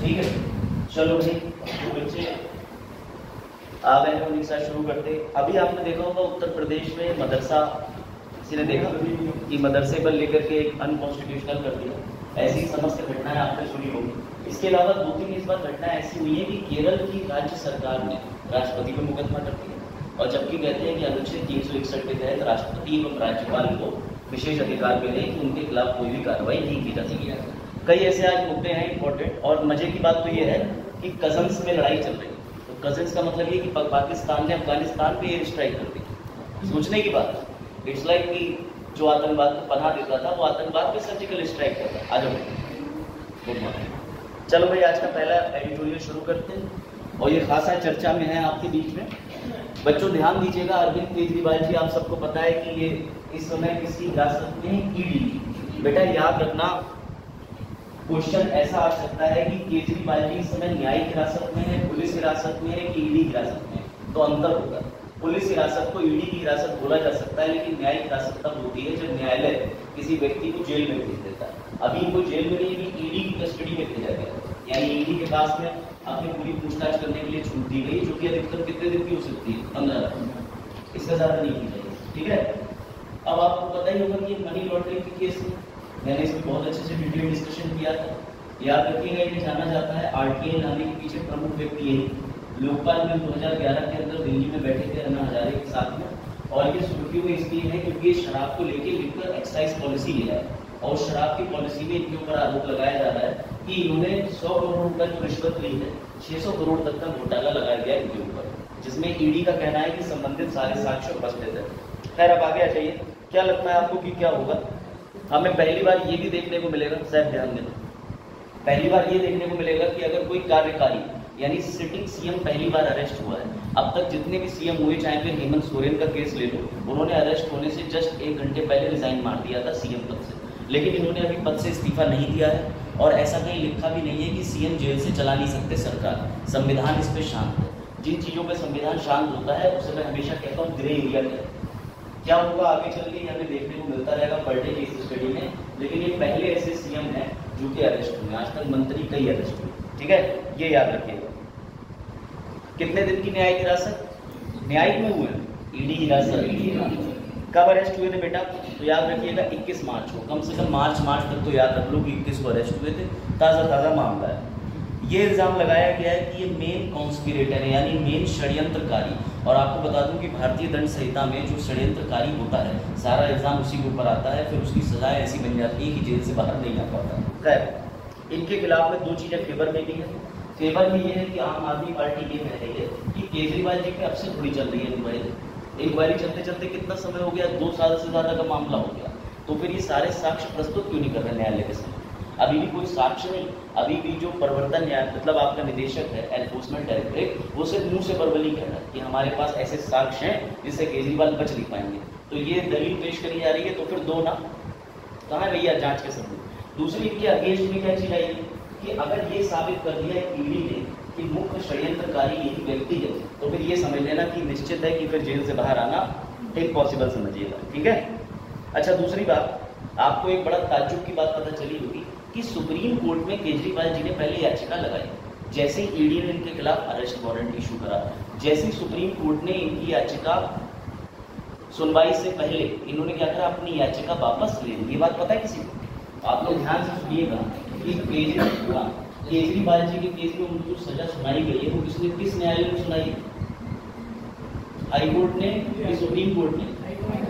ठीक है, चलो भाई जो बच्चे आ गए हैं उनके साथ शुरू करते। अभी आपने देखा होगा उत्तर प्रदेश में मदरसा, किसी ने देखा कि मदरसे पर लेकर के एक अनकॉन्स्टिट्यूशनल कर दिया। ऐसी समस्त घटनाएं आपने सुनी होगी। इसके अलावा 2-3 इस बार घटनाएं ऐसी हुई है कि केरल की राज्य सरकार ने राष्ट्रपति पर मुकदमा कर दिया, और जबकि कहते हैं कि अनुच्छेद 361 के तहत राष्ट्रपति एवं राज्यपाल को विशेष अधिकार मिले कि उनके खिलाफ कोई भी कार्रवाई नहीं की जा सकती। कई ऐसे आज मुद्दे हैं इंपॉर्टेंट। और मजे की बात तो ये है कि कजन्स में लड़ाई चल रही है। तो कजन्स का मतलब ये कि पाकिस्तान ने अफगानिस्तान पे एयर स्ट्राइक कर दी। सोचने की बात है, इट्स लाइक कि जो आतंकवाद को पनाह देता था वो आतंकवाद पे सर्जिकल स्ट्राइक करता है। आ जाओ, गुड मॉर्निंग। चलो भाई आज का पहला एडिटोरियल शुरू करते हैं, और ये खासा चर्चा में है आपके बीच में। बच्चों ध्यान दीजिएगा, अरविंद केजरीवाल जी आप सबको पता है कि ये इस समय किसकी हिरासत में, ईडी। बेटा याद रखना, क्वेश्चन ऐसा आ सकता है कि केजरीवाल जी इस समय न्यायिक हिरासत में है, पुलिस हिरासत में है कि ईडी हिरासत में है। तो अंतर होगा, पुलिस हिरासत को ईडी की हिरासत बोला जा सकता है, लेकिन न्यायिक हिरासत तब होती है जब न्यायालय किसी व्यक्ति को जेल में भेज देता है। अभी इनको जेल में नहीं, ईडी की कस्टडी में भेजा गया, यानी ईडी के पास में अपनी पूरी पूछताछ करने के लिए छूट दी गई, जो कि अधिकतर कितने दिन की हो सकती है, 15 दिन, इससे ज्यादा नहीं की जाएगी। ठीक है, अब आपको पता ही होगा कि मनी लॉन्ड्रिंग के केस में मैंने इसमें बहुत अच्छे से डिटेल डिस्कशन किया था। याद रखिएगा, ये जाना जाता है आरटीआई लाने के पीछे प्रमुख व्यक्ति यही लोकपाल में 2011 के अंदर दिल्ली में बैठे थे अन्ना हजारे के साथ में, और ये सुर्खियों में इसलिए है क्योंकि ये शराब को लेके लिखकर एक्साइज पॉलिसी लिया है, और शराब की पॉलिसी में इनके ऊपर आरोप लगाया जा रहा है कि इन्होंने 100 करोड़ रुपए जो रिश्वत ली है, 600 करोड़ तक का घोटाला लगाया गया इनके ऊपर, जिसमें ईडी का कहना है कि संबंधित सारे साक्ष्य उपस्थित है। खैर अब आगे आ जाइए, क्या लगता है आपको कि क्या होगा? हमें पहली बार ये भी देखने को मिलेगा, साहब ध्यान देना, पहली बार ये देखने को मिलेगा कि अगर कोई कार्यकारी यानी सिटिंग सीएम पहली बार अरेस्ट हुआ है, अब तक जितने भी सीएम हुए, चाहे फिर हेमंत सोरेन का केस ले लो, उन्होंने अरेस्ट होने से जस्ट 1 घंटे पहले रिजाइन मार दिया था सीएम पद से, लेकिन इन्होंने अभी पद से इस्तीफा नहीं दिया है, और ऐसा कहीं लिखा भी नहीं है कि सीएम जेल से चला नहीं सकते सरकार। संविधान इस पर शांत है। जिन चीजों पर संविधान शांत होता है उसे मैं हमेशा कहता हूँ ग्रे एरिया में। क्या होगा आगे चल के हमें देखने को मिलता रहेगा पर डे की स्टडी में, लेकिन ये पहले ऐसे सीएम हैं जो कि अरेस्ट हुए। आज तक मंत्री कई अरेस्ट हुए, ठीक है, ये याद रखिएगा। कितने दिन की न्यायिक हिरासत? न्यायिक में हुए, ईडी हिरासत। कब अरेस्ट हुए थे बेटा? तो याद रखिएगा 21 मार्च को, कम से कम मार्च तक तो याद रख लो कि 21 को अरेस्ट हुए थे। ताज़ा मामला है। ये इल्ज़ाम लगाया गया है कि ये मेन कॉन्स्पिरेटर है, यानी मेन षड्यंत्रकारी। और आपको बता दूं कि भारतीय दंड संहिता में जो षड्यंत्रकारी होता है, सारा इल्ज़ाम उसी के ऊपर आता है, फिर उसकी सजाएं ऐसी बन जाती है कि जेल से बाहर नहीं आ पाता। खैर, इनके खिलाफ में 2 चीज़ें फेवर में भी है। फेवर में ये है कि आम आदमी पार्टी ये कह रही है कि केजरीवाल जी पे अब से थोड़ी चल रही है इंक्वायरी चलते चलते कितना समय हो गया, 2 साल से ज़्यादा का मामला हो गया, तो फिर ये सारे साक्ष्य प्रस्तुत क्यों नहीं कर रहे न्यायालय के सामने? अभी भी कोई साक्ष्य नहीं। अभी भी जो प्रवर्तन न्याय मतलब आपका निदेशक है, एनफोर्समेंट डायरेक्टरेट, वो सिर्फ मुंह से वर्बली कह रहा है कि हमारे पास ऐसे साक्ष्य हैं जिससे केजरीवाल बच नहीं पाएंगे। तो ये दलील पेश करी जा रही है, तो फिर 2 ना, कहाँ है भैया जांच के सबूत? दूसरी इनके अगेंस्ट में क्या चीज आई कि अगर ये साबित कर दिया ईडी ने कि मुख्य षड्यंत्रकारी यही व्यक्ति है, तो फिर ये समझ लेना कि निश्चित है कि फिर जेल से बाहर आना इम्पॉसिबल समझिएगा। ठीक है, अच्छा दूसरी बात, आपको एक बड़ा ताज्जुब की बात पता चली होगी कि सुप्रीम कोर्ट में केजरीवाल जी ने पहले याचिका लगाई, जैसे ही ईडी ने इनके खिलाफ अरेस्ट वारंट इशू करा, जैसे ही सुप्रीम कोर्ट ने इनकी याचिका सुनवाई से पहले इन्होंने क्या करा, अपनी याचिका वापस ले ली। ये बात पता है किसी को? आप लोग ध्यान से सुनिएगा कि केजरीवाल जी के केस में उनको जो सजा सुनाई गई है वो किस न्यायालय में सुनाई? हाई कोर्ट ने कि सुप्रीम कोर्ट ने?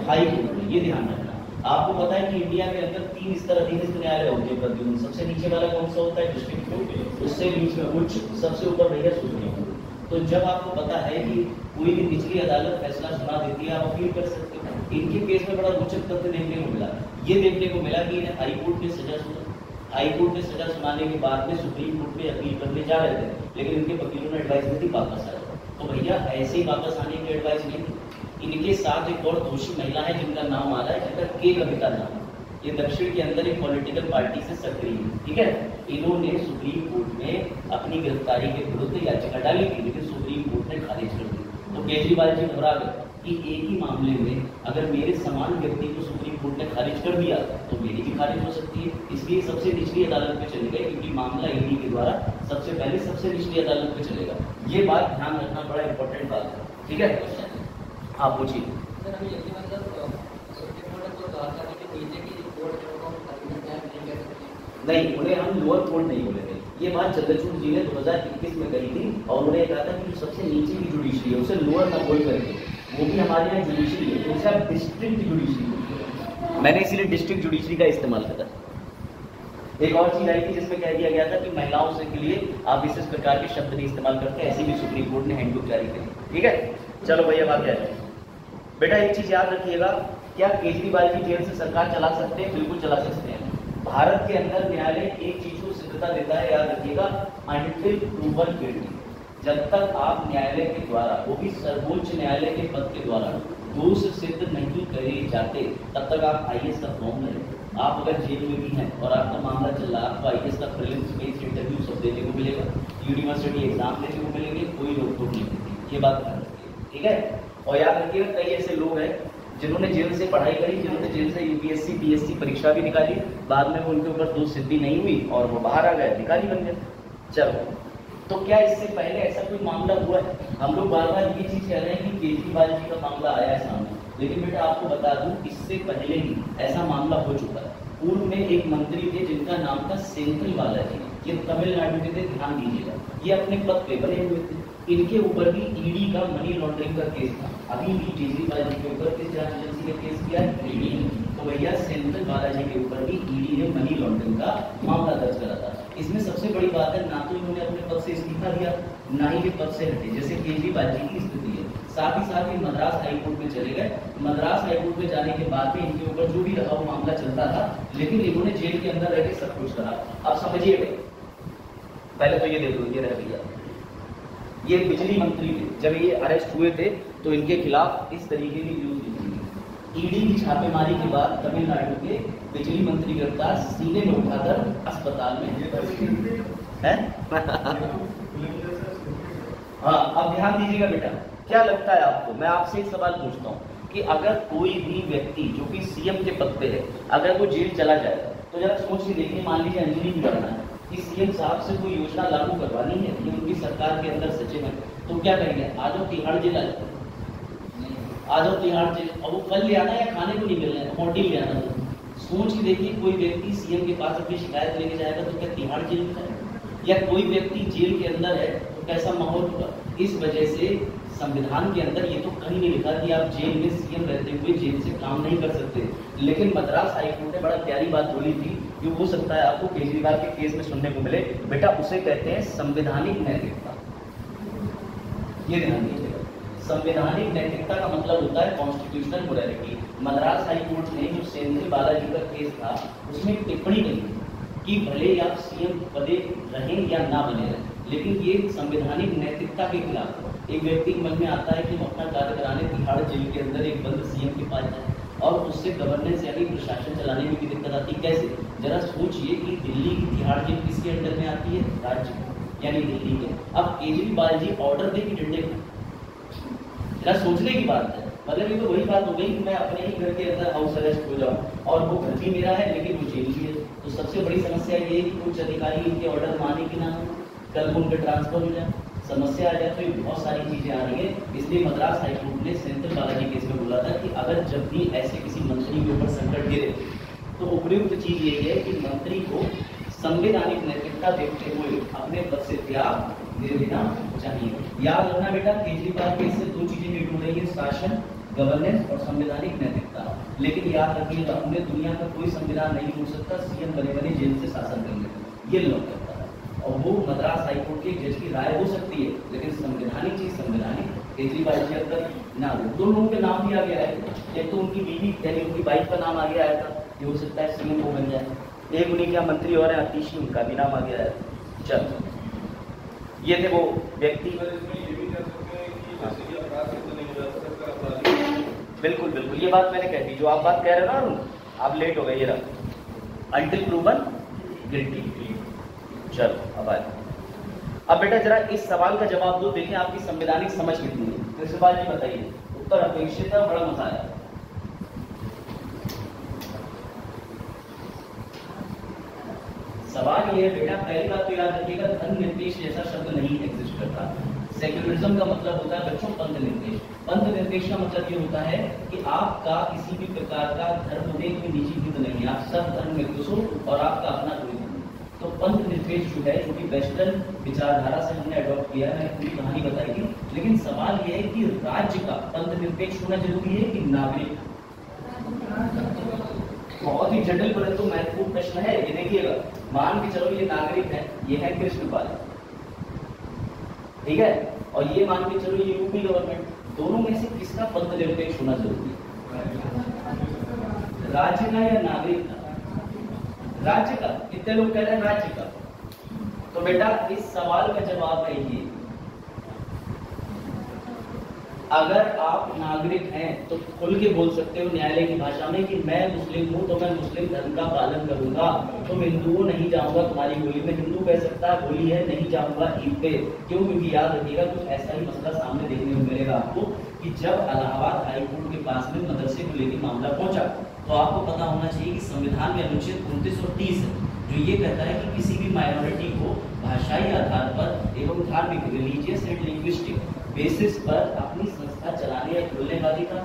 हाई कोर्ट ने। ये ध्यान रखना। आपको पता है कि इंडिया के अंदर 3 स्तर अधीनस्थ न्यायालय होते हैं प्रद्युम्न। सबसे नीचे वाला कौन सा होता है? District court. उससे बीच में उच्च, सबसे ऊपर भैया सुप्रीम कोर्ट। तो जब आपको पता है कि कोई भी निचली अदालत फैसला सुना देती है, आप अपील कर सकते हो। इनके केस में बड़ा रोचक तथ्य देखने को मिला। ये देखने को मिला कि इन्हें हाई कोर्ट ने सजा सुना, हाई कोर्ट ने सजा सुनाने के बाद में सुप्रीम कोर्ट में अपील करने जा रहे थे, लेकिन इनके वकीलों ने एडवाइस दी थी वापस आ जाओ। तो भैया ऐसे ही वापस आने की एडवाइस नहीं थी। इनके साथ एक और दोषी महिला है जिनका नाम आ रहा है, जिनका के कविता नाम। ये दक्षिण के अंदर एक पॉलिटिकल पार्टी से सक्रिय है, ठीक है। इन्होंने सुप्रीम कोर्ट में अपनी गिरफ्तारी के विरुद्ध याचिका डाली थी, लेकिन सुप्रीम कोर्ट ने खारिज कर दी। तो केजरीवाल जी घबरा गए कि एक ही मामले में अगर मेरे समान व्यक्ति को सुप्रीम कोर्ट ने खारिज कर दिया तो मेरी भी खारिज हो सकती है, इसलिए सबसे निचली अदालत में चलेगा, क्योंकि मामला ईडी के द्वारा सबसे पहले सबसे निचली अदालत में चलेगा। ये बात ध्यान रखना बड़ा इंपॉर्टेंट बात है, ठीक है। आप पूछिए। नहीं, उन्हें हम लोअर कोर्ट नहीं बोले थे। ये बात चंद्रचूड़ जी ने 2021 में कही थी और उन्हें कहा था कि जो सबसे नीचे की जुडिशरी है उसे लोअर ना बोल करके, वो भी हमारे यहाँ जुडिशरी है, तो उसे आप डिस्ट्रिक्ट जुडिशरी, मैंने इसीलिए डिस्ट्रिक्ट जुडिशरी का इस्तेमाल करा। एक और चीज आई थी जिसमें कह दिया गया था कि महिलाओं से के लिए आप विशेष प्रकार के शब्द नहीं इस्तेमाल करते, ऐसी भी सुप्रीम कोर्ट ने हैंडबुक जारी करी, ठीक है। चलो भैया बात क्या है बेटा, एक चीज याद रखिएगा, क्या केजरीवाल की जेल से सरकार चला सकते हैं? बिल्कुल चला सकते हैं। भारत के अंदर न्यायालय एक चीज को सिद्धता देता है, याद रखिएगा, अनटिल प्रूवन गिल्टी। जब तक आप न्यायालय के द्वारा, वो भी सर्वोच्च न्यायालय के पद के द्वारा दोष सिद्ध नहीं करे जाते, तब तक आप आईएएस का फॉर्म न लें। आप अगर जेल में भी हैं और आपका मामला चल रहा है, आपको आईएएस का प्रीलिम्स बेस्ड इंटरव्यू सब देने को मिलेगा, यूनिवर्सिटी एग्जाम देने को मिलेंगे, कोई रोक टोक नहीं होती। ये बात ध्यान रखिए, ठीक है। और याद रखिएगा, कई ऐसे लोग हैं जिन्होंने जेल से पढ़ाई करी, जिन्होंने जेल से यूपीएससी पीएससी परीक्षा भी निकाली, बाद में वो उनके ऊपर दोष सिद्धि नहीं हुई और वो बाहर आ गए, अधिकारी बन गए। चलो, तो क्या इससे पहले ऐसा कोई मामला हुआ है? हम लोग बार बार ये चीज कह रहे हैं कि केजरीवाल जी का मामला आया है सामने, लेकिन बेटा आपको बता दूं, इससे पहले ही ऐसा मामला हो चुका है। पूर्व में एक मंत्री थे जिनका नाम था सेंथिल बालाजी, ये तमिलनाडु के थे, ध्यान दीजिएगा, ये अपने पद पे बने हुए थे। इनके ऊपर भी ईडी का मनी लॉन्ड्रिंग का केस था। अभी भी केजरीवाल जी के ऊपर किस जांच एजेंसी ने केस किया है? ईडी ने। तो भैया सेंथिल बालाजी के ऊपर भी ईडी ने मनी लॉन्ड्रिंग का मामला दर्ज करा था। इसमें सबसे बड़ी बात है, ना तो इन्होंने अपने पद से इस्तीफा दिया, ना ही ये पद से हटे, जैसे केजरीवाल जी की स्थिति है। साथ ही साथ ये मद्रास हाईकोर्ट में चले गए। मद्रास हाईकोर्ट में जाने के बाद भी इनके ऊपर जो भी रहा वो मामला चलता था, लेकिन इन्होंने जेल के अंदर रह के सब कुछ करा। अब समझिए, पहले तो ये देख लो, ये रह भैया, ये बिजली मंत्री थे, जब ये अरेस्ट हुए थे तो इनके खिलाफ इस तरीके की न्यूज निकली। ईडी की छापेमारी के बाद तमिलनाडु के बिजली मंत्री गिरफ्तार, सीने में उठाकर अस्पताल में है। हाँ, अब ध्यान दीजिएगा बेटा, क्या लगता है आपको, मैं आपसे एक सवाल पूछता हूँ कि अगर कोई भी व्यक्ति जो कि सीएम के पद पे है, अगर वो जेल चला जाए, तो जरा सोच के देखिए, मान लीजिए अंजलि की घटना है कि सीएम साहब से कोई योजना लागू करवानी है, ये उनकी सरकार के अंदर सचिव है, तो क्या करेंगे? आ जाओ तिहाड़ जेल, आ जाओ तिहाड़ जेल। अब वो फल ले आना या खाने को नहीं मिलना है, होटल ले आना। सोच के देखिए, कोई व्यक्ति सीएम के पास अपनी शिकायत लेके जाएगा तो क्या तिहाड़ जेल में जाएगा? या कोई व्यक्ति जेल के अंदर है तो कैसा माहौल होगा? इस वजह से संविधान के अंदर ये तो कहीं नहीं लिखा कि आप जेल में सीएम रहते हुए जेल से काम नहीं कर सकते, लेकिन मद्रास हाईकोर्ट ने बड़ा प्यारी बात बोली थी कि हो सकता है आपको केजरीवाल के केस में सुनने को मिले। बेटा उसे कहते हैं संवैधानिक नैतिकता। ये ध्यान दीजिएगा, संवैधानिक नैतिकता का मतलब होता है कॉन्स्टिट्यूशनल मोरालिटी। मद्रास हाईकोर्ट ने जो सेंथिल बालाजी का केस था उसमें टिप्पणी करी कि भले आप सीएम पदे रहें या ना बने रहें, लेकिन ये संवैधानिक नैतिकता के खिलाफ। एक व्यक्ति के मन में आता है कि हम अपना कार्य कराने तिहाड़ जेल के अंदर एक बंद सीएम के पास जाए और उससे गवर्नेंस यानी प्रशासन चलाने में भी दिक्कत आती है। कैसे? जरा सोचिए कि दिल्ली की तिहाड़ जेल किसके अंडर में आती है? राज्य यानी दिल्ली के। अब केजरीवाल जी ऑर्डर दे कि डंडे को, जरा सोचने की बात है। मतलब ये तो वही बात हो गई कि मैं अपने ही घर के अंदर हाउस अरेस्ट हो जाऊं और वो घर भी मेरा है लेकिन वो जेल भी है। तो सबसे बड़ी समस्या ये है कि कुछ अधिकारी इनके ऑर्डर माने कि ना, कल को उनके ट्रांसफर हो जाए, समस्या आ जाए, तो ये बहुत सारी चीजें आ रही है। इसलिए मद्रास हाईकोर्ट ने सेंथिल बालाजी केस में बोला था कि अगर जब भी ऐसे किसी मंत्री के ऊपर संकट गिरे तो उपयुक्त चीज यही है कि मंत्री को संवैधानिक नैतिकता देखते हुए अपने पद से त्याग दे देना चाहिए। याद रखना बेटा, केजरीवाल केस से दो चीजें निकल रही है, शासन, गवर्नेंस और संवैधानिक नैतिकता। लेकिन याद रखिएगा, उन्हें दुनिया का कोई संविधान नहीं हो सकता सीएम बने बने जेल से शासन करने, ये लोग करता है। और वो मद्रास हाईकोर्ट के जज की राय हो सकती है, लेकिन संवैधानिक चीज संवैधानिक। केजरीवाल जी अंदर ना हो, दो लोगों के नाम भी आ गया है, एक तो उनकी बीवी यानी उनकी वाइफ का नाम आ गया है, ये हो सकता है सीएम वो बन जाए। एक उन्हीं क्या मंत्री और है आतिशी, उनका भी नाम आ गया है। चल, ये थे वो व्यक्ति। बिल्कुल बिल्कुल, ये बात मैंने कह दी, जो आप बात कह रहे हो ना, आप लेट हो गए। ये रहा अनटिल प्रूवन गिल्टी। चलो अब आए। अब बेटा जरा इस सवाल का जवाब दो, देखें आपकी संवैधानिक समझ कितनी है। तो सवाल जी बताइए, उत्तर अपेक्षित है, बड़ा मजा आया। सवाल ये है बेटा, पहली बात तो याद रखिएगा, धर्मनिरपेक्ष जैसा शब्द नहीं एग्जिस्ट करता। सेक्युलरिज्म का मतलब होता है बच्चों पंथ निरपेक्ष। पंथ निरपेक्ष का मतलब ये होता है कि आपका किसी भी प्रकार का धर्म में कोई निजी हित नहीं है, आप सब धर्म में घुसो और आपका अपना कोई धर्म। तो पंथ निरपेक्ष जो है, जो कि वेस्टर्न विचारधारा से हमने अडॉप्ट किया है, मैंने पूरी कहानी बताई थी। लेकिन सवाल ये है कि राज्य का पंथ निरपेक्ष होना जरूरी है कि नागरिक? बहुत ही जटिल परंतु महत्वपूर्ण प्रश्न है। ये देखिएगा, मान के चलो ये नागरिक है, ये है कृष्णपाल, ठीक है, और ये मान के चलो ये यूपी गवर्नमेंट, दोनों में से किसका पंथ निरपेक्ष होना जरूरी है? राज्य का या नागरिक का? राज्य का। कितने लोग कह रहे हैं राज्य का? तो बेटा इस सवाल का जवाब है ये, अगर आप नागरिक हैं तो खुल के बोल सकते हो न्यायालय की भाषा में कि मैं मुस्लिम हूं तो मैं मुस्लिम धर्म का पालन करूंगा, तुम हिंदुओं नहीं जाऊंगा तुम्हारी होली में। हिंदू कह सकता है होली है नहीं जाऊंगा ईद पे, क्यों? क्योंकि याद रखिएगा कुछ ऐसा ही मसला सामने देखने को मिलेगा आपको कि जब इलाहाबाद हाई कोर्ट के पास में मदरसे को लेकर मामला पहुंचा तो आपको पता होना चाहिए कि संविधान में अनुच्छेद 29 और 30 है जो ये कहता है कि किसी भी माइनॉरिटी को भाषाई आधार पर एवं धार्मिक रिलीजियस एंड लिंग्विस्टिक बेसिस पर अपनी संस्था चलाने या खोलने का अधिकार।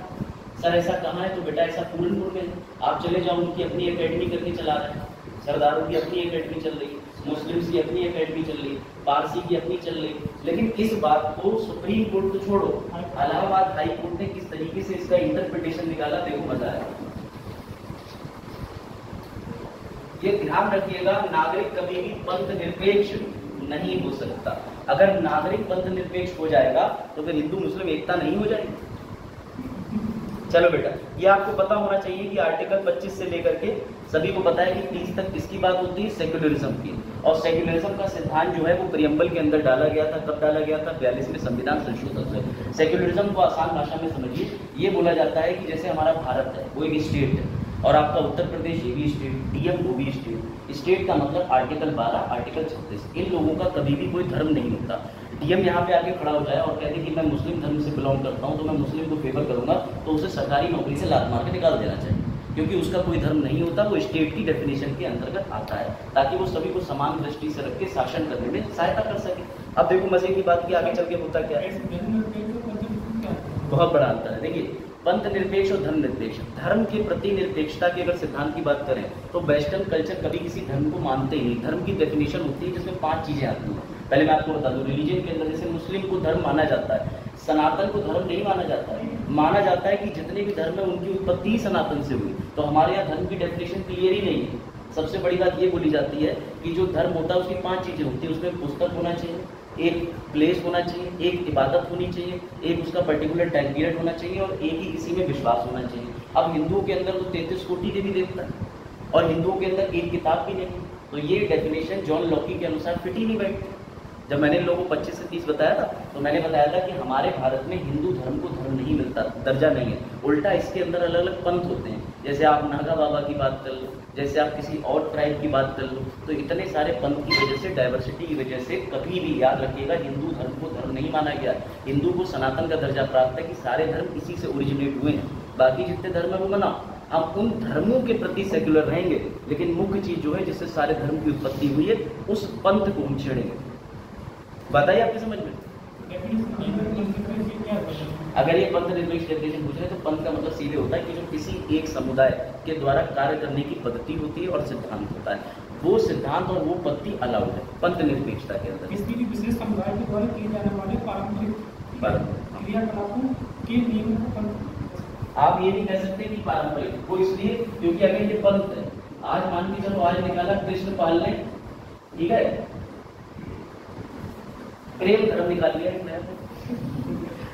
सर ऐसा कहाँ है? तो बेटा ऐसा पूरनपुर में। आप चले जाओ, उनकी अपनी एकेडमी करके चला रहे हैं, सरदारों की अपनी एकेडमी चल रही, मुस्लिम्स की अपनी एकेडमी चल रही, पारसी की अपनी चल रही। लेकिन इस बात को सुप्रीम कोर्ट तो छोड़ो, इलाहाबाद हाई कोर्ट ने किस तरीके से इसका इंटरप्रिटेशन निकाला, देखो मजा आया। ये ध्यान रखिएगा, नागरिक कभी भी पंथ निरपेक्ष नहीं हो सकता। अगर नागरिक पंथ निरपेक्ष हो जाएगा तो फिर हिंदू मुस्लिम एकता नहीं हो जाएगी। चलो बेटा, ये आपको पता होना चाहिए कि आर्टिकल 25 से लेकर के सभी को पता है कि 30 तक किसकी बात होती है? सेक्युलरिज्म की। और सेक्युलरिज्म का सिद्धांत जो है वो प्रियम्बल के अंदर डाला गया था। कब डाला गया था? 42वें संविधान संशोधन से। सेक्युलरिज्म को आसान भाषा में समझिए, ये बोला जाता है कि जैसे हमारा भारत है वो एक स्टेट है और आपका उत्तर प्रदेश ये भी स्टेट, डीएम वो भी स्टेट। स्टेट का मतलब आर्टिकल 12, आर्टिकल 36, इन लोगों का कभी भी कोई धर्म नहीं होता। डीएम यहाँ पे आके खड़ा हो जाए और कहते कि मैं मुस्लिम धर्म से बिलोंग करता हूँ तो मैं मुस्लिम को फेवर करूंगा, तो उसे सरकारी नौकरी से लात मार के निकाल देना चाहिए, क्योंकि उसका कोई धर्म नहीं होता, वो स्टेट की डेफिनेशन के अंतर्गत आता है, ताकि वो सभी को समान दृष्टि से रख के शासन करने में सहायता कर सके। अब देखो मजे की बात की, आगे चल के होता क्या है, बहुत बड़ा अंतर है। देखिए, पंथ निरपेक्ष और धर्म निरपेक्ष, धर्म के प्रति निरपेक्षता के अगर सिद्धांत की बात करें तो वेस्टर्न कल्चर कभी किसी धर्म को मानते ही नहीं। धर्म की डेफिनेशन होती है जिसमें 5 चीजें आती हैं। पहले मैं आपको बता दूं, रिलीजन के अंदर जैसे मुस्लिम को धर्म माना जाता है, सनातन को धर्म नहीं माना जाता है। माना जाता है कि जितने भी धर्म है उनकी उत्पत्ति ही सनातन से हुई। तो हमारे यहाँ धर्म की डेफिनेशन क्लियर ही नहीं है। सबसे बड़ी बात ये बोली जाती है कि जो धर्म होता है उसकी 5 चीजें होती है। उसमें पुस्तक होना चाहिए, एक प्लेस होना चाहिए, एक इबादत होनी चाहिए, एक उसका पर्टिकुलर टाइम पीरियड होना चाहिए और एक ही इसी में विश्वास होना चाहिए। अब हिंदुओं के अंदर तो 33 कोटि देवी देवता है और हिंदुओं के अंदर एक किताब भी नहीं, तो ये डेफिनेशन जॉन लॉकी के अनुसार फिट ही नहीं बैठती। जब मैंने इन लोगों को 25 से 30 बताया था तो मैंने बताया था कि हमारे भारत में हिंदू धर्म को धर्म नहीं मिलता, दर्जा नहीं है, उल्टा इसके अंदर अलग अलग पंथ होते हैं। जैसे आप नागा बाबा की बात कर लो, जैसे आप किसी और ट्राइब की बात कर लो, तो इतने सारे पंथ की वजह से, डाइवर्सिटी की वजह से कभी भी याद रखिएगा हिंदू धर्म को धर्म नहीं माना गया। हिंदू को सनातन का दर्जा प्राप्त है कि सारे धर्म इसी से ओरिजिनेट हुए हैं, बाकी जितने धर्म है वो मनाओ। हम उन धर्मों के प्रति सेक्युलर रहेंगे, लेकिन मुख्य चीज जो है जिससे सारे धर्म की उत्पत्ति हुई है उस पंथ को हम छेड़ेंगे। बताइए आपकी समझ में। अगर ये पंथ निरपेक्ष डेफिनेशन पूछ रहे हैं तो पंथ का मतलब सीधे होता है कि जो किसी एक समुदाय के द्वारा कार्य करने की पद्धति होती है और सिद्धांत होता है, वो सिद्धांत और वो पद्धति अलाउड है पंथ निरपेक्षता के अंदर। किसी भी विशेष समुदाय के द्वारा किए जाने वाले पारंपरिक क्रियाकलापों के नियमों को पंथ। आप ये नहीं कह सकते कि पारंपरिक, वो इसलिए क्योंकि अगर ये पंथ है, आज मान के चलो आज निकाला कृष्णपाल ने, ठीक है, प्रेम धर्म निकाल लिया एक नया,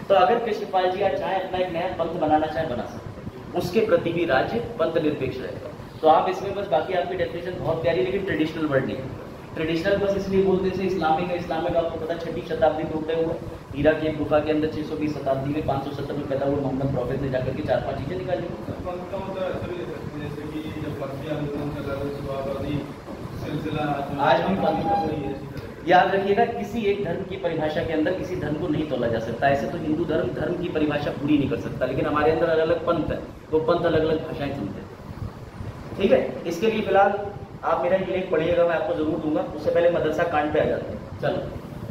तो अगर कृष्णपाल जी आज चाहे अपना एक नया पंथ बनाना चाहे बना सकते हैं, उसके प्रति भी राज्य पंथ निरपेक्ष रहेगा। तो आप इसमें बस, बाकी आपकी डेफिनेशन बहुत प्यारी लेकिन ट्रेडिशनल वर्ड नहीं है। ट्रेडिशनल बस इसलिए बोलते हैं इस्लामिक है, इस्लामिक आपको पता 6वीं शताब्दी में उठे हुए, हीरा की एक गुफा के अंदर 620 शताब्दी में 570 में पैदा हुए मोहम्मद प्रॉफिट ने जाकर के 4-5 चीजें निकाली। आज हम याद रखिएगा, किसी एक धर्म की परिभाषा के अंदर किसी धर्म को नहीं तोला जा सकता। ऐसे तो हिंदू धर्म की परिभाषा पूरी नहीं कर सकता, लेकिन हमारे अंदर अलग अलग पंथ है, वो पंथ अलग अलग भाषाएं चुनते हैं। ठीक है, इसके लिए फिलहाल आप मेरा ये लेख पढ़िएगा, मैं आपको जरूर दूंगा। उससे पहले मदरसा कांड पे आ जाते हैं। चलो,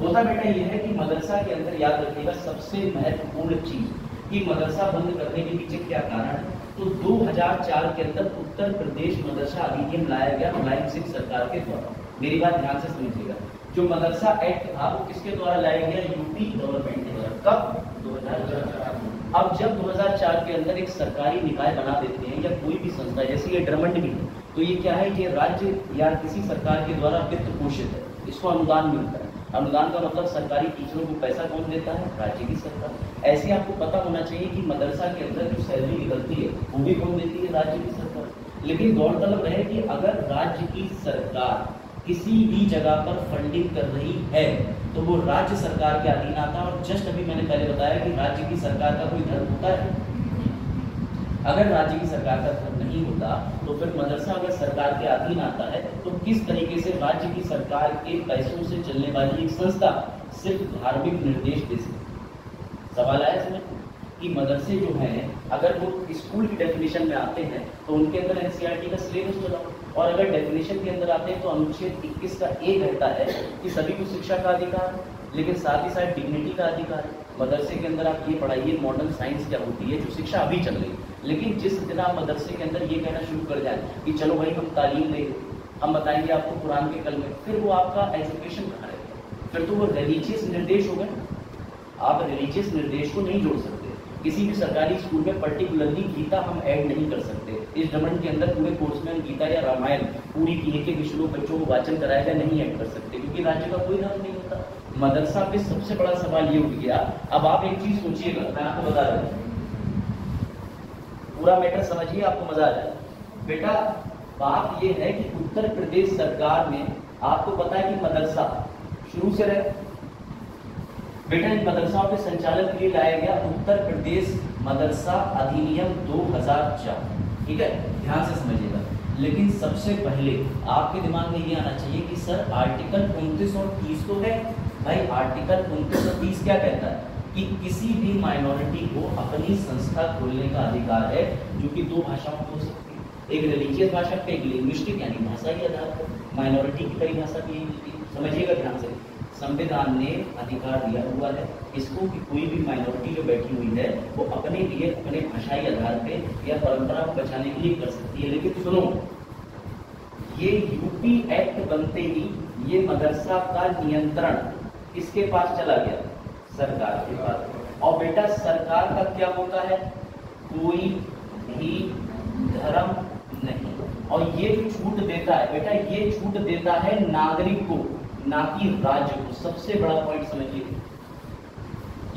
होता बेटा ये है कि मदरसा के अंदर याद रखिएगा सबसे महत्वपूर्ण चीज कि मदरसा बंद करने के पीछे क्या कारण है। तो 2004 के अंदर उत्तर प्रदेश मदरसा अधिनियम लाया गया मुलायम सिंह सरकार के द्वारा। मेरी बात ध्यान से समझिएगा, जो मदरसा एक्ट था वो किसके द्वारा लाया गया? यूपी गवर्नमेंट के द्वारा। कब? 2004। अब जब 2004 के अंदर एक सरकारी निकाय बना देते हैं या कोई भी संस्था, जैसे ये ड्रमंड भी है, तो ये क्या है? ये राज्य या किसी सरकार के द्वारा वित्त पोषित है, इसको अनुदान मिलता है। अनुदान का मतलब सरकारी टीचरों को पैसा कौन देता है? राज्य की सरकार। ऐसे आपको पता होना चाहिए कि मदरसा के अंदर जो सैलरी निकलती है वो भी कौन देती है? राज्य की सरकार। लेकिन गौरतलब है कि अगर राज्य की सरकार किसी भी जगह पर फंडिंग कर रही है तो वो राज्य सरकार के अधीन आता है। और जस्ट अभी मैंने पहले बताया कि राज्य की सरकार का कोई धर्म होता है? अगर राज्य की सरकार का धर्म नहीं होता तो फिर मदरसा अगर सरकार के अधीन आता है तो किस तरीके से राज्य की सरकार के पैसों से चलने वाली एक संस्था सिर्फ धार्मिक निर्देश दे सकती? सवाल आया समझ कि मदरसे जो हैं अगर वो स्कूल की डेफिनेशन में आते हैं तो उनके अंदर एनसीईआरटी का सिलेबस चलाओ, और अगर डेफिनेशन के अंदर आते हैं तो अनुच्छेद 21 का ए कहता है कि सभी को शिक्षा का अधिकार, लेकिन साथ ही साथ डिग्निटी का अधिकार है। मदरसे के अंदर आप ये पढ़ाइए मॉडर्न साइंस क्या होती है, जो शिक्षा अभी चल रही है। लेकिन जिस दिन आप मदरसे के अंदर ये कहना शुरू कर जाए कि चलो भाई हम तालीम देंगे, हम बताएंगे आपको कुरान के कलमे, फिर वो आपका एजुकेशन कहाँ रहेगा? फिर तो वो रिलीजियस निर्देश हो गए। आप रिलीजियस निर्देश को नहीं जोड़ सकते। किसी भी सरकारी स्कूल में पर्टिकुलरली गीता हम ऐड नहीं कर सकते। इस डमन के अंदर पूरे कोर्स में हम गीता या रामायण पूरी की एक श्लोक बच्चों को वाचन कराएगा नहीं ऐड कर सकते, क्योंकि राज्य का कोई धर्म नहीं होता। मदरसा पे सबसे बड़ा सवाल ये उठ गया। अब आप एक चीज सोचिएगा, मैं आपको बता रहा हूँ, पूरा मैटर समझिए, आपको मजा आ जाए। बेटा बात ये है कि उत्तर प्रदेश सरकार में आपको पता है कि मदरसा शुरू से रहे। बेटा इन मदरसाओं के संचालन के लिए लाया गया उत्तर प्रदेश मदरसा अधिनियम 2004। ठीक है, ध्यान से समझिएगा। लेकिन सबसे पहले आपके दिमाग में ये आना चाहिए कि सर आर्टिकल 29 और 30 तो है। भाई आर्टिकल 29 और 30 क्या कहता है कि किसी भी माइनॉरिटी को अपनी संस्था खोलने का अधिकार है, जो कि दो भाषाओं में हो सकती है, एक रिलीजियस भाषा पे, एक लिंग्विस्टिक यानी भाषा के आधार पर। माइनॉरिटी की परिभाषा भी यही होती है, समझिएगा ध्यान से। संविधान ने अधिकार दिया हुआ है इसको कि कोई भी माइनॉरिटी जो बैठी हुई है वो अपने लिए अपने भाषाई आधार पे या परंपरा को बचाने के लिए कर सकती है। लेकिन सुनो, ये यूपी एक्ट बनते ही ये मदरसा का नियंत्रण किसके पास चला गया? सरकार के पास। और बेटा सरकार का क्या होता है? कोई भी धर्म नहीं। और ये छूट देता है बेटा, ये छूट देता है नागरिक को, ना कि राज्य को। सबसे बड़ा पॉइंट समझिए,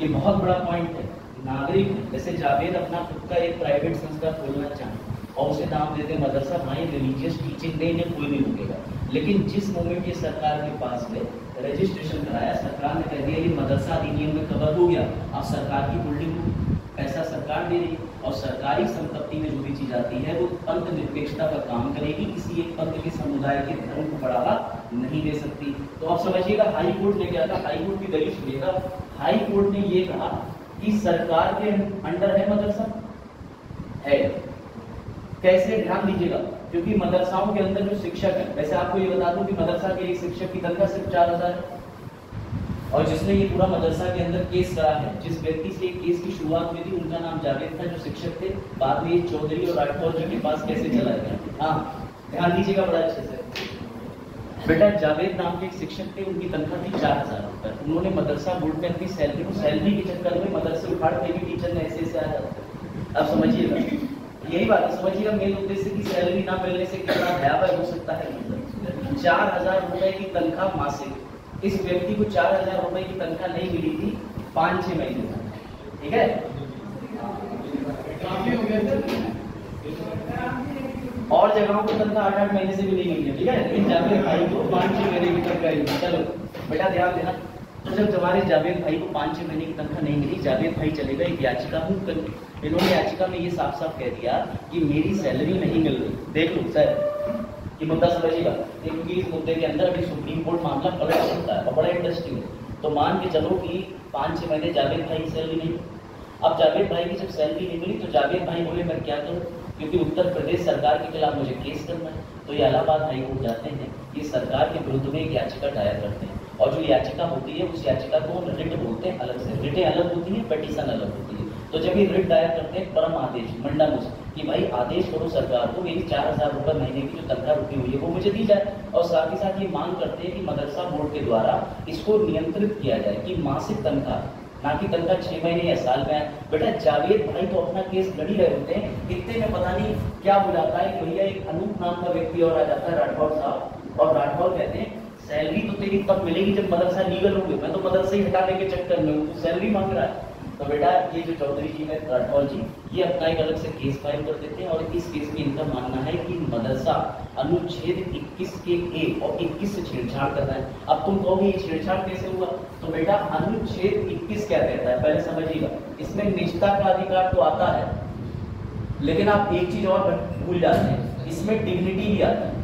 ये बहुत बड़ा पॉइंट है। नागरिक जैसे जावेद अपना खुद का एक प्राइवेट संस्था खोलना चाहे और उसे नाम देते मदरसा, भाई रिलीजियस टीचिंग देने कोई नहीं रुकेगा। लेकिन जिस मोमेंट ये सरकार के पास में रजिस्ट्रेशन कराया, सरकार ने कह दिया ये मदरसा अधिनियम में कवर हो गया, अब सरकार की होल्डिंग होगी, पैसा सरकार दे रही है, और सरकारी संपत्ति में जो भी चीज आती है वो पंथ निरपेक्षता का काम करेगी, किसी एक पंथ के समुदाय के धर्म को बढ़ावा नहीं दे सकती। तो आप समझिएगा हाई कोर्ट ने क्या कहा, हाई कोर्ट की दलील सुनिएगा। हाई कोर्ट ने ये कहा कि सरकार के अंडर है मदरसा है। कैसे? ध्यान दीजिएगा, क्योंकि मदरसाओं के अंदर जो शिक्षक है, वैसे आपको ये बता दूं कि मदरसा के एक शिक्षक की तनख्वाह सिर्फ 4000 है। और जिसने ये पूरा मदरसा के अंदर केस करा है, जिस व्यक्ति से केस की शुरुआत हुई थी उनका नाम जावेद था, जो शिक्षक थे। बाद में ये चौधरी और राठौर जी के पास कैसे चला गया? हाँ ध्यान दीजिएगा बड़ा अच्छे से। बेटा जावेद नाम के एक शिक्षक थे, उनकी तनख्वाह थी 4000 रुपए। उन्होंने मदरसा बोर्ड में अपनी सैलरी के चक्कर में मदरसे उखाड़ के भी टीचर ने ऐसे आ जाता। अब समझिएगा, यही बात है, समझिएगा मेन उद्देश्य की सैलरी ना मिलने से कितना भयावह हो सकता है। 4000 रुपए की तनख्वाह मासिक, इस व्यक्ति को 4000 रुपए की तनख्वाह नहीं मिली थी 5-6 महीने तक। ठीक है, और जगहों को तनख्वाह 8-8 महीने से भी नहीं मिली है। ठीक है, लेकिन जावेद भाई को 5-6 महीने की तनख्वाह मिली। चलो बेटा ध्यान देना। तो जब हमारे जावेद भाई को 5-6 महीने की तनख्वाह नहीं मिली, जावेद भाई चले गए एक याचिका कर। इन्होंने याचिका में ये साफ साफ कह दिया कि मेरी सैलरी नहीं मिल रही। देख लो सर, ये मुद्दा समझिएगा, क्योंकि इस मुद्दे के अंदर अभी सुप्रीम कोर्ट मामला पलट सकता है और बड़ा इंटरेस्टिंग है। तो मान के चलो कि 5-6 महीने जावेद भाई की सैलरी नहीं, अब जावेद भाई की जब सैलरी नहीं मिली तो जावेद भाई बोले मैं क्या करूं, क्योंकि उत्तर प्रदेश सरकार के खिलाफ मुझे केस करना है। तो ये इलाहाबाद हाई कोर्ट जाते हैं, ये सरकार के विरुद्ध में एक याचिका दायर करते हैं, और जो याचिका होती है उस याचिका को हम रिट बोलते हैं। अलग से रिटें अलग होती हैं, पेटिशन अलग होती है। तो जब ये रिट दायर करते हैं परम आदेश मंडानुस कि भाई आदेश करो सरकार को मेरी 4000 रुपये महीने की जो तनख्वाह रुकी हुई है वो मुझे दी जाए, और साथ ही साथ ये मांग करते हैं कि मदरसा बोर्ड के द्वारा इसको नियंत्रित किया जाए कि मासिक तनख्वाह, ना कि तनख्वाह 6 महीने या साल में आए। बेटा जावेद भाई तो अपना केस लड़ ही रहे होते हैं, इतने में पता नहीं क्या हो जाता है कि भैया एक अनूप नाम का व्यक्ति और आ जाता है, राठौर साहब, और राठौर कहते हैं सैलरी तो तेरी तब मिलेगी जब मदरसा लीगल होंगे, मैं तो मदरसा ही हटाने के चक्कर में हूँ, तो सैलरी मांग रहा है। तो बेटा ये जो चौधरी जी है राठौर जी, ये अपना एक अलग से केस फाइल कर देते हैं, और इस केस में इनका मानना है कि मदरसा अनुच्छेद 21 के ए और 21 से छेड़छाड़ कर रहा है। अब तुम कहोगे ये छेड़छाड़ कैसे हुआ, तो बेटा अनुच्छेद 21 क्या कहता है पहले समझिएगा। इसमें निजता का अधिकार तो आता है, लेकिन आप एक चीज और भूल जाते हैं, इसमें डिग्निटी भी आता है,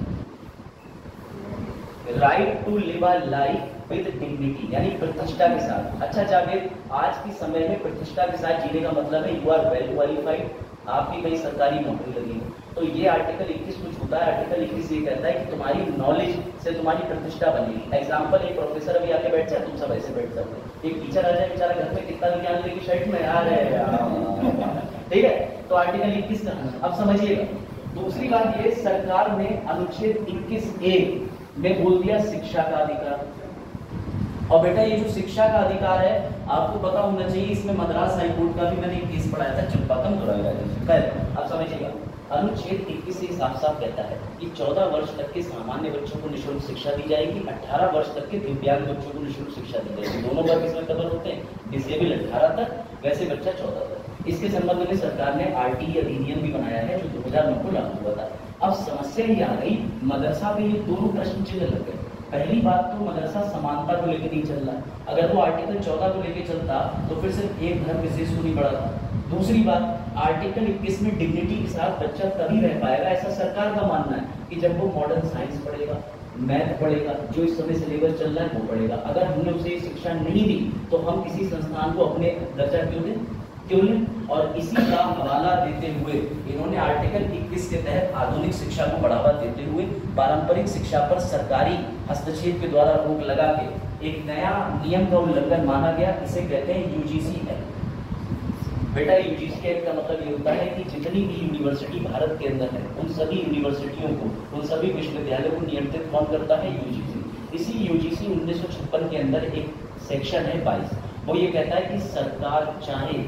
right to live a life with dignity, यानी प्रतिष्ठा के साथ। अच्छा जावेद, आज के समय में प्रतिष्ठा के साथ जीने का मतलब है यू आर वेल क्वालिफाइड, आपकी कहीं सरकारी नौकरी लगी है। तो ये आर्टिकल 21 कुछ होता है, आर्टिकल 21 ये कहता है कि तुम्हारी नॉलेज से तुम्हारी प्रतिष्ठा बनेगी। एग्जाम्पल, एक प्रोफेसर अभी आके बैठ जाए, तुम सब ऐसे बैठ जाओगे, एक टीचर आ जाए बेचारा घर में कितना विज्ञान लेके शर्ट में आ रहे हैं, ठीक है। तो आर्टिकल 21 का अब समझिएगा। दूसरी बात ये, सरकार ने अनुच्छेद 21A में बोल दिया शिक्षा का अधिकार। और बेटा ये जो शिक्षा का अधिकार है आपको पता होना चाहिए, इसमें मद्रास हाई कोर्ट का भी मैंने एक केस पढ़ाया था, चंपाकम खैर अब समझिएगा। अनुच्छेद 21 से साफ साफ कहता है कि 14 वर्ष तक के सामान्य बच्चों को निःशुल्क शिक्षा दी जाएगी, 18 वर्ष तक के दिव्यांग बच्चों को निःशुल्क शिक्षा दी जाएगी। दोनों वर्ग इसमें कवर होते हैं, डिसेबल 18 तक, वैसे बच्चा 14 तक। इसके संबंध में सरकार ने RTE अधिनियम भी बनाया है जो 2009 को लागू हुआ था। अब समस्या ये आ गई, मदरसा पे ये दोनों प्रश्न चिन्ह लग गए। पहली बात तो मदरसा समानता को लेकर नहीं चल रहा, अगर वो आर्टिकल 14 को लेकर चलता तो फिर सिर्फ एक धर्म विशेष को नहीं बढ़ाता। दूसरी बात, आर्टिकल 21 में डिग्निटी के साथ बच्चा तभी रह पाएगा, ऐसा सरकार का मानना है कि जब वो मॉडर्न साइंस पढ़ेगा, मैथ पढ़ेगा, जो इस समय सिलेबस चल रहा है वो पढ़ेगा। अगर हमने उसे शिक्षा नहीं दी तो हम किसी संस्थान को अपने दर्जा क्यों दें। और इसी का हवाला देते हुए इन्होंने आर्टिकल 21 के तहत आधुनिक शिक्षा को बढ़ावा देते हुए पारंपरिक शिक्षा पर सरकारी हस्तक्षेप के द्वारा रोक लगा के एक नया नियम का उल्लंघन माना गया, इसे कहते हैं UGC एक्ट। बेटा UGC एक्ट का मतलब ये होता है कि जितनी भी यूनिवर्सिटी भारत के अंदर है उन सभी यूनिवर्सिटियों को, उन सभी विश्वविद्यालयों को नियंत्रित कौन करता है, UGC। इसी UGC 1956 के अंदर एक सेक्शन है 22, वो ये कहता है कि सरकार चाहे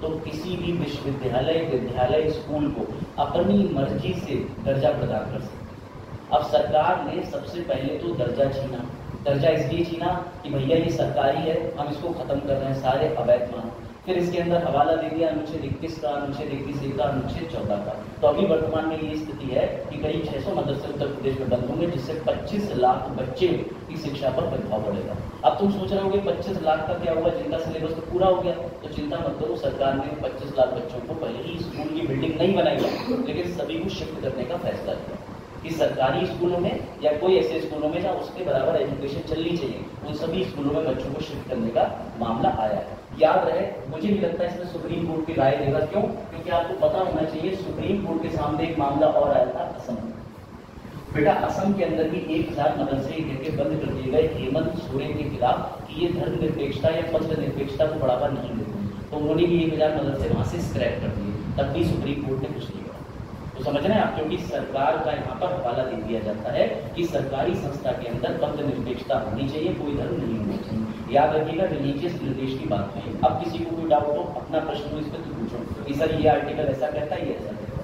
तो किसी भी विश्वविद्यालय, विद्यालय, स्कूल को अपनी मर्जी से दर्जा प्रदान कर सकते। अब सरकार ने सबसे पहले तो दर्जा छीना, दर्जा इसलिए छीना कि भैया ये सरकारी है, हम इसको खत्म कर रहे हैं, सारे अवैध मानो। फिर इसके अंदर हवाला दे दिया अनुच्छेद 21 का, अनुच्छेद 21A का, अनुच्छेद 14 का। तो अभी वर्तमान में ये स्थिति है कि करीब 600 मदरसे उत्तर प्रदेश में बंद होंगे, जिससे 25 लाख बच्चे की शिक्षा पर प्रभाव पड़ेगा। अब तुम सोच रहे होगे 25 लाख का क्या हुआ, जिनका सिलेबस तो पूरा हो गया। तो चिंता मत करो, सरकार ने 25 लाख बच्चों को पहले ही स्कूल की बिल्डिंग नहीं बनाई, लेकिन सभी को शिफ्ट करने का फैसला किया कि सरकारी स्कूलों में या कोई ऐसे स्कूलों में जहाँ उसके बराबर एजुकेशन चलनी चाहिए, उन सभी स्कूलों में बच्चों को शिफ्ट करने का मामला आया है। याद रहे, मुझे नहीं लगता इसमें सुप्रीम कोर्ट की राय देगा। क्यों? क्योंकि आपको पता होना चाहिए सुप्रीम कोर्ट के सामने एक मामला और आया था असम। बेटा असम के अंदर भी 1000 मदरसे के बंद कर दिए गए हेमंत सोरेन के खिलाफ कि ये धर्मनिरपेक्षता या पंथ निरपेक्षता को बढ़ावा नहीं देते। तो उन्होंने भी 1000 मदरसे वहां से स्क्रैप कर दिए, तब भी सुप्रीम कोर्ट ने कुछ नहीं कहा। तो समझ रहे हैं आप, क्योंकि सरकार का यहाँ पर हवाला दे दिया जाता है कि सरकारी संस्था के अंदर पंथ निरपेक्षता होनी चाहिए, कोई धर्म नहीं होना चाहिए। याद रखिएगा, रिलीजियस निर्देश की बात है। अब किसी को कोई डाउट हो, अपना प्रश्न हो इस पर तो पूछो कि सर ये आर्टिकल ऐसा कहता है, ये ऐसा कहता है।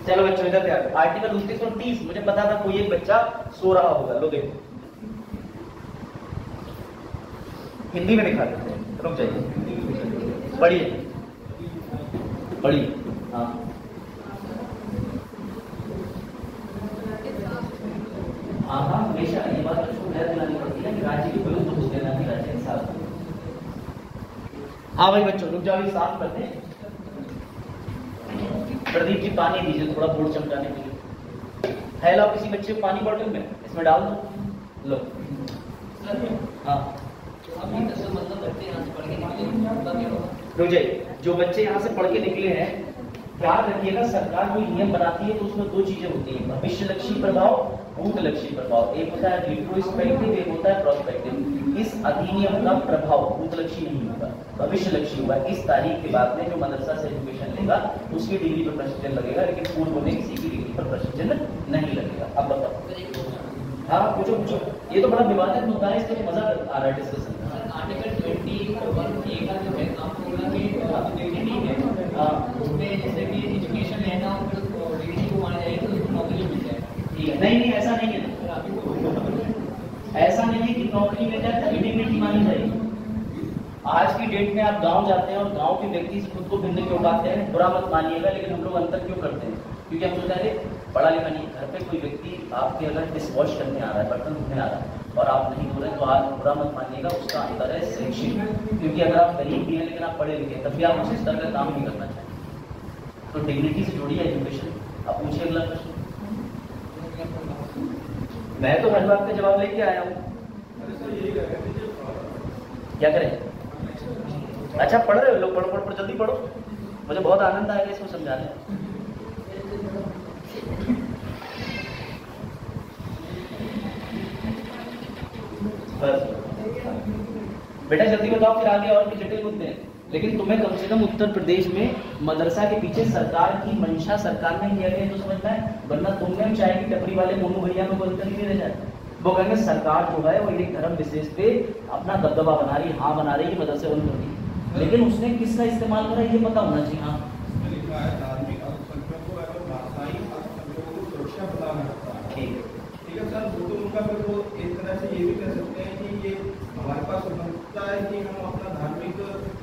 चलो बच्चों इधर ध्यान, आर्टिकल 2930, मुझे पता था कोई एक बच्चा सो रहा होगा। लो देखो हिंदी में दिखा देते हैं, रुक जाइए, पढ़िए पढ़िए। हाँ हाँ, हमेशा ये बात उसको याद दिलानी पड़ती है कि राज्य के विरुद्ध कुछ देना भी राज्य के साथ। हाँ भाई बच्चों रुक जाओ, साफ करते हैं। प्रदीप जी पानी दीजिए थोड़ा, बोर्ड चमकाने के लिए। है लाओ किसी बच्चे को पानी बॉटल में, इसमें डाल दो। लो हाँ रुक जाइए। जो बच्चे यहाँ से पढ़ के निकले हैं, ध्यान रखिएगा, सरकार कोई नियम बनाती है तो उसमें दो चीजें होती हैं, भविष्यलक्षी प्रभाव, भूतलक्षी प्रभाव। एक होता है रिट्रोस्पेक्टिव, एक होता है प्रोस्पेक्टिव। इस अधिनियम का प्रभाव भूतलक्षी नहीं होगा, भविष्यलक्षी होगा। इस तारीख के बाद में जो मदरसा से एजुकेशन लेगा उसकी डिग्री पर प्रश्न चिन्ह लगेगा, लेकिन पूर्व में किसी की डिग्री पर प्रश्न चिन्ह नहीं लगेगा। अब बताओ। हाँ पूछो पूछो, ये तो बड़ा विवादित मुद्दा है, इसका मजा आ रहा है डिस्कशन। आर्टिकल 21 का जो है आपको बोला कि डिग्री है, उसमें जैसे कि एजुकेशन लेना और डिग्री को माना जाए तो उसको नौकरी मिल जाए। ठीक है, नहीं नहीं ऐसा नहीं है, ऐसा नहीं है कि नौकरी मिल जाए तभी डिग्री मानी जाएगी। आज की डेट में आप गांव जाते हैं और गांव के व्यक्ति से खुद को भिन्न क्यों पाते हैं, बुरा मत मानिएगा, लेकिन हम लोग अंतर क्यों करते हैं, क्योंकि हम सोचते हैं पढ़ा लिखा नहीं। घर पे कोई व्यक्ति आपके अगर डिश वॉश करने आ रहा है, बर्तन धोने आ रहा है और आप नहीं धो रहे तो आज बुरा मत मानिएगा, उसका अंतर है शैक्षिक। क्योंकि अगर आप गरीब भी हैं लेकिन आप पढ़े लिखे तब भी आप उस स्तर का काम नहीं करना चाहिए। तो डिग्निटी से जुड़ी है एजुकेशन। आप पूछिए अगला प्रश्न। मैं तो हर बात का जवाब लेके आया हूँ, क्या करें। अच्छा पढ़ रहे हो लोग, पढ़ो पढ़ो जल्दी पढ़ो, मुझे बहुत आनंद आएगा इसको समझाने। बस बेटा जल्दी बताओ, फिर आगे और भी जटिल मुद्दे हैं। लेकिन तुम्हें कम से कम उत्तर प्रदेश में मदरसा के पीछे सरकार की मंशा, सरकार ने किया गया तो समझना है, वरना तुमने चाहे कि टपरी वाले मोनू भैया में कोई नहीं रह जाए। वो कहेंगे सरकार जो है वो एक धर्म विशेष पे अपना दबदबा बना रही है, हाँ बना रही है, मदरसे बंद कर दी, लेकिन उसने किसका इस्तेमाल करा ये पता होना चाहिए। हाँ ठीक है सर, वो तो उनका फिर वो एक तरह से ये भी कह सकते हैं कि ये हमारे पास स्वतंत्रता है कि हम अपना धार्मिक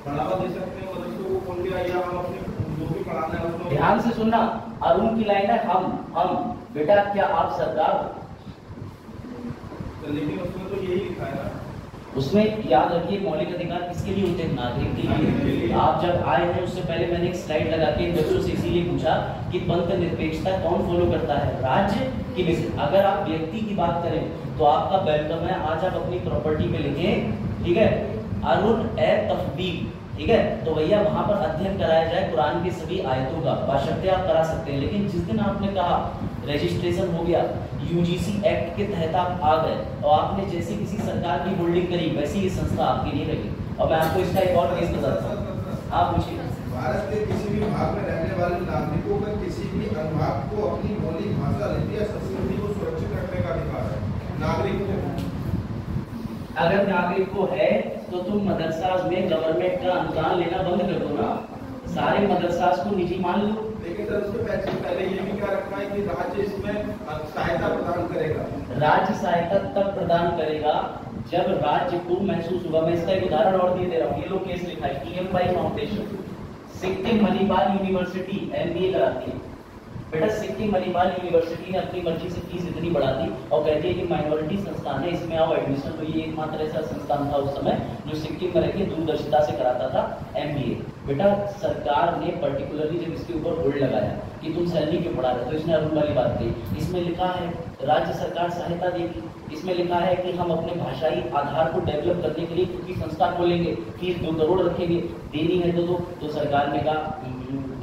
बढ़ावा दे सकते हैं मदरसों को खोल के, या हम अपने जो भी पढ़ाना है उसको। ध्यान से सुनना, अरुण की लाइन है हम बेटा क्या आप सरकार, लेकिन उसमें तो यही लिखा है ना, उसमें याद रखिए मौलिक अधिकार किसके लिए होते हैं, नागरिक के लिए। आप जब आए हैं उससे पहले मैंने एक स्लाइड लगा के बच्चों से इसीलिए पूछा कि पंथ निरपेक्षता कौन फॉलो करता है, राज्य की बेसिस। अगर आप व्यक्ति की बात करें तो आपका वेलकम है, आज आप अपनी प्रॉपर्टी पे लिखें, ठीक है, अरुण ए तफबीब, ठीक है, तो भैया वहां पर अध्ययन कराया जाए कुरान की सभी आयतों का, बाशर्ते आप करा सकते हैं। लेकिन जिस दिन आपने कहा रजिस्ट्रेशन हो गया, यूजीसी एक्ट के तहत आप आ गए और आपने जैसी किसी सरकार की होल्डिंग करी वैसी ये संस्था आपके लिए लगी। और मैं आपको इसका एक और केस बताता हूँ, आप पूछिए। भारत के किसी भी भाग में रहने वाले नागरिकों का किसी भी अनुभाग को अपनी मौलिक भाषा, लिपि या संस्कृति को सुरक्षित रखने का अधिकार है नागरिक को। अगर नागरिक को है तो तुम मदरसा में गवर्नमेंट का अनुदान लेना बंद कर दो ना, सारे मदरसा को निजी मान लो। लेकिन सर उसके पहले ये भी क्या रखा है कि राज्य इसमें सहायता प्रदान करेगा। राज्य सहायता तब प्रदान करेगा जब राज्य को महसूस होगा। मैं इसका एक उदाहरण और दे रहा हूँ, ये लोग केस लिखा है, TMY foundation Sikkim Manipal university MBA कराती है। बेटा सिक्किम मणिपाल यूनिवर्सिटी ने अपनी मर्जी से फीस इतनी बढ़ा दी और कहती है कि माइनॉरिटी संस्थान है, इसमें आओ एडमिशन। तो ये एकमात्र ऐसा संस्थान था उस समय जो सिक्किम में रहकर दूरदर्शिता से कराता था MBA। बेटा सरकार ने पर्टिकुलरली जब इसके ऊपर होल्ड लगाया कि तुम सैलरी क्यों बढ़ा रहे, तो इसने अरुण वाली बात कही। इसमें लिखा है राज्य सरकार सहायता देगी, इसमें लिखा है कि हम अपने भाषाई आधार को डेवलप करने के लिए खुद की संस्था खोलेंगे, फीस 2 करोड़ रखेंगे, देनी है तो सरकार ने कहा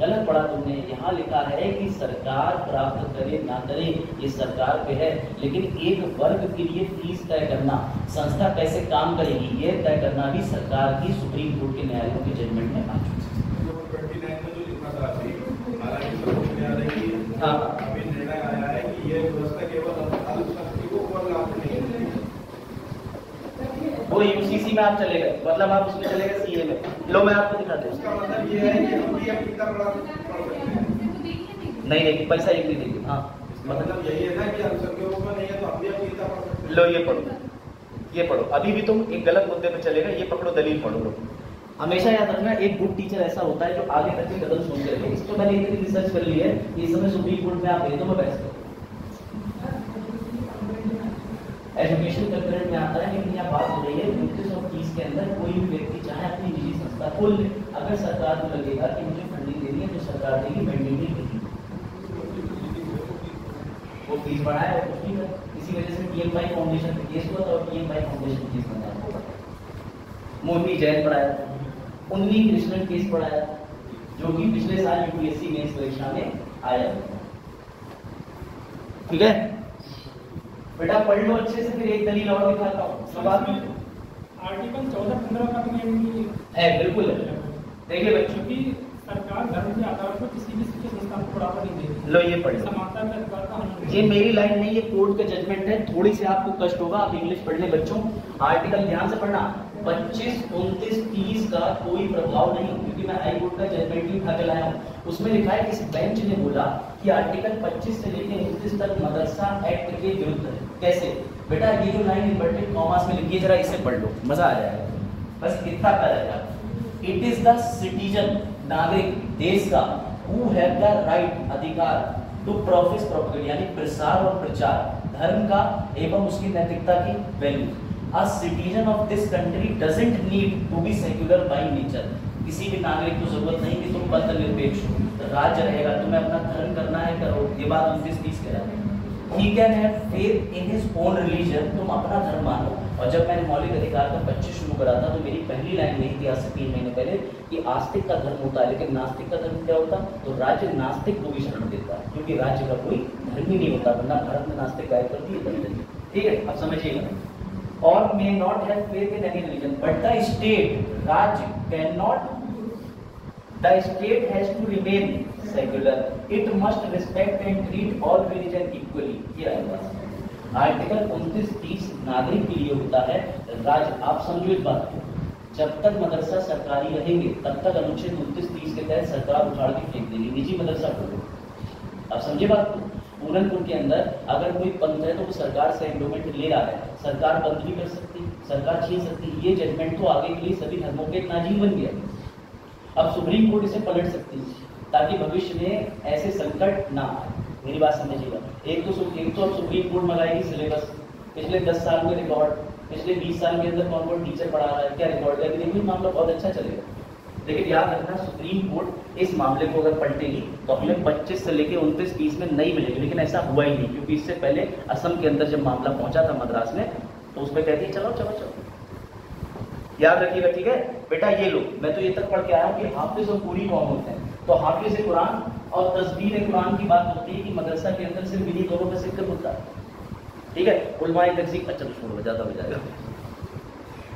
गलत पढ़ा तुमने, यहाँ लिखा है कि सरकार प्राप्त करे ना करे ये सरकार पे है, लेकिन एक वर्ग के लिए फीस तय करना, संस्था कैसे काम करेगी ये तय करना भी सरकार की सुप्रीम कोर्ट के न्यायालयों के जजमेंट में आ चुकी है। हाँ अभी निर्णय आया है कि ये व्यवस्था केवल अल्पसंख्यकों को लागू नहीं है। वो UCC में आप चले गए, मतलब आप उसमें चले गए CA में। लो मैं आपको दिखाता हूँ। इसका मतलब ये है कि हम भी अब कितना पढ़ सकते हैं। नहीं पैसा एक नहीं देगी। हाँ मतलब यही है ना कि अल्पसंख्यकों को नहीं है तो हम भी अब कितना पढ़ सकते हैं। लो ये पढ़ो, अभी भी तुम एक गलत मुद्दे पे चले गए, ये पकड़ो दलील पढ़ो लो। हमेशा याद रखना एक गुड टीचर ऐसा होता है जो आगे तक के कदम सोचते रहे। इस तो मैंने इतनी रिसर्च कर ली है, इस समय सुप्रीम कोर्ट में आप भेज दो मैं बहस करूँ। एजुकेशन कंकरेंट में आता है, लेकिन यहाँ बात हो रही है 29 और 30 के अंदर कोई भी व्यक्ति चाहे अपनी निजी संस्था खोल ले। अगर सरकार को लगेगा कि मुझे फंडिंग देनी है तो सरकार देगी, पेंडिंग नहीं देगी, वो फीस बढ़ाया और कुछ नहीं कर। इसी वजह से पीएम भाई फाउंडेशन पे केस हुआ था और पीएम भाई फाउंडेशन केस बनाया, मोहिनी जैन पढ़ाया था, उन्नी कृष्णन केस पढ़ाया था, जो कि पिछले साल यूपीएससी मेंस परीक्षा में आया। ठीक है बेटा, पढ़ लो अच्छे से, फिर एक दलील और दिखाता हूँ। सब आर्टिकल 14-15 का भी है, बिल्कुल है। देखिए बच्चों की सरकार धर्म के आधार पर किसी भी शिक्षा संस्थान को बढ़ावा नहीं देती। लो ये पढ़ लो, समानता के अधिकार का हनन। ये मेरी लाइन नहीं, ये कोर्ट का जजमेंट है। थोड़ी सी आपको कष्ट होगा, आप इंग्लिश पढ़ लें बच्चों, आर्टिकल ध्यान से पढ़ना। 25, 29, 30 का कोई प्रभाव नहीं, क्योंकि मैं हाई कोर्ट का जजमेंट भी उठा के लाया हूँ। उसमें लिखा है, इस बेंच ने बोला कि आर्टिकल 25 से लेकर 29 तक मदरसा एक्ट के विरुद्ध है। कैसे बेटा, ये जो लाइन इन्वर्टेड कॉमास में लिखी है, जरा इसे पढ़ लो, मजा आ जाएगा। बस इतना कर रहेगा, इट इज द सिटीजन, नागरिक देश का, हु हैव द राइट, अधिकार, टू प्रोफेस प्रोपेगेंडा, यानी प्रसार और प्रचार धर्म का एवं उसकी नैतिकता की value. A citizen of this country doesn't need to be secular by nature. किसी भी नागरिक को जरूरत नहीं कि तुम पंथ निरपेक्ष हो, राज्य रहेगा, तुम्हें अपना धर्म करना है करो। ये बात 29-30 कह रहा है। He can have faith in his own religion, तुम अपना धर्म मानो। और जब मैंने मौलिक अधिकार का 25 शुरू करा था, तो मेरी पहली लाइन यही थी आज से 3 महीने पहले कि आस्तिक का धर्म होता है, लेकिन नास्तिक का धर्म क्या होता? तो राज्य नास्तिक को भी शरण देता है, क्योंकि राज्य का कोई धर्म ही नहीं होता, वरना भारत में नास्तिक गायब कर दिए। ठीक है, अब समझिएगा। और may not have faith in any religion, but the state, राज्य cannot, the state has to remain secular. It must respect and treat all religion equally. ये आएगा आर्टिकल 29-30 नागरिक के लिए होता है। राज्य, आप समझो इस बात को, जब तक मदरसा सरकारी रहेंगे तब तक अनुच्छेद 29-30 के तहत सरकार उखाड़ के फेंक देगी, निजी मदरसा खोलो। आप समझे बात को? पूरनपुर के अंदर अगर कोई पंथ है तो वो सरकार से एंडोमेंट ले रहा है, सरकार बंद भी कर सकती, सरकार छीन सकती। ये जजमेंट तो आगे के लिए सभी धर्मों के एक नाजील बन गया। अब सुप्रीम कोर्ट इसे पलट सकती है, ताकि भविष्य में ऐसे संकट ना आए। मेरी बात समझिएगा। एक तो अब सुप्रीम कोर्ट मंगाएगी सिलेबस, पिछले 10 साल में रिकॉर्ड, पिछले 20 साल के अंदर कौन कौन टीचर पढ़ा रहा है, क्या रिकॉर्ड है, देखिए मामला बहुत अच्छा चलेगा। लेकिन याद रखना, सुप्रीम कोर्ट इस मामले को अगर पलटेगी तो हमें 25 से लेकर 29-30 में नहीं मिलेगी। लेकिन ऐसा हुआ ही नहीं, क्योंकि इससे पहले असम के अंदर जब मामला पहुंचा था मद्रास में, तो उस पर कहती है चलो चलो चलो। याद रखिएगा, ठीक है बेटा। ये लो, मैं तो ये तक पढ़ के आया हूँ कि हाफिज और पूरी कौन होते हैं। तो हाफिज कुरान और तस्बीर कुरान की बात होती है कि मदरसा के अंदर सिर्फ इन्हीं दोनों का जिक्र होता है। ठीक है, उलमाए तकसीम, अच्छा छोड़ो, ज़्यादा हो जाएगा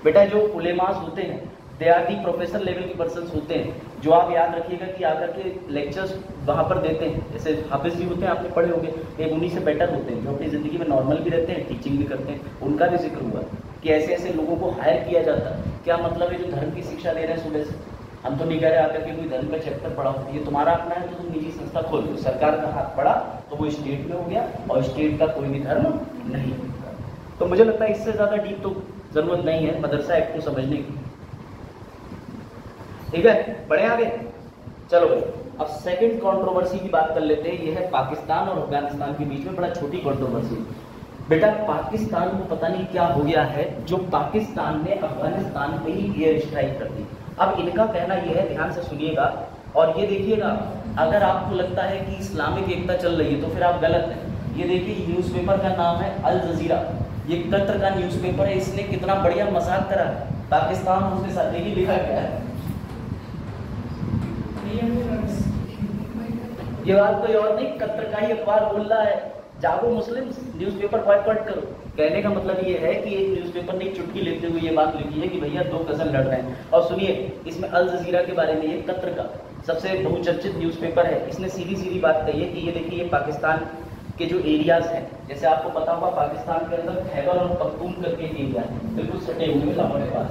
बेटा। जो उलेमास होते हैं, they are the professor level की पर्सन्स होते हैं, जो आप याद रखिएगा कि आकर के लेक्चर्स वहाँ पर देते हैं। जैसे हाफिज जी होते हैं, आपने पढ़े होंगे, ये उन्हीं से बेटर होते हैं, जो अपनी ज़िंदगी में नॉर्मल भी रहते हैं, टीचिंग भी करते हैं। उनका भी जिक्र हुआ कि ऐसे ऐसे लोगों को हायर किया जाता है। क्या मतलब है? जो धर्म की शिक्षा दे रहे हैं सुबह से। हम तो नहीं कह रहे आकर के कोई धर्म का चैप्टर पढ़ा हो, ये तुम्हारा अपना है तो तुम निजी संस्था खोल दो। सरकार का हाथ पड़ा तो वो स्टेट में हो गया, और स्टेट का कोई भी धर्म नहीं। तो मुझे लगता है इससे ज़्यादा डीप तो जरूरत नहीं है मदरसा एक्ट को समझने की। ठीक है, बढ़े आगे। चलो भाई, अब सेकंड कंट्रोवर्सी की बात कर लेते हैं। यह है पाकिस्तान और अफगानिस्तान के बीच में बड़ा छोटी कंट्रोवर्सी। बेटा, पाकिस्तान को पता नहीं क्या हो गया है, जो पाकिस्तान ने अफगानिस्तान पे ही एयर स्ट्राइक कर दी। अब इनका कहना यह है, ध्यान से सुनिएगा और ये देखिएगा, अगर आपको लगता है कि इस्लामिक एकता चल रही है तो फिर आप गलत हैं। ये देखिए, न्यूज़पेपर का नाम है अल जजीरा, ये कतर का न्यूज़पेपर है। इसने कितना बढ़िया मजाक करा है पाकिस्तान और उसके साथ, देखिए लिखा गया है। ये बात कोई और नहीं, कतर का ही अखबार बोल रहा है, जागो मुस्लिम, न्यूज़पेपर बॉयकॉट करो। कहने का मतलब ये है कि एक न्यूज़पेपर ने चुटकी लेते हुए ये बात लिखी है कि भैया 2 कज़न लड़ रहे हैं। और सुनिए, इसमें अल जजीरा के बारे में, ये कतर का सबसे बहुचर्चित न्यूज़पेपर है, इसने सीधी सीधी बात कही है कि ये देखिए, ये पाकिस्तान के जो एरियाज हैं, जैसे आपको पता होगा पाकिस्तान के अंदर खैबर और पख्तून करके एरिया है, बिल्कुल सटे हुए लाहौर के पास।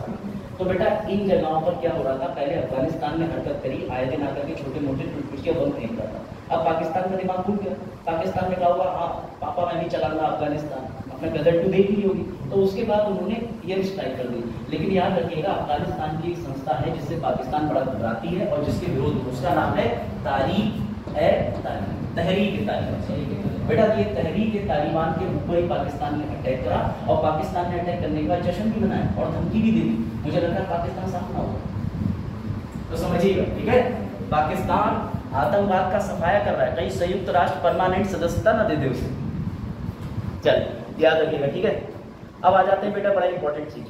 तो बेटा, इन जगहों पर क्या हो रहा था, पहले अफगानिस्तान ने हरकत करी, आए दिन आकर के छोटे मोटे टुटपुटिया बम फेंक रहा था। अब पाकिस्तान का दिमाग खुल गया, पाकिस्तान ने कहा होगा हाँ पापा मैं भी चलाऊंगा अफगानिस्तान, अपने गदर टू देख ली होगी, तो उसके बाद उन्होंने एयर स्ट्राइक कर दी। लेकिन याद रखिएगा, अफगानिस्तान की एक संस्था है जिससे पाकिस्तान बड़ा घबराती है और जिसके विरोध, उसका नाम है तहरीक-ए-तालिबान। बेटा, ये तहरीक-ए-तालिबान के ऊपर ही पाकिस्तान ने अटैक करा, और पाकिस्तान ने अटैक करने के बाद जश्न भी मनाया और धमकी भी दे दी। मुझे लग रहा है पाकिस्तान साफ ना होगा। तो समझिएगा, ठीक है। पाकिस्तान आतंकवाद का सफाया कर रहा है, कहीं संयुक्त राष्ट्र परमानेंट सदस्यता ना दे दे उसे। चल याद रखिएगा, ठीक है। अब आ जाते हैं बेटा बड़ा इंपॉर्टेंट चीज,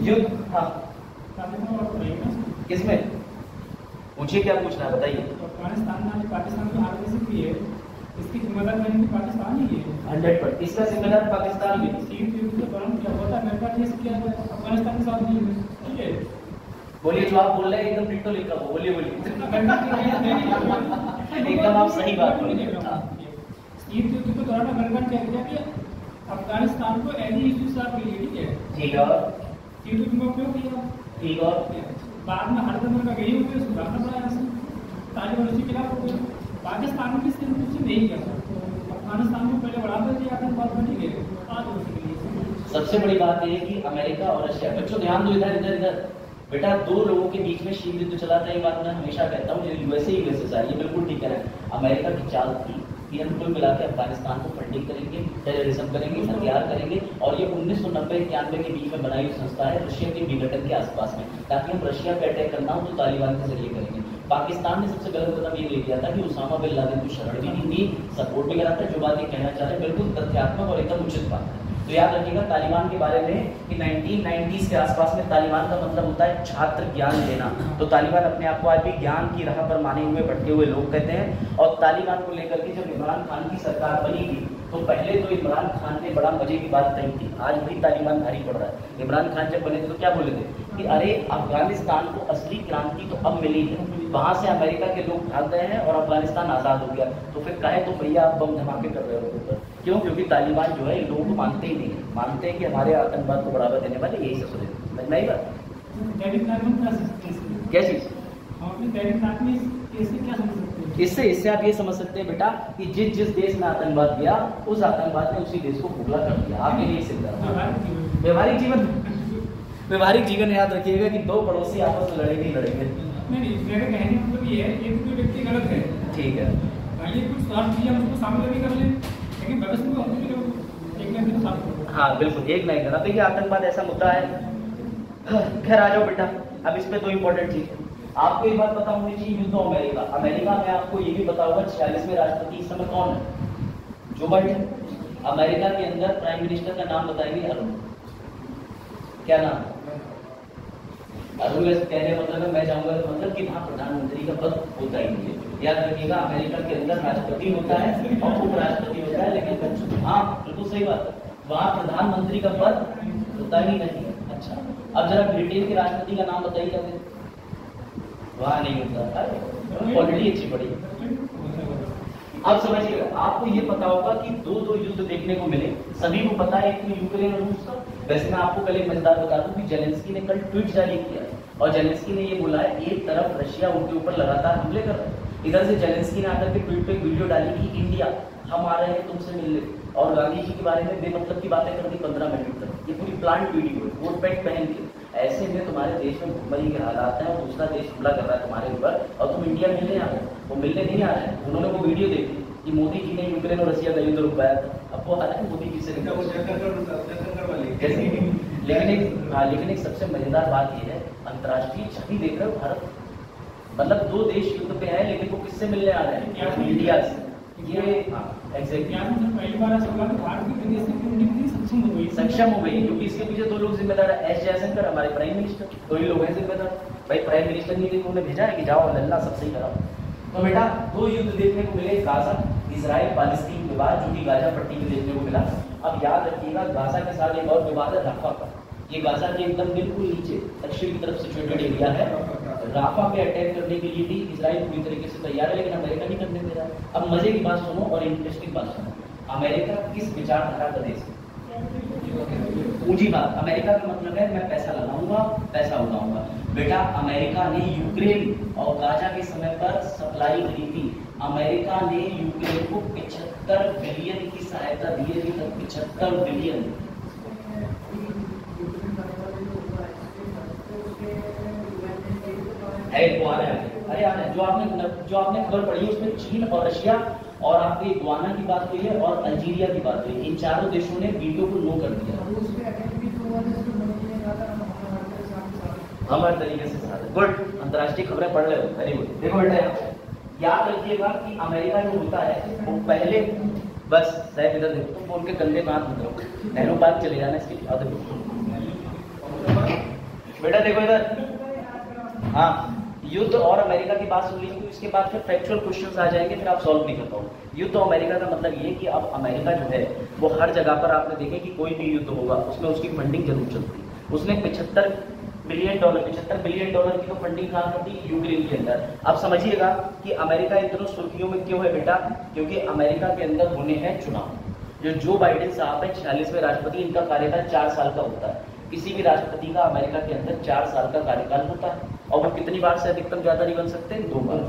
युद्ध। हाँ किसमें पूछिए, क्या पूछना है बताइए। पाकिस्तान को हार कैसे की है, इसकी जिम्मेदार पाकिस्तान ही है 100%। इसका जिम्मेदार पाकिस्तान ही है। के दौरान क्या होता है, अमेरिका ने किया अफगानिस्तान के साथ नहीं है, ठीक है। बोलिए, जो आप बोल रहे हैं एकदम डिट्टो लिखा हो, बोलिए बोलिए। एकदम आप सही बात बोलिए। शीत युद्ध के दौरान अमेरिका ने क्या किया कि अफगानिस्तान को एनी इश्यूज आप लिए, ठीक है, ठीक है। शीत युद्ध में उपयोग किया, ठीक। और बाद में हर अमेरिका गई हुई उसको सुधारना पड़ा ऐसे तालिबान के खिलाफ हो गए। पाकिस्तान की स्थिति कुछ नहीं कर सकता, अफगानिस्तान को पहले बढ़ा दिया आतंकवाद बनी गए आज उसके लिए। सबसे बड़ी बात यह है कि अमेरिका और रशिया, बच्चों ध्यान दो इधर इधर इधर बेटा, दो लोगों के बीच में शीत युद्ध चला था। ये बात मैं हमेशा कहता हूँ, यूएसएसआर ये बिल्कुल ठीक है। अमेरिका की चाल थी कि हम कुल मिला के अफगानिस्तान को फंडिंग करेंगे, टेररिज्म करेंगे, हथियार करेंगे, और ये 1990-91 के बीच में बनाई हुई संस्था है रशिया के विघटन के आसपास में, ताकि हम रशिया पे अटैक करना हो तो तालिबान के जरिए करेंगे। पाकिस्तान ने सबसे गलत कदम ये ले लिया था कि उसामा बिन लादेन को शरण भी नहीं दी, सपोर्ट भी करा था। जो बात ये कहना चाह रहे हैं बिल्कुल तथ्यात्मक और एकदम उचित बात है। तो याद रखिएगा तालिबान के बारे में कि 1990s के आसपास में तालिबान का मतलब होता है छात्र ज्ञान देना। तो तालिबान अपने आप को आज भी ज्ञान की राह पर माने हुए भटके हुए लोग कहते हैं। और तालिबान को लेकर के जब इमरान खान की सरकार बनी थी तो पहले तो इमरान खान ने बड़ा मजे की बात कही थी, आज भी तालिबान भारी पड़ रहा है। इमरान खान जब बने थे तो क्या बोले थे कि अरे अफगानिस्तान को असली क्रांति तो अब मिली है, वहां से अमेरिका के लोग भाग गए हैं और अफगानिस्तान आजाद हो गया। तो फिर कहे तो भैया आप बम धमाके कर रहे हो ऊपर, क्यों? क्योंकि तालिबान जो है इन लोगों को मानते ही नहीं है, मानते हैं कि हमारे आतंकवाद को बढ़ावा देने वाले यही सब समझ में आई बात। क्या चीज? इससे आप ये समझ सकते हैं बेटा कि जिस देश में आतंकवाद गया उस आतंकवाद ने उसी देश को खुला कर दिया। आपके लिए सिद्ध व्यवहारिक जीवन, व्यवहारिक जीवन याद रखिएगा कि दो पड़ोसी आपस में लड़ेंगे ही लड़ेंगे। नहीं, मेरा कहने का मतलब ये है एक कोई व्यक्ति गलत है, ठीक है, ये कुछ स्वार्थ भी हम उसको सामने भी कर लें, लेकिन भविष्य में हम भी एक ना साथ। हाँ बिल्कुल, एक ना एक करना। देखिए आतंकवाद ऐसा मुद्दा है। खैर आ जाओ बेटा, अब इसमें दो इंपॉर्टेंट चीज आपको एक बात पता होनी चाहिए, युद्ध अमेरिका। अमेरिका में आपको ये भी पता होगा 46वें राष्ट्रपति इस समय कौन है? Joe Biden. अमेरिका के अंदर प्राइम मिनिस्टर का नाम बताएंगे अरुण। क्या नाम? अरुण कहने मतलब मैं चाहूंगा मतलब कि वहाँ प्रधानमंत्री का पद होता ही नहीं है। याद रखिएगा अमेरिका के अंदर राष्ट्रपति होता है और उपराष्ट्रपति होता है, लेकिन हाँ बिल्कुल सही बात है, वहाँ प्रधानमंत्री का पद होता ही नहीं है। अच्छा, अब जरा ब्रिटेन के राष्ट्रपति का नाम बताइए। वहाँ नहीं होता, क्वालिटी अच्छी पड़ी। अब समझिएगा, आपको ये पता होगा कि दो युद्ध देखने को मिले, सभी को पता है, एक तो यूक्रेन और रूस का। वैसे मैं आपको कल एक मजेदार बता दूं कि जेलेंस्की ने कल ट्वीट जारी किया और जेलेंस्की ने ये बोला है एक तरफ रशिया उनके ऊपर लगातार हमले कर रहा है, इधर से जेलेंस्की ने आकर के ट्वीट पे वीडियो डाली कि इंडिया हम आ रहे हैं तुमसे मिलने, और गांधी जी के बारे में बेमतलब की बातें कर दी 15 मिनट तक। ये पूरी प्लांट वीडियो है, कोट पैंट पहन के। ऐसे में तुम्हारे देश में भूखमरी के हालात हैं और दूसरा देश हमला कर रहा है तुम्हारे ऊपर और तुम इंडिया मिलने आ रहे हो। वो मिलने नहीं आ रहे हैं, उन्होंने वो वीडियो देखी कि मोदी जी ने यूक्रेन और रशिया का युद्ध रुकवाया था। अब वो हालांकि मोदी जी से लेकिन एक सबसे मजेदार बात यह है, अंतर्राष्ट्रीय छवि देख रहे हो भारत, मतलब दो देश युद्ध पे है लेकिन वो किससे मिलने आ रहे हैं? इंडिया से। ये पहली बार भारत की विदेश नीति सक्षम हो गई, क्योंकि इसके पीछे दो लोग जिम्मेदार है, एस जयशंकर हमारे प्राइम मिनिस्टर, दो ही लोग हैं जिम्मेदार। भाई प्राइम मिनिस्टर ने उन्हें भेजा है कि जाओ लल्ला सब सही कराओ। तो बेटा दो युद्ध देखने को मिले, गाजा इजराइल पैलेस्टीन विवाद जो कि गाजा पट्टी में देखने को मिला। अब याद रखिएगा गाजा के साथ एक और विवाद है राफा का। ये गाजा के एकदम बिल्कुल नीचे दक्षिण की तरफ सिचुएटेड एरिया है। राफा पे अटैक करने के लिए भी इजराइल पूरी तरीके से तैयार है, लेकिन अमेरिका नहीं करने दे रहा है। अब मजे की बात सुनो और इंटरेस्टिंग बात सुनो, अमेरिका किस विचारधारा का देश है? पूंजी बात। अमेरिका का मतलब है मैं पैसा लगाऊंगा, पैसा उड़ाऊंगा। बेटा अमेरिका ने यूक्रेन और गाजा के समय पर सप्लाई करी थी। अमेरिका ने यूक्रेन को 75 बिलियन की सहायता दी है, 75 बिलियन। वो आ रहे हैं, अरे आ रहे हैं। जो आपने खबर पढ़ी उसमें चीन और रशिया और आपकी गुआना की बात हुई है और अल्जीरिया की बात हुई है। इन चारों देशों ने वीटो को नो कर दिया। हम हर तरीके से साथ हैं। गुड, अंतर्राष्ट्रीय खबरें पढ़ रहे हो, वेरी गुड। देखो बेटा याद रखिएगा कि अमेरिका जो होता है वो पहले बस साहब इधर देखो, तुम बोल के कंधे पे हाथ मत रखो, नेहरू पार्क चले जाना इसके लिए। बेटा देखो इधर, हाँ युद्ध और अमेरिका की बात सुन लीजिए, तो इसके बाद फिर फैक्चुअल क्वेश्चंस आ जाएंगे, फिर आप सॉल्व नहीं कर पाओगे। युद्ध और अमेरिका का मतलब ये कि अब अमेरिका जो है वो हर जगह पर आपने देखे कि कोई भी युद्ध होगा उसमें उसकी फंडिंग जरूर चलती है। उसने 75 बिलियन डॉलर की तो फंडिंग कहाँ कर दी, यूक्रेन के अंदर। अब समझिएगा कि अमेरिका इन दिनों सुर्खियों में क्यों है बेटा, क्योंकि अमेरिका के अंदर होने हैं चुनाव। जो बाइडेन साहब है 46वें राष्ट्रपति, इनका कार्यकाल 4 साल का होता है। किसी भी राष्ट्रपति का अमेरिका के अंदर 4 साल का कार्यकाल होता है, और वो कितनी बार से अधिकतम ज्यादा नहीं बन सकते, 2 बार,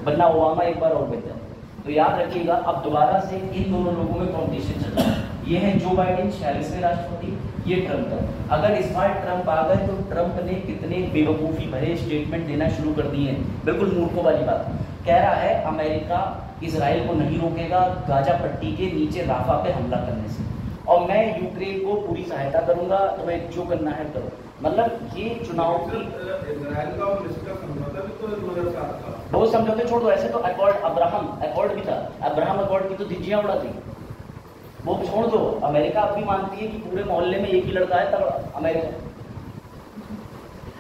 वरना ओबामा 1 बार और बन जाए। तो याद रखिएगा अब दोबारा से इन दोनों लोगों में कॉम्पिटिशन चल रहा है। ये है जो बाइडेन 46वें राष्ट्रपति, ये ट्रम्प है। अगर इस बार ट्रम्प आ गए तो ट्रम्प ने कितने बेवकूफी भरे स्टेटमेंट देना शुरू कर दिए हैं, बिल्कुल मूर्खों वाली बात। कह रहा है अमेरिका इजराइल को नहीं रोकेगा गाजा पट्टी के नीचे राफा पे हमला करने से, और मैं यूक्रेन को पूरी सहायता करूंगा, तुम्हें जो करना है करो। मतलब ये चुनाव की इजराइल का और मिस्र का समझौता भी तो 2007 का, वो समझौते छोड़ दो, ऐसे तो अब्राहम अकॉर्ड भी था, अब्राहम अकॉर्ड की तो धिज्जियां उड़ा दी, वो छोड़ दो। अमेरिका अब भी मानती है कि पूरे मोहल्ले में एक ही लड़का है तब अमेरिका।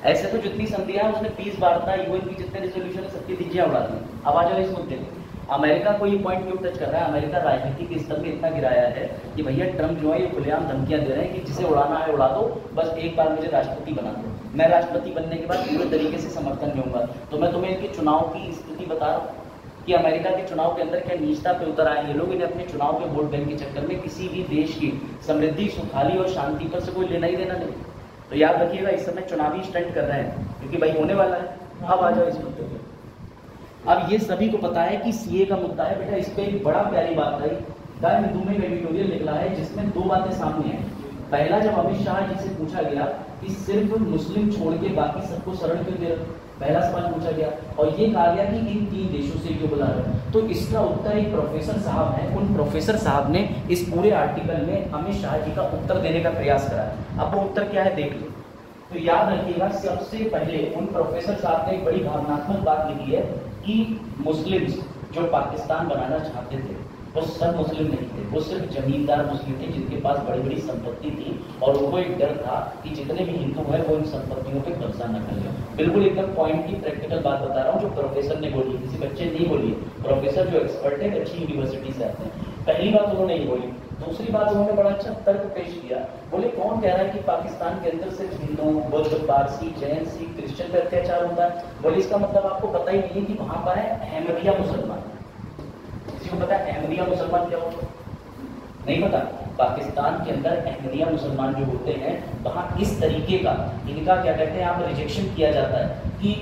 ऐसे तो जितनी संधियां उसने 20 बार था, यूएन की जितने रेजोल्यूशन सबकी धिज्जियां उड़ा दी। अब आ जाओ इस मुद्दे पे, अमेरिका को ये पॉइंट क्यों टच कर रहा है, अमेरिका राजनीति के स्तर में इतना गिराया है कि भैया ट्रम्प जो है ये खुलेआम धमकियां दे रहे हैं कि जिसे उड़ाना है उड़ा दो, बस एक बार मुझे राष्ट्रपति बना दो, मैं राष्ट्रपति बनने के बाद पूरे तरीके से समर्थन दूंगा। तो मैं तुम्हें इनके चुनाव की स्थिति बता रहा हूँ कि अमेरिका के चुनाव के अंदर क्या नीचता पे उतर आए ये लोग। इन्हें अपने चुनाव के वोट बैंक के चक्कर में किसी भी देश की समृद्धि, सुखाली और शांति पर से कोई लेना ही देना नहीं। तो याद रखिएगा इस समय चुनावी स्टंट कर रहे हैं क्योंकि भाई होने वाला है। अब आ जाओ इस मुद्दे पे। अब ये सभी को पता है कि सीए का मुद्दा है बेटा, इस पे एक बड़ा प्यारी बात है, द हिंदू में एडिटोरियल निकला है जिसमें 2 बातें सामने हैं। पहला, जब अमित शाह जी से पूछा गया कि सिर्फ मुस्लिम छोड़ के बाकी सबको शरण क्यों दे रहे, पहला सवाल पूछा गया, और ये कहा गया कि इन 3 देशों से क्यों बुला रहे हैं। तो इसका उत्तर एक प्रोफेसर साहब हैं, उन प्रोफेसर साहब ने इस पूरे आर्टिकल में अमित शाह जी का उत्तर देने का प्रयास करा है। अब वो उत्तर क्या है देख लो। तो याद रखिएगा सबसे पहले उन प्रोफेसर साहब ने एक बड़ी भावनात्मक बात लिखी है कि मुस्लिम्स जो पाकिस्तान बनाना चाहते थे वो सब मुस्लिम नहीं थे, वो सिर्फ जमींदार मुस्लिम थे जिनके पास बड़ी बड़ी संपत्ति थी, और उनको एक डर था कि जितने भी हिंदू हैं वो इन संपत्तियों पे कब्जा न कर लें। बिल्कुल एकदम पॉइंट की प्रैक्टिकल बात बता रहा हूँ जो प्रोफेसर ने बोली, किसी बच्चे नहीं बोली है, प्रोफेसर जो एक्सपर्ट है अच्छी यूनिवर्सिटी से आते हैं। पहली बात उन्होंने ये बोली। दूसरी बात उन्होंने बड़ा अच्छा तर्क पेश किया, बोले कौन कह रहा है कि पाकिस्तान के अंदर सिर्फ हिंदू, बुद्ध, पारसी, जैन, सिख, क्रिश्चियन पे अत्याचार होता है। बोले इसका मतलब आपको पता ही नहीं है कि वहां पर है अहमदिया मुसलमान। किसी को पता है अहमदिया मुसलमान क्या होता है? नहीं पता। पाकिस्तान के अंदर अहमदिया मुसलमान जो होते हैं वहां इस तरीके का इनका क्या कहते हैं यहाँ पर रिजेक्शन किया जाता है कि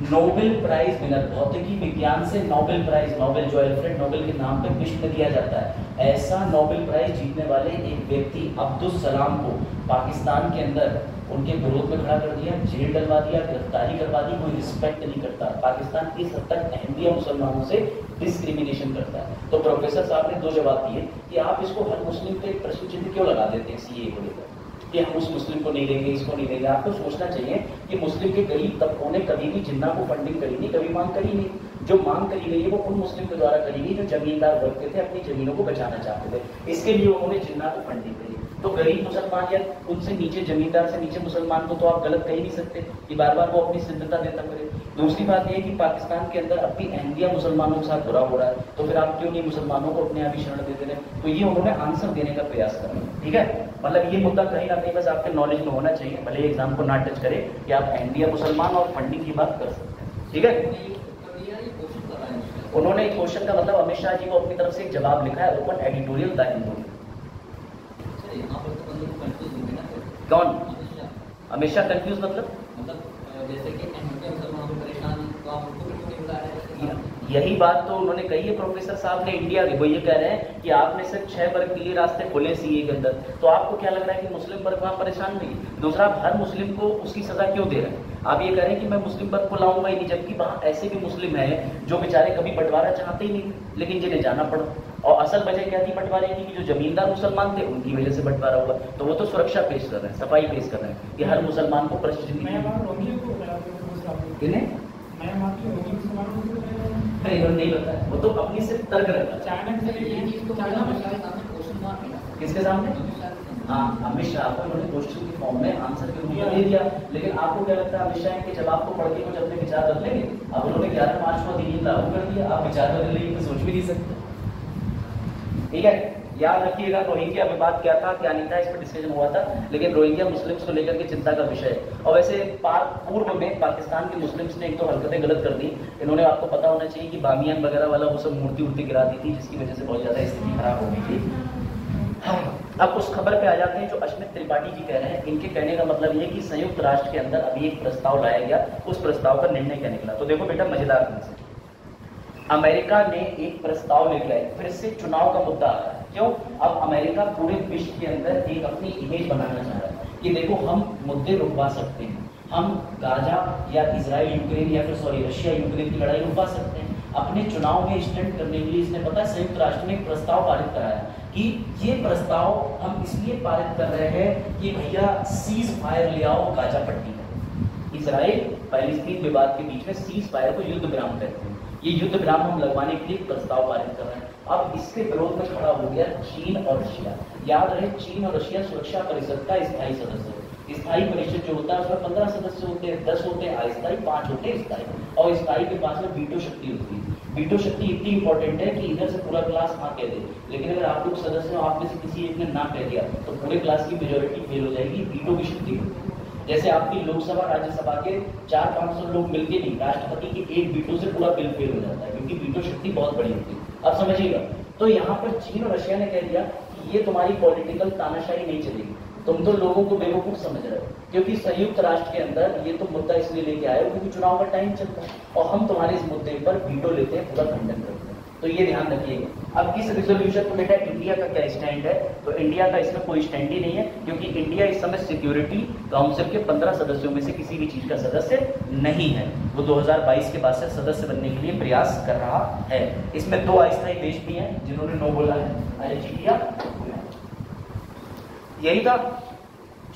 नोबेल प्राइज विनर, भौतिकी विज्ञान से नोबेल प्राइज, नोबेल जो अल्फ्रेड नोबेल के नाम पे विश्व में दिया जाता है, ऐसा नोबेल प्राइज जीतने वाले एक व्यक्ति अब्दुल सलाम को पाकिस्तान के अंदर उनके विरोध में खड़ा कर दिया, जेल डलवा दिया, गिरफ्तारी करवा दी, कोई रिस्पेक्ट नहीं करता। पाकिस्तान इस हद तक अहमदिया मुसलमानों से डिस्क्रिमिनेशन करता है। तो प्रोफेसर साहब ने 2 जवाब दिए कि आप इसको हर मुस्लिम पे एक प्रश्न चिन्ह क्यों लगा देते हैं सीए को लेकर कि हम उस मुस्लिम को नहीं देंगे, इसको नहीं देंगे। आपको सोचना चाहिए कि मुस्लिम के गरीब तबकों ने कभी भी जिन्ना को फंडिंग करी नहीं, कभी मांग करी नहीं। जो मांग करी गई है वो उन मुस्लिम के द्वारा करी गई जो जमींदार वर्ग के थे, अपनी जमीनों को बचाना चाहते थे, इसके लिए उन्होंने जिन्ना को फंडिंग करी। तो गरीब मुसलमान या उनसे नीचे जमींदार से नीचे मुसलमान को तो आप गलत कह ही नहीं सकते कि बार बार वो अपनी सिद्धता देता करे। दूसरी बात यह कि पाकिस्तान के अंदर अब भी अहमदिया मुसलमानों के साथ बुरा हो रहा है, तो फिर आप क्यों नहीं मुसलमानों को अपने आप ही शरण देते रहे। तो ये उन्होंने आंसर देने का प्रयास करा। ठीक है, मतलब ये मुद्दा कहीं ना कहीं बस आपके नॉलेज में होना चाहिए, भले एग्जाम को ना टच करे कि आप अहमदिया मुसलमान और फंडिंग की बात कर सकते हैं। ठीक है, उन्होंने क्वेश्चन का मतलब अमित शाह जी को अपनी तरफ से एक जवाब लिखा है, ओपन एडिटोरियल द हिंदू। कौन अमित शाह कंफ्यूज मतलब जैसे कि परेशान तो आप उनको क्यों बता रहे हैं? यही बात तो उन्होंने कही है प्रोफेसर साहब ने इंडिया के। वो ये कह रहे हैं कि आपने सिर्फ 6 वर्ग के लिए रास्ते खोले सीए के अंदर, तो आपको क्या लग रहा है कि मुस्लिम वर्ग वहां परेशान नहीं? दूसरा, आप हर मुस्लिम को उसकी सजा क्यों दे रहे हैं? आप ये कह रहे हैं कि मैं मुस्लिम पर को लाऊंगा ही नहीं, जबकि वहाँ ऐसे भी मुस्लिम हैं जो बेचारे कभी बंटवारा चाहते ही नहीं, लेकिन जिन्हें जाना पड़ा। और असल वजह क्या थी बंटवारे की, कि जो जमींदार मुसलमान थे उनकी वजह से बंटवारा हुआ। तो वो तो सुरक्षा पेश कर रहे हैं, सफाई पेश कर रहे हैं कि हर मुसलमान को परिस्थिति नहीं बताया, वो तो अपनी से तर्क रखा किसके सामने। हाँ, अमित शाह को उन्होंने क्वेश्चन के फॉर्म में आंसर के रूप में दे दिया, लेकिन आपको क्या लगता है अमित शाह के जवाब को पढ़ के कुछ अपने विचार बदलेंगे? अब उन्होंने 11 मार्च को अधिनियम लागू कर दिया, आप विचार बदलने की सोच भी नहीं सकते। ठीक है, याद रखिएगा रोहिंग्या विवाद क्या था क्या नहीं था, इस पर डिस्कशन हुआ था, लेकिन रोहिंग्या मुस्लिम्स को लेकर के चिंता का विषय है। और वैसे पूर्व में पाकिस्तान के मुस्लिम्स ने एक तो हरकतें गलत कर दी। इन्होंने, आपको पता होना चाहिए कि बामियान वगैरह वाला वो सब मूर्ति गिरा दी थी, जिसकी वजह से बहुत ज्यादा स्थिति खराब हो गई थी। अब उस खबर पे आ जाते हैं जो अश्मित त्रिपाठी जी कह रहे हैं। इनके कहने का मतलब ये कि संयुक्त राष्ट्र के अंदर अभी एक प्रस्ताव लाया गया, उस प्रस्ताव का निर्णय क्या निकला। तो देखो बेटा, मजेदार ढंग से अमेरिका ने एक प्रस्ताव लेकर आए, फिर से चुनाव का मुद्दा आ रहा है। क्यों? अब अमेरिका पूरे विश्व के अंदर एक अपनी इमेज बनाना चाह रहा है कि देखो हम मुद्दे रुकवा सकते हैं, हम गाजा या इजराइल यूक्रेन या फिर रशिया यूक्रेन की लड़ाई रुकवा सकते हैं। अपने चुनाव में स्टंट करने के लिए इसने पता है संयुक्त राष्ट्र ने एक प्रस्ताव पारित कराया कि ये प्रस्ताव हम इसलिए पारित कर रहे हैं कि भैया सीज फायर ले आओ गाजा पट्टी में। इजराइल पैलेस्टीन विवाद के बीच में सीज फायर को युद्ध विराम कहते हैं। ये युद्ध विराम हम लगवाने के लिए प्रस्ताव पारित कर रहे हैं। अब इसके विरोध में खड़ा हो गया चीन और रशिया। याद रहे, चीन और रशिया सुरक्षा परिषद का स्थायी सदस्य है। स्थायी परिषद जो होता है उसमें 15 सदस्य होते हैं, 10 होते हैं अस्थायी, 5 होते हैं स्थायी। और स्थायी के पास में वीटो शक्ति होती है। वीटो शक्ति इतनी इंपॉर्टेंट है कि इधर से पूरा क्लास हाँ कह दे, लेकिन अगर आप लोग सदस्य हो, आप में से किसी एक ने ना कह दिया तो पूरे क्लास की मेजोरिटी फेल हो जाएगी। वीटो की शक्ति होती है। जैसे आपकी लोकसभा राज्यसभा के 400-500 लोग मिलके नहीं, राष्ट्रपति के एक वीटो से पूरा बिल फेल हो जाता है, क्योंकि वीटो शक्ति बहुत बड़ी होती है। अब समझिएगा, तो यहाँ पर चीन और रशिया ने कह दिया कि ये तुम्हारी पॉलिटिकल तानाशाही नहीं चलेगी, तुम तो लोगों को बेवकूफ समझ रहे हो, क्योंकि संयुक्त राष्ट्र के अंदर ये तो मुद्दा इसलिए लेके आए हो क्योंकि चुनाव का टाइम चलता है और हम तुम्हारे इस मुद्दे पर वीटो लेते हैं, पूरा खंडन करते हैं। तो ये ध्यान रखिएगा। अब इस रिजोल्यूशन में बेटा इंडिया का क्या स्टैंड है, तो इंडिया का इसमें कोई स्टैंड ही नहीं है, क्योंकि इंडिया इस समय सिक्योरिटी काउंसिल के 15 सदस्यों में से किसी भी चीज का सदस्य नहीं है। वो 2022 के बाद से सदस्य बनने के लिए प्रयास कर रहा है। इसमें 2 अस्थायी देश भी हैं जिन्होंने नो बोला है, अर्जेंटीना। यही था।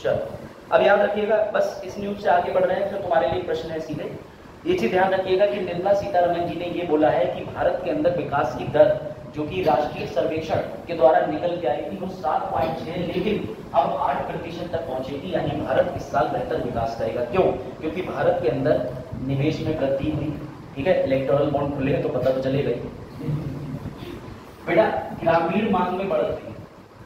चलो अब याद रखिएगा, बस इस न्यूज से आगे बढ़ रहे हैं, फिर तुम्हारे लिए प्रश्न है सीधे। ये चीज ध्यान रखिएगा कि निर्मला सीतारमण जी ने ये बोला है कि भारत के अंदर विकास की दर जो कि राष्ट्रीय सर्वेक्षण के द्वारा निकल के आई थी वो 7.6, लेकिन अब 8% तक पहुंचेगी, यानी भारत इस साल बेहतर विकास करेगा। क्यों? क्योंकि भारत के अंदर निवेश में वृद्धि हुई। ठीक है, इलेक्टोरल बॉन्ड खुले तो पता तो चलेगा ही। बेटा ग्रामीण मांग में बढ़ोतरी,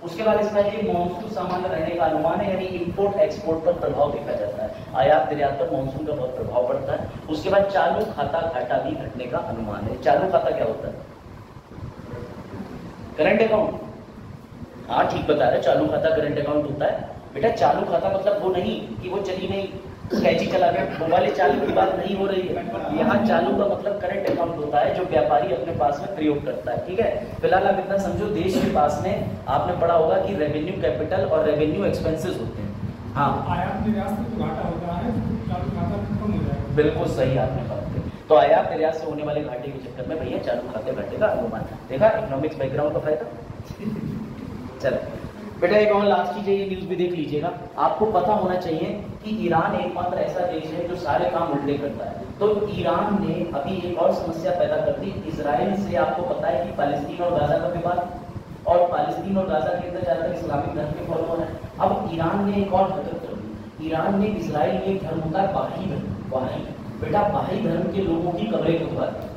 उसके बाद इसका ये मॉनसून सामान्य रहने का अनुमान है, यानी इंपोर्ट एक्सपोर्ट पर प्रभाव देखा जाता है, आयात निर्यात पर मॉनसून का बहुत प्रभाव पड़ता है। उसके बाद चालू खाता घाटा भी घटने का अनुमान है। चालू खाता क्या होता है? Current account. हाँ ठीक बता रहे, चालू खाता करंट अकाउंट होता है। बेटा चालू खाता मतलब वो नहीं कि वो चली नहीं, कैची चला गया, वो वाले चालू की बात नहीं हो रही है। यहाँ चालू का मतलब करंट अकाउंट होता है जो व्यापारी अपने पास में प्रयोग करता है। ठीक है, फिलहाल आप इतना समझो, देश के पास में आपने पढ़ा होगा कि रेवेन्यू कैपिटल और रेवेन्यू एक्सपेंसेस होते हैं। हाँ, आयात निर्यात से जो घाटा होता है चालू खाता कम हो जाएगा। बिल्कुल सही आपने बात की। तो आयात निर्यात से होने वाले घाटे के चक्कर में भैया चालू खाते घाटे का अनुमान। देखा इकोनॉमिक्स बैकग्राउंड का फायदा। चलो बेटा एक और लास्ट चीज है, ये न्यूज भी देख लीजिएगा। आपको पता होना चाहिए कि ईरान एकमात्र ऐसा देश है जो सारे काम उल्टे करता है। तो ईरान ने अभी एक और समस्या पैदा कर दी इजराइल से। आपको पता है कि पैलेस्टीन और गाजा का विवाद, और पैलेस्टीन और गाजा के अंदर ज्यादातर इस्लामिक धर्म के फॉलोअर हैं। अब ईरान ने एक और हरकत कर दी। ईरान ने इजराइल में धर्म होता है बाही धर्म, बाही। बेटा बाही धर्म के लोगों की कब्रें खुदवा दी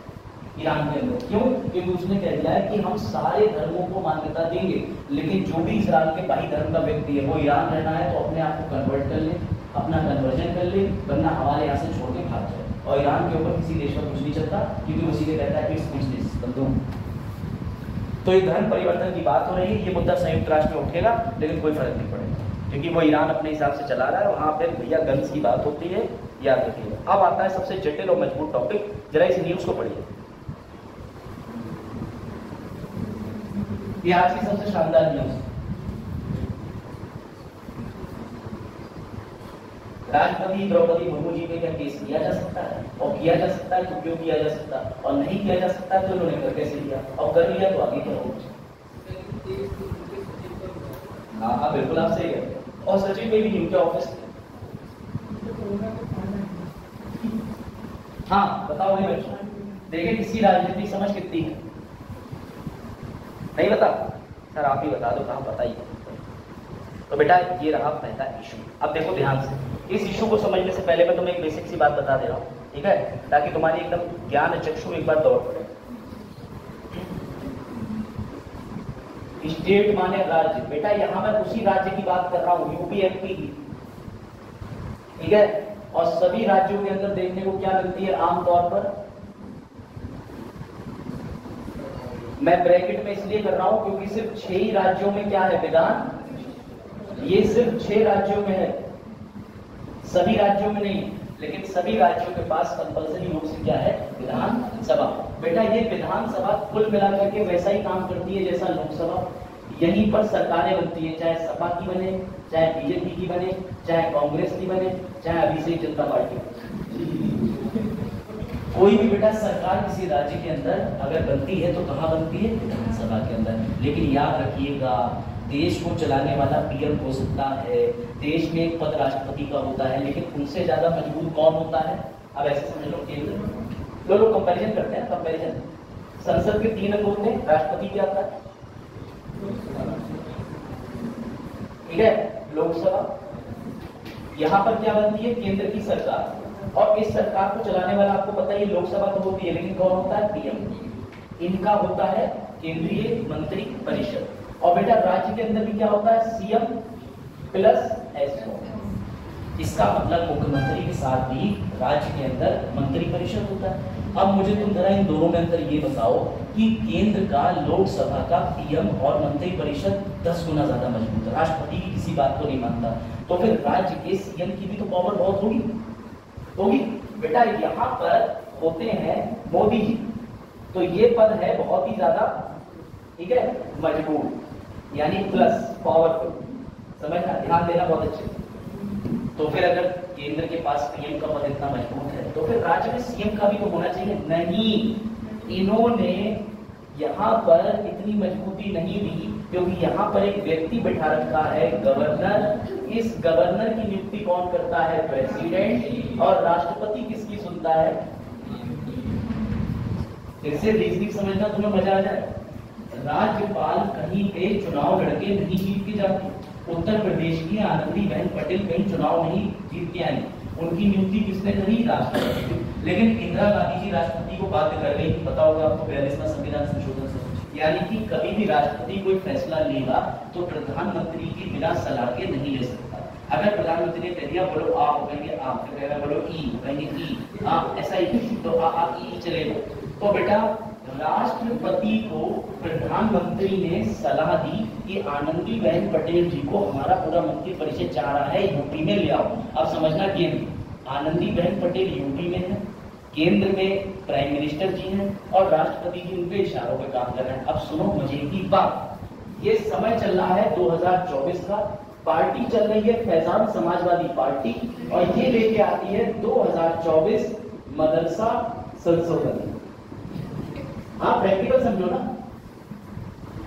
ईरान के अंदर। क्यों? क्योंकि उसने कह दिया है कि हम सारे धर्मों को मान्यता देंगे, लेकिन जो भी इजराइल के बाही धर्म का व्यक्ति है वो ईरान रहना है तो अपने आप को कन्वर्ट कर ले, अपना कन्वर्जन कर ले, वरना हमारे यहाँ से छोड़ के भाग जाए। और ईरान के ऊपर किसी देश का कुछ नहीं चलता, क्योंकि वो सीधे कहता है इट्स बिजनेस बंदूक। तो ये धर्म परिवर्तन की बात हो रही है, ये मुद्दा संयुक्त राष्ट्र में उठेगा, लेकिन कोई फर्क नहीं पड़ेगा, क्योंकि वो ईरान अपने हिसाब से चला रहा है। वहां पे भैया गन्स की बात होती है, याद रखिएगा। अब आता है सबसे जटिल और मजबूत टॉपिक, जरा इस न्यूज को पढ़िए। ये आज की सबसे शानदार न्यूज। राष्ट्रपति द्रौपदी मुर्मू जी पे क्या केस किया जा सकता है? और किया जा सकता है तो क्यों किया जा सकता है, और नहीं किया जा सकता तो इन्होंने कर कैसे लिया, और कर लिया तो आगे क्या होगा? हाँ बिल्कुल आप सही है। और सचिव में भी उनके ऑफिस में। हाँ बताओ भाई बच्चों, देखिए किसी राजनीतिक समझ कितनी है? नहीं बता सर, आप ही बता दो, कहाँ बताइए। तो बेटा ये रहा पहला इशू। अब देखो ध्यान से, इस इशू को समझने से पहले मैं तुम्हें एक बेसिक सी बात बता दे रहा हूँ, ठीक है, ताकि तुम्हारी एकदम ज्ञान चक्षु एक बार दौड़ पड़े। स्टेट माने राज्य, बेटा यहां मैं उसी राज्य की बात कर रहा हूं, यूपी एमपी की, ठीक है। और सभी राज्यों के अंदर देखने को क्या मिलती है आमतौर पर, मैं ब्रैकेट में इसलिए कर रहा हूं क्योंकि सिर्फ 6 ही राज्यों में क्या है विधान, ये सिर्फ 6 राज्यों में है, सभी राज्यों में नहीं, लेकिन सभी राज्यों के पास कंपल्सरी रूप से क्या है विधानसभा। बेटा ये विधानसभा कुल मिलाकर के वैसा ही काम करती है जैसा लोकसभा, यहीं पर सरकारें बनती है, चाहे सपा की बने, चाहे बीजेपी की बने, चाहे कांग्रेस की बने, चाहे अभिषेक जनता पार्टी, कोई भी बेटा सरकार किसी राज्य के अंदर अगर बनती है तो कहाँ बनती है, विधानसभा के अंदर। लेकिन याद रखिएगा देश को चलाने वाला पीएम हो सकता है, देश में एक पद राष्ट्रपति का होता है, लेकिन उनसे ज्यादा मजबूत कौन होता है? अब ऐसे समझ लो, केंद्र लोग कंपैरिजन करते हैं, कंपैरिजन, संसद के 3 अंग होते हैं, राष्ट्रपति क्या आता है, ठीक है, लोकसभा, यहां पर क्या बनती है केंद्र की सरकार, और इस सरकार को चलाने वाला आपको पता ही लोकसभा तो होती है, लेकिन कौन होता है, पीएम, इनका होता है केंद्रीय मंत्री परिषद। और बेटा राज्य के अंदर भी क्या होता है, सीएम प्लस एसओ, इसका मतलब मुख्यमंत्री के साथ भी राज्य के अंदर मंत्री परिषद होता है। अब मुझे तुम जरा इन दोनों में अंतर ये बताओ कि केंद्र का लोकसभा का पीएम और मंत्री परिषद 10 गुना ज्यादा मजबूत है, राष्ट्रपति की किसी बात को नहीं मानता, तो फिर राज्य के सीएम की भी तो पावर बहुत होगी। बेटा यहाँ पर होते हैं मोदी जी, तो ये पद है बहुत ही ज्यादा, ठीक है, मजबूत, यानी प्लस पावरफुल, समझना, ध्यान देना बहुत अच्छे। तो फिर अगर केंद्र के पास पीएम का पद इतना मजबूत है तो फिर राज्य में सीएम का भी तो होना चाहिए, नहीं, इन्होंने यहाँ पर इतनी मजबूती नहीं दी क्योंकि यहाँ पर एक व्यक्ति बैठा रखा है गवर्नर, इस गवर्नर की नियुक्ति कौन करता है, प्रेसिडेंट, और राष्ट्रपति किसकी सुनता है। फिर से रीजनिंग समझना, तुम्हें मजा आ जाए। राज्यपाल कहीं पे चुनाव लड़के नहीं जीत के जाते, उत्तर प्रदेश की आनंदीबेन पटेल कहीं चुनाव नहीं जीत के आई, उनकी नियुक्ति किसने करी, राष्ट्रपति। लेकिन इंदिरा गांधी जी राष्ट्रपति को बाध्य कर गई, पता होगा आपको 42वां संविधान संशोधन से, यानी कि कभी भी राष्ट्रपति कोई फैसला लेगा तो प्रधानमंत्री की बिना सलाह के नहीं ले सकता। अगर प्रधानमंत्री ने कह दिया बोलो आ, कहेंगे आ, फिर बोलो ई, कहेंगे ई, ऐसा ही, तो आ ई चलेगा। तो बेटा राष्ट्रपति को प्रधानमंत्री ने सलाह दी कि आनंदीबेन पटेल जी को हमारा पूरा मंत्री परिषद चाह रहा है यूपी में ले आओ। अब समझना गेम, आनंदीबेन पटेल यूपी में है, केंद्र में प्राइम मिनिस्टर जी हैं और राष्ट्रपति जी उनके इशारों पे काम कर रहे हैं। अब सुनो मजे की बात, ये समय चल रहा है 2024 का, पार्टी चल रही है फैजान समाजवादी पार्टी, और ये लेके आती है 2024 मदरसा संशोधन। हाँ प्रैक्टिकल समझो ना,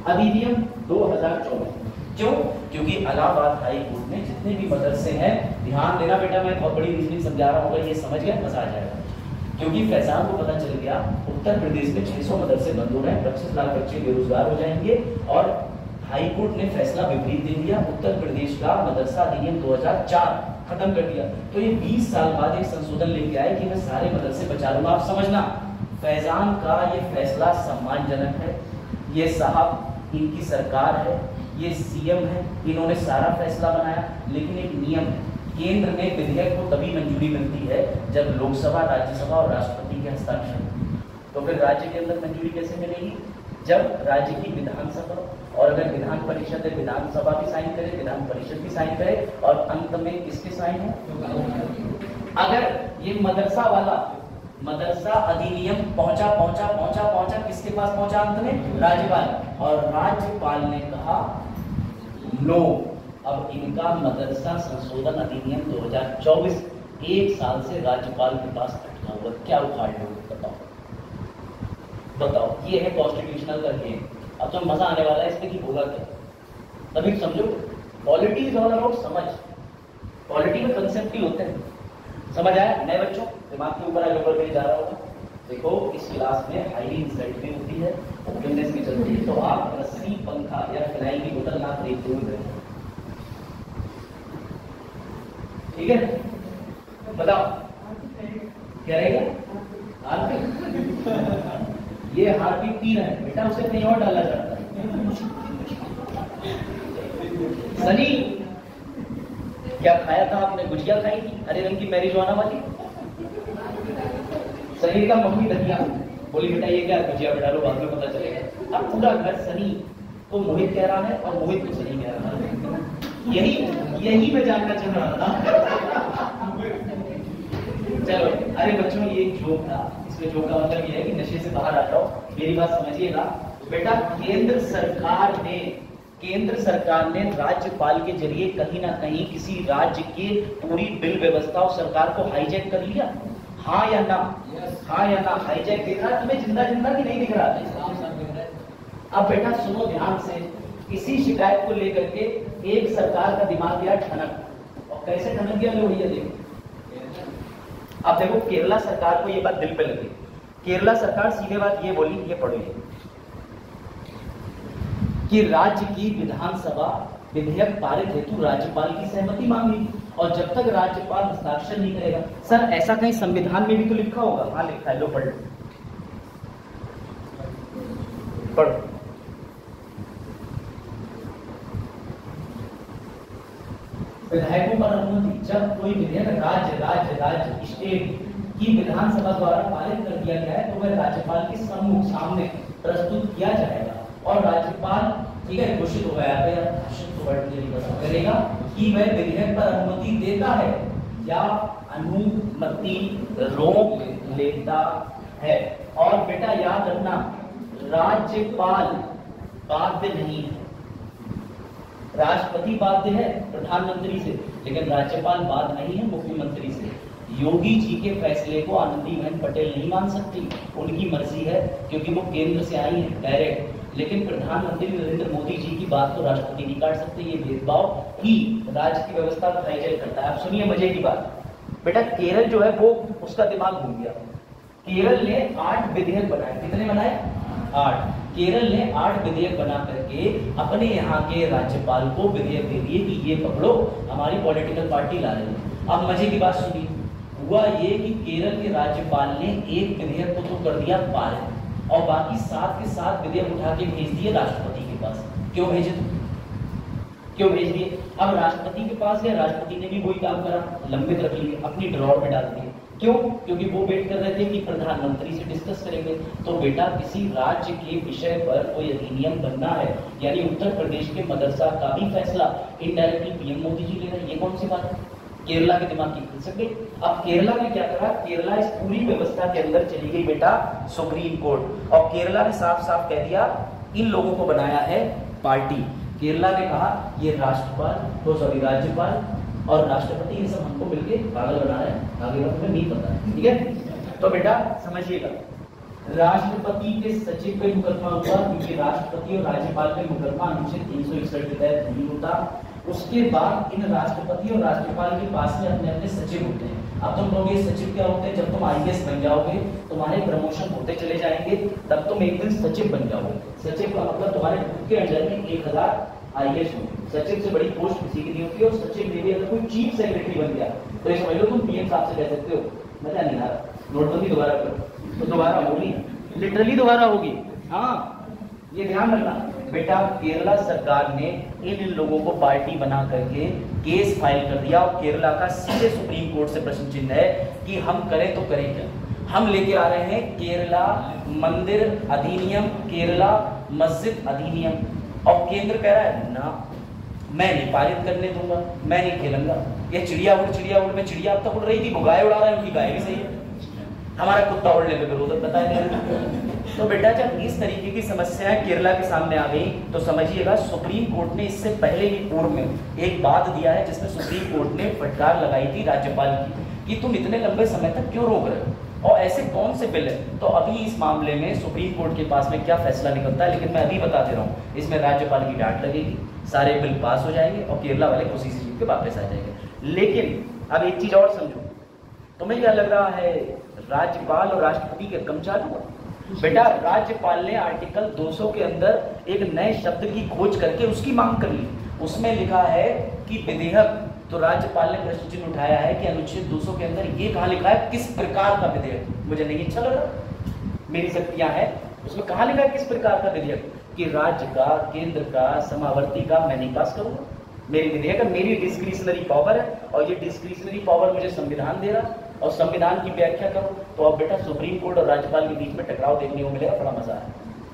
अधिनियम 2024, क्यों? क्योंकि इलाहाबाद हाई कोर्ट में जितने भी मदरसे हैं, ध्यान देना बेटा, मैं बहुत बड़ी रीजनिंग समझा रहा हूँ, अगर ये समझ गया मजा आ जाएगा। क्योंकि फैजान को पता चल गया उत्तर प्रदेश में 600 मदरसे बंद हो रहे हैं, 25 लाख बच्चे बेरोजगार हो जाएंगे, और हाई कोर्ट ने फैसला विपरीत दे दिया, उत्तर प्रदेश का मदरसा अधिनियम 2004 खत्म कर दिया। तो ये 20 साल बाद एक संशोधन लेके आए कि मैं सारे मदरसे बचा लूंगा। आप समझना फैजान का ये फैसला सम्मानजनक है, ये साहब इनकी सरकार है, ये सीएम है, इन्होंने सारा फैसला बनाया, लेकिन एक नियम है, केंद्र में विधेयक को तभी मंजूरी मिलती है जब लोकसभा, राज्यसभा और राष्ट्रपति के हस्ताक्षर। तो फिर राज्य के अंदर मंजूरी कैसे मिलेगी? जब राज्य की विधानसभा, और अगर विधान परिषद है विधानसभा भी साइन करे, विधान परिषद भी साइन करे, और अंत में किसके साइन है? अगर ये मदरसा वाला मदरसा अधिनियम पहुंचा किसके पास पहुंचा? अंत में राज्यपाल, और राज्यपाल ने कहा नो, अब इनका मदरसा संशोधन अधिनियम 2024 1 साल से राज्यपाल के पास अटका हुआ, क्या उखाड़ लोगे बताओ। ये है कॉन्स्टिट्यूशनल का गेम। अब तो मजा आने वाला है इसमें कि होगा क्या, तभी समझो। पॉलिटी इज ऑल अबाउट समझ, पॉलिटी में कंसेप्ट ही होते हैं। समझ आया नए बच्चों, दिमाग के ऊपर आगे बढ़ जा रहा होगा। देखो इस क्लास में हाईली इंसल्ट भी होती है, ओपननेस भी चलती है, तो आप रस्सी, पंखा या फिनाइल की बोतल ना खरीदते हुए रहें, ठीक है। बताओ क्या रहेगा? हार्पिक। ये हार्पिक पी रहा है बेटा, उसे कहीं और डाला जाता है। सनी क्या खाया था आपने? गुजिया खाई थी हरे रंग की मैरिजुआना वाली? सनी का मम्मी धनिया बोली बेटा ये क्या गुजिया पे डालो, बाद में पता चलेगा। अब पूरा घर सनी को मोहित कह रहा है और मोहित को सनी कह रहा है। यही मैं जानना चाह रहा था। चलो अरे बच्चों ये एक जोक था, इसमें जोक का मतलब ये है कि नशे से बाहर आ जाओ। मेरी बात समझिएगा बेटा, केंद्र सरकार ने राज्यपाल के जरिए कहीं ना कहीं किसी राज्य की पूरी बिल व्यवस्था और सरकार को हाईजैक कर लिया, हाँ या ना? हाँ या ना? हाईजैक दिख रहा तुम्हें जिंदा जिंदा कि नहीं दिख रहा है? अब बेटा सुनो ध्यान से, इसी शिकायत को लेकर के एक सरकार का दिमाग गया ठनक, और कैसे ठनक गया लो भैया देखो। अब देखो केरला सरकार को ये बात दिल पे लगी। केरला सरकार सीधे बात ये बोली, ये पढ़िए, कि राज्य की विधानसभा विधेयक पारित हेतु राज्यपाल की सहमति मांगी, और जब तक राज्यपाल हस्ताक्षर नहीं करेगा। सर ऐसा कहीं संविधान में भी तो लिखा होगा? हाँ लिखा है, लो पढ़ पढ़ो। विधायकों पर अनुमति, जब कोई विधेयक राज्य स्टेट की विधानसभा द्वारा पारित कर दिया गया है तो वह राज्यपाल के सम्मुख सामने प्रस्तुत किया जाएगा, और राज्यपाल ठीक है घोषित हो गया करेगा कि वह विधेयक पर अनुमति देता है या अनुमति रोक लेता है। और बेटा याद रखना, राज्यपाल बाध्य नहीं है। राष्ट्रपति बाध्य है प्रधानमंत्री से, लेकिन राज्यपाल बाध्य नहीं है मुख्यमंत्री से। योगी जी के फैसले को आनंदीबेन पटेल नहीं मान सकती, उनकी मर्जी है, क्योंकि वो केंद्र से आई है डायरेक्ट। लेकिन प्रधानमंत्री नरेंद्र मोदी जी की बात को राष्ट्रपति नहीं काट सकते। ये भेदभाव ही राज्य की व्यवस्था को हाईजैक करता है। आप सुनिए मजे की बात, बेटा केरल जो है वो उसका दिमाग घूम गया। केरल ने 8 विधेयक बनाए। कितने बनाए? 8। केरल ने 8 विधेयक बना करके अपने यहाँ के राज्यपाल को विधेयक दे दिए कि ये पकड़ो, हमारी पॉलिटिकल पार्टी ला रही है। अब मजे की बात सुनिए, हुआ ये कि केरल के राज्यपाल ने एक विधेयक को तो कर दिया पारित, और बाकी 7 के 7 विधेयक उठा के भेज दिए राष्ट्रपति के पास। क्यों भेजे? क्यों भेज दिए? अब राष्ट्रपति के पास गए, राष्ट्रपति ने भी वही काम करा, लंबित रख लिए, अपनी ड्रॉर में डाल दिए। क्यों? क्योंकि वो वेट कर रहे थे कि प्रधानमंत्री से डिस्कस करेंगे। तो बेटा किसी राज्य के विषय पर कोई अधिनियम बनना है, यानी उत्तर प्रदेश के मदरसा का भी फैसला इनडायरेक्टली पीएम मोदी जी ले रहे हैं। ये कौन सी बात है? केरला के दिमाग की खुल सके। अब केरला ने क्या करा? केरला इस पूरी व्यवस्था के अंदर चली गई बेटा सुप्रीम कोर्ट, और केरला ने साफ साफ कह दिया इन लोगों को बनाया है पार्टी। केरला ने कहा ये राज्यपाल और राष्ट्रपति ये सब हमको मिलके पागल बना रहे हैं, आगे बात में नहीं पता है, ठीक है। तो बेटा समझिएगा, राष्ट्रपति के सचिव पे मुकदमा हुआ, क्योंकि राष्ट्रपति और राज्यपाल पे मुकदमा अनुच्छेद 361 के तहत नहीं होता। उसके बाद इन राष्ट्रपति और राज्यपाल के पास में अपने अपने सचिव होते हैं। अब तुम लोग ये सचिव क्या होते हैं? जब तुम IAS बन जाओगे, तुम्हारे प्रमोशन होते चले जाएंगे, तब तुम एक दिन सचिव बन जाओगे। सचिव का मतलब तुम्हारे खुद के अंडर में 1000 IAS होंगे। सचिव से बड़ी पोस्ट किसी की नहीं होती, और सचिव में भी अगर कोई चीफ सेक्रेटरी बन गया तो ये समझ लो तुम PM साहब से कह सकते हो मजा नहीं आ रहा, नोटबंदी दोबारा करो, तो दोबारा होगी, लिटरली दोबारा होगी। हाँ ये ध्यान रखना बेटा, केरला सरकार ने इन लोगों को पार्टी बना करके केस फाइल कर दिया, और केरला का सीधे सुप्रीम कोर्ट से प्रश्न चिन्ह है कि हम करें तो करें क्या। हम लेके आ रहे हैं केरला मंदिर अधिनियम, केरला मस्जिद अधिनियम, और केंद्र कह रहा है ना मैं नहीं पारित करने दूंगा, मैं नहीं खेलूंगा। ये चिड़िया उड़ में चिड़िया अब तक उड़ रही थी, वो गाय उड़ा रहा है, उनकी गाय भी सही है, हमारा कुत्ता उड़ने पे विरोध बताया तो बेटा जब इस तरीके की समस्याएं केरला के सामने आ गई तो समझिएगा सुप्रीम कोर्ट ने इससे पहले ही पूर्व में एक बात दिया है जिसमें सुप्रीम कोर्ट ने फटकार लगाई थी राज्यपाल की कि तुम इतने लंबे समय तक क्यों रोक रहे हो और ऐसे कौन से बिल है। तो अभी इस मामले में सुप्रीम कोर्ट के पास में क्या फैसला निकलता है, लेकिन मैं अभी बता दे रहा हूँ, इसमें राज्यपाल की डांट लगेगी, सारे बिल पास हो जाएंगे और केरला वाले खुशी से जीत के वापस आ जाएंगे। लेकिन अब एक चीज और समझो, तुम्हें क्या लग रहा है राज्यपाल और राष्ट्रपति के कम चालू हुआ? बेटा राज्यपाल ने आर्टिकल 200 के अंदर एक नए शब्द की खोज करके उसकी मांग कर ली। उसमें लिखा है कि विधेयक, तो राज्यपाल ने प्रश्न चिन्ह उठाया है कि अनुच्छेद 200 के अंदर ये कहाँ लिखा है किस प्रकार का विधेयक। मुझे नहीं अच्छा लग रहा, मेरी शक्तियां हैं, उसमें कहाँ लिखा है किस प्रकार का विधेयक कि राज्य का, केंद्र का, समावर्ती का मैं नहीं पास करूंगा। मेरी विधेयक, मेरी डिस्क्रिशनरी पावर है और ये डिस्क्रिशनरी पावर मुझे संविधान दे रहा और संविधान की व्याख्या करो। तो अब बेटा सुप्रीम कोर्ट और राज्यपाल के बीच में टकराव देखने को मिलेगा, बड़ा मजा है।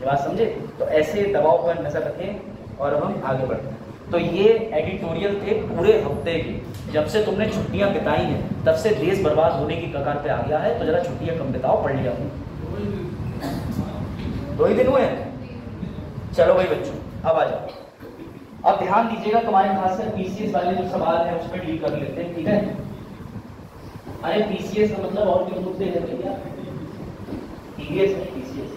ये बात समझे? तो ऐसे दबाव पर नजर रखें और अब हम आगे बढ़ते हैं। तो ये एडिटोरियल थे पूरे हफ्ते के। जब से तुमने छुट्टियां बिताई हैं तब से देश बर्बाद होने की कगार पे आ गया है, तो जरा छुट्टियां कम बिताओ, पढ़ लिया। 2 ही दिन हुए हैं। चलो भाई बच्चों अब आ जाओ। अब ध्यान दीजिएगा, तुम्हारे खासकर पीसीएस वाले जो सवाल है उस पर डील कर लेते हैं, ठीक है? अरे पीसीएस का मतलब और भी मुद्दे हैं भैया, टीवीएस है पीसीएस।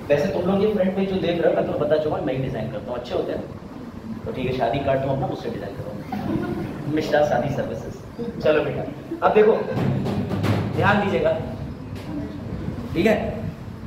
वैसे तुम लोग ये फ्रंट पेज जो देख रहे हो मैं तो बता चुका, मैं ही डिजाइन करता हूँ, अच्छे होते हैं तो ठीक है। शादी कार्ड तो अपना मुझसे डिजाइन करो, मिश्रा शादी सर्विसेज। चलो बेटा अब देखो ध्यान दीजिएगा, ठीक है?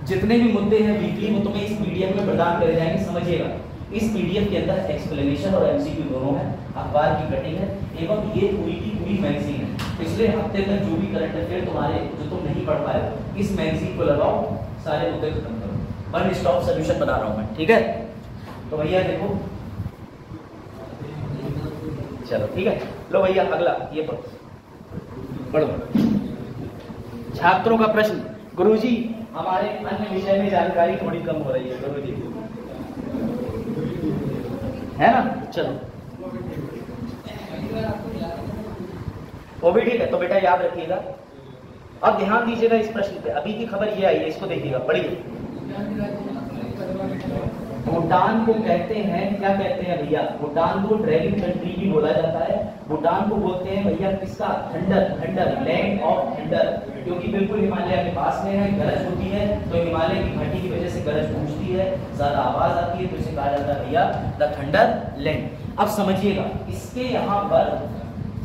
जितने भी मुद्दे हैं वीकली वो तुम्हें इस पीडीएफ में प्रदान करे जाएंगे। समझिएगा इस पीडीएफ के अंदर एक्सप्लेनेशन और एमसीक्यू दोनों है, अखबार की कटिंग है एवं ये पूरी की पूरी मैगजीन है। पिछले हफ्ते तक जो भी करंट अफेयर तुम्हारे जो तुम नहीं पढ़ पाए इस मैगजीन को लगाओ, सारे मुद्दे खत्म करो। वन स्टॉप सोल्यूशन बना रहा हूं मैं, ठीक है? तो भैया देखो, चलो ठीक है, लो भैया अगला ये पढ़ो। छात्रों का प्रश्न, गुरुजी हमारे अन्य विषय में जानकारी थोड़ी कम हो रही है गुरुजी, है ना? चलो वो भी ठीक है। तो बेटा याद रखिएगा, अब ध्यान दीजिएगा इस प्रश्न पे। अभी की खबर ये आई है, इसको देखिएगा, पढ़िए। भूटान को कहते हैं, क्या कहते हैं भैया? भूटान को ड्रैगन कंट्री भी बोला जाता है। भूटान को बोलते हैं भैया किसका? Thunder, thunder, land of thunder, क्योंकि बिल्कुल हिमालय के पास में है। गरज होती है तो हिमालय की घाटी की वजह से गरज गूंजती है, ज्यादा आवाज आती है, तो इसे कहा जाता है भैया द थंडर लैंड। अब समझिएगा इसके यहाँ पर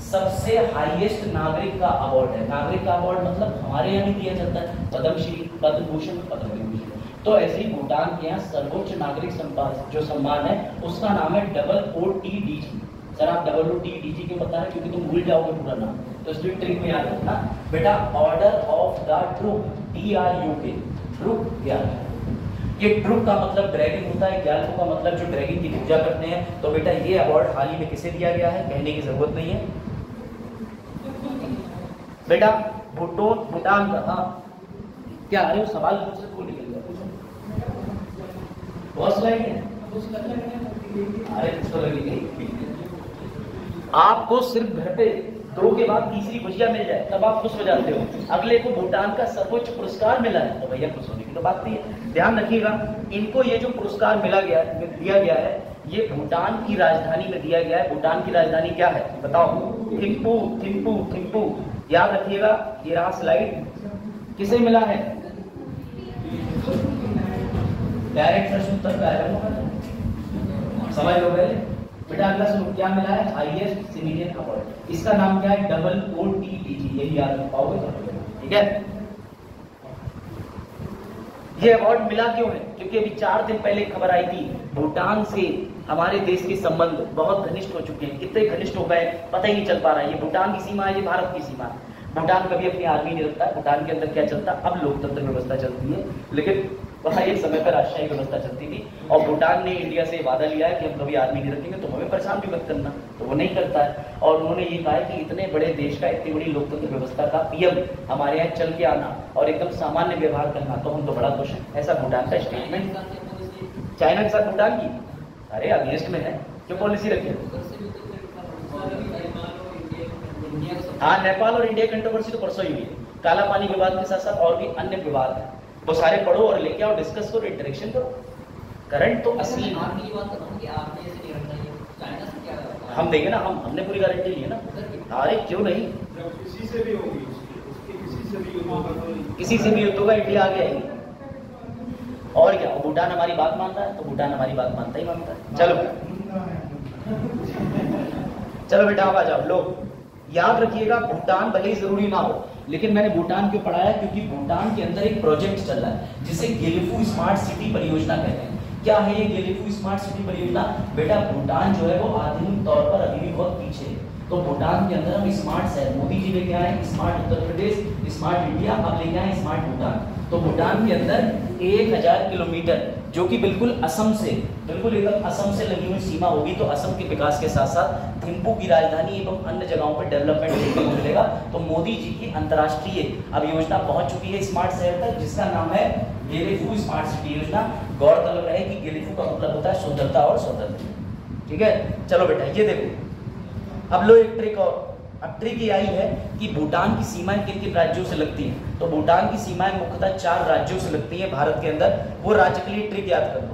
सबसे हाईएस्ट नागरिक का अवार्ड है। नागरिक का अवार्ड मतलब हमारे यहाँ भी दिया जाता है, पद्मश्री, पद्म भूषण, पद्म विभूषण। तो ऐसे ही भूटान के यहाँ सर्वोच्च नागरिक जो सम्मान है उसका नाम है OOTDG। सर आप OOTDG क्यों बता रहे? क्योंकि तुम भूल जाओगे पूरा नाम, तो इसलिए ट्रिक में याद रखना बेटा। Order of the troop, TRUK, troop ज्ञान। ये ट्रूप का मतलब ड्रैगन होता है, ज्ञान का मतलब जो ड्रैगन की पूजा करते हैं। तो बेटा ये अवार्ड हाल ही में किसे दिया गया है, कहने की जरूरत नहीं है बेटा। भूटान का, हाँ क्या? अरे वो सवाल मुझसे भूल गया, बहुत स्लाइड है, अरे तो लगेगी। आपको सिर्फ घर पे 2 के बाद तीसरी भुजिया मिल जाए तब आप खुश हो जाते हो। अगले को भूटान का सर्वोच्च पुरस्कार मिला है तो भैया खुश होने की तो बात नहीं है। ध्यान रखिएगा, इनको ये जो पुरस्कार दिया गया है ये भूटान की राजधानी में दिया गया है। भूटान की राजधानी क्या है बताओ? थिम्पू, थिम्पू, थिम्पू। याद रखिएगा, ये रहा स्लाइड, किसे मिला है? डायरेक्ट प्रश्न उत्तर का है, समझ लो पहले बेटा। अगला सुनो, क्या मिला है? Highest civilian award. इसका नाम क्या है? OOTDG। यही याद रख पाओगे, ठीक है? ये अवार्ड मिला क्यों है? क्योंकि अभी 4 दिन पहले खबर आई थी, भूटान से हमारे देश के संबंध बहुत घनिष्ठ हो चुके हैं। कितने घनिष्ठ हो गए पता ही नहीं चल पा रहा है। ये भूटान की सीमा है, ये भारत की सीमा है। भूटान कभी अपनी आर्मी नहीं रखता। भूटान के अंदर क्या चलता? अब लोकतंत्र व्यवस्था चलती है, लेकिन वहाँ एक समय पर राष्ट्रीय व्यवस्था चलती थी। और भूटान ने इंडिया से वादा लिया है कि हम कभी आर्मी नहीं रखेंगे, तो हमें परेशान भी मत करना, तो वो नहीं करता है। और उन्होंने ये कहा है कि इतने बड़े देश का, इतनी बड़ी लोकतंत्र व्यवस्था का PM हमारे यहाँ चल के आना और एकदम सामान्य व्यवहार करना, तो हम तो बड़ा खुश हैं। ऐसा भूटान का स्टेटमेंट। चाइना के साथ भूटान की अरे अगेंस्ट में है, क्यों पॉलिसी रखे? हाँ, नेपाल और इंडिया कंट्रोवर्सी तो परसों ही हुई है। काला पानी विवाद के साथ साथ और भी अन्य विवाद है। वो सारे पढ़ो और लेके आओ, डिस्कस करो, इंटरेक्शन करो। करंट तो असली आपकी बात कर रहा हूँ कि आपने ऐसे नहीं रखना है, चाइना से क्या है? हम देंगे ना, हमने पूरी गारंटी ली है ना। अरे क्यों नहीं, जब किसी से भी होगी, उसके किसी से भी होगा तो किसी से भी युद्ध होगा, इंडिया आगे आएगी। और क्या, भूटान हमारी बात मानता है तो भूटान हमारी बात मानता ही मानता है। चलो चलो बेटा अब आ जाओ। लोग याद रखिएगा, भूटान भले ही जरूरी ना हो, लेकिन मैंने भूटान क्यों पढ़ाया, क्योंकि भूटान के अंदर एक प्रोजेक्ट चल रहा है जिसे गेलिफू स्मार्ट सिटी परियोजना कहते हैं। क्या है ये गेलिफू स्मार्ट सिटी परियोजना? बेटा भूटान जो है वो आधुनिक तौर पर अभी भी बहुत पीछे है, तो भूटान के अंदर हम स्मार्ट शहर, मोदी जी लेके आए smart Uttar Pradesh, smart India, अब लेके आए स्मार्ट भूटान। तो भूटान के अंदर 1000 किलोमीटर, जो कि बिल्कुल असम से, बिल्कुल एकदम असम से लगी हुई सीमा होगी, तो असम के विकास के साथ साथ थिम्पू की राजधानी एवं अन्य जगहों पर डेवलपमेंट देखने को मिलेगा। तो मोदी जी की अंतर्राष्ट्रीय अब योजना पहुंच चुकी है स्मार्ट शहर तक, जिसका नाम है गेलिफू स्मार्ट सिटी योजना। गौरतलब रहे कि गेलिफू का मतलब होता है सुंदरता और सौंदर्य। ठीक है, चलो बेटा ये देखो, अब लो एक ट्रिक और। अब ट्रिक ये आई है कि भूटान की सीमाएं किन किन राज्यों से लगती हैं। तो भूटान की सीमाएं मुख्यतः 4 राज्यों से लगती हैं भारत के अंदर। वो राज्य के लिए ट्रिक याद कर लो।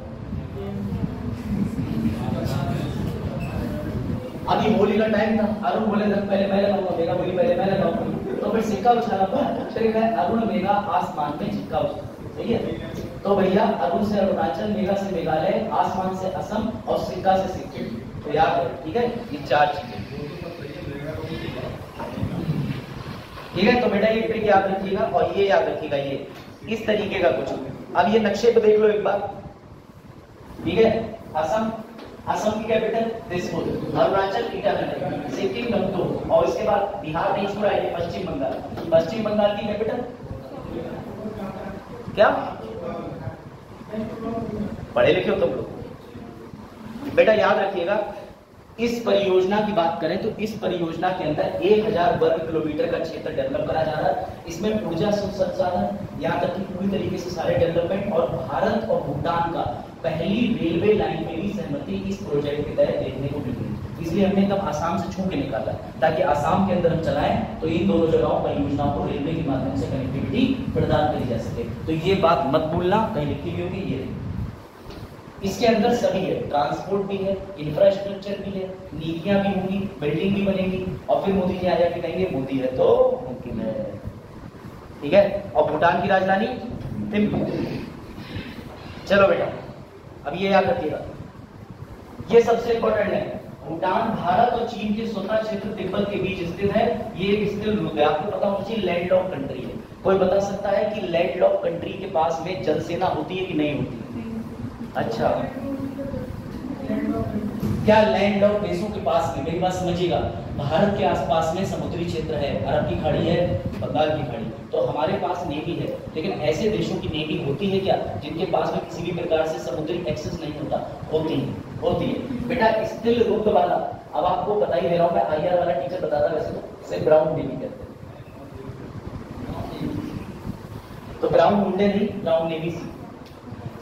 अभी होली का टाइम था, अरुण बोले पहले मैं लगाऊंगा, मेघा बोली पहले मैं लगाऊंगा, तो फिर सिक्का उछाला। ट्रिक है अरुण मेघा आसमान में सिक्का उछाला, सही है। तो भैया अरुण से अरुणाचल, मेघा से मेघालय, आसमान से असम और सिक्का से सिक्किम। तो याद है, ठीक है, ये 4 चीजें। ठीक है, तो बेटा ये ट्रिक याद रखिएगा और ये याद रखिएगा, ये इस तरीके का कुछ। अब ये नक्शे पे देख लो एक बार, ठीक है। असम, असम की कैपिटल दिसपुर, अरुणाचल ईटानगर, सिक्किम गंगटोक, और इसके बाद बिहार नहीं छोड़ा है पश्चिम बंगाल। पश्चिम बंगाल की कैपिटल क्या? पढ़े लिखे हो तुम लोग। बेटा याद रखिएगा, इस परियोजना की बात करें तो इस परियोजना के अंदर 1000 वर्ग किलोमीटर का क्षेत्र डेवलप करा जा रहा है। इसमें ऊर्जा संसाधन, यहाँ तक कि पूरी तरीके से सारे डेवलपमेंट, और भारत और भूटान का पहली रेलवे लाइन में भी सहमति इस प्रोजेक्ट के तहत देखने को मिली। इसलिए हमने एकदम आसाम से छू के निकाला, ताकि आसाम के अंदर हम चलाएं तो इन दोनों जगहों परियोजनाओं को रेलवे के माध्यम से कनेक्टिविटी प्रदान करी जा सके। तो ये बात मत भूलना, कहीं लिखी भी होगी। ये इसके अंदर सभी है, ट्रांसपोर्ट भी है, इंफ्रास्ट्रक्चर भी है, नीतियां भी होंगी, बिल्डिंग भी बनेगी, और फिर मोदी जी आ जाके कहेंगे मोदी है तो मुमकिन है। ठीक है, और भूटान की राजधानी थिम्पू। चलो बेटा अब ये याद रखिएगा, ये सबसे इंपॉर्टेंट है। भूटान भारत और चीन के स्वतंत्र क्षेत्र तिब्बत के बीच स्थित है। ये एक स्थिर मुद्दा है, आपको पता होना चाहिए लैंडलॉक कंट्री है। कोई बता सकता है कि लैंडलॉक कंट्री के पास में जल सेना होती है कि नहीं होती? अच्छा, क्या लैंडलॉक देशों के पास में, मेरी बात समझिएगा, भारत के आसपास में समुद्री क्षेत्र है, अरब की खाड़ी है, बंगाल की खाड़ी, तो हमारे पास नेवी है, लेकिन ऐसे देशों की नेवी होती है क्या जिनके पास में किसी भी प्रकार से समुद्री एक्सेस नहीं होता? होती है बेटा। स्टिल रुक वाला, अब आपको बता ही दे रहा हूं मैं, IR वाला टीचर बताता, वैसे तो सिर्फ ब्राउन नेवी कहते हैं, तो ब्राउन मुंडे नहीं, ब्राउन नेवी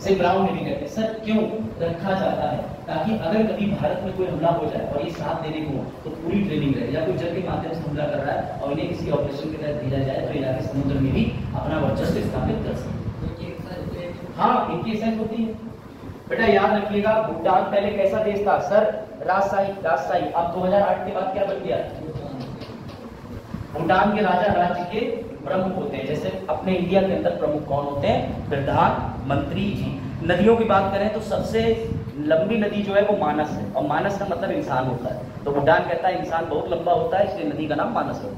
से ब्राउन नेवी कहते हैं। सर क्यों रखा जाता है? ताकि अगर कभी भारत में कोई हमला हो जाए और ये साथ देने को हो तो पूरी ट्रेनिंग रहे, या कोई जल के माध्यम से हमला कर रहा है और इन्हें किसी ऑपरेशन के तहत भेजा जाए तो इलाके समुद्र में भी अपना वर्चस्व स्थापित कर सके। हाँ, इनकी एक्सरसाइज होती है बेटा। याद रखिएगा, भूटान पहले कैसा देश था? सर राजशाही। अब 2008 के बाद क्या बन गया? भूटान के राजा राज्य के प्रमुख होते हैं, जैसे अपने इंडिया के अंदर प्रमुख कौन होते हैं? प्रधानमंत्री जी। नदियों की बात करें तो सबसे लंबी नदी जो है वो मानस है, और मानस का मतलब इंसान होता है। तो भूटान कहता है इंसान बहुत लंबा होता है, इसलिए नदी का नाम मानस है।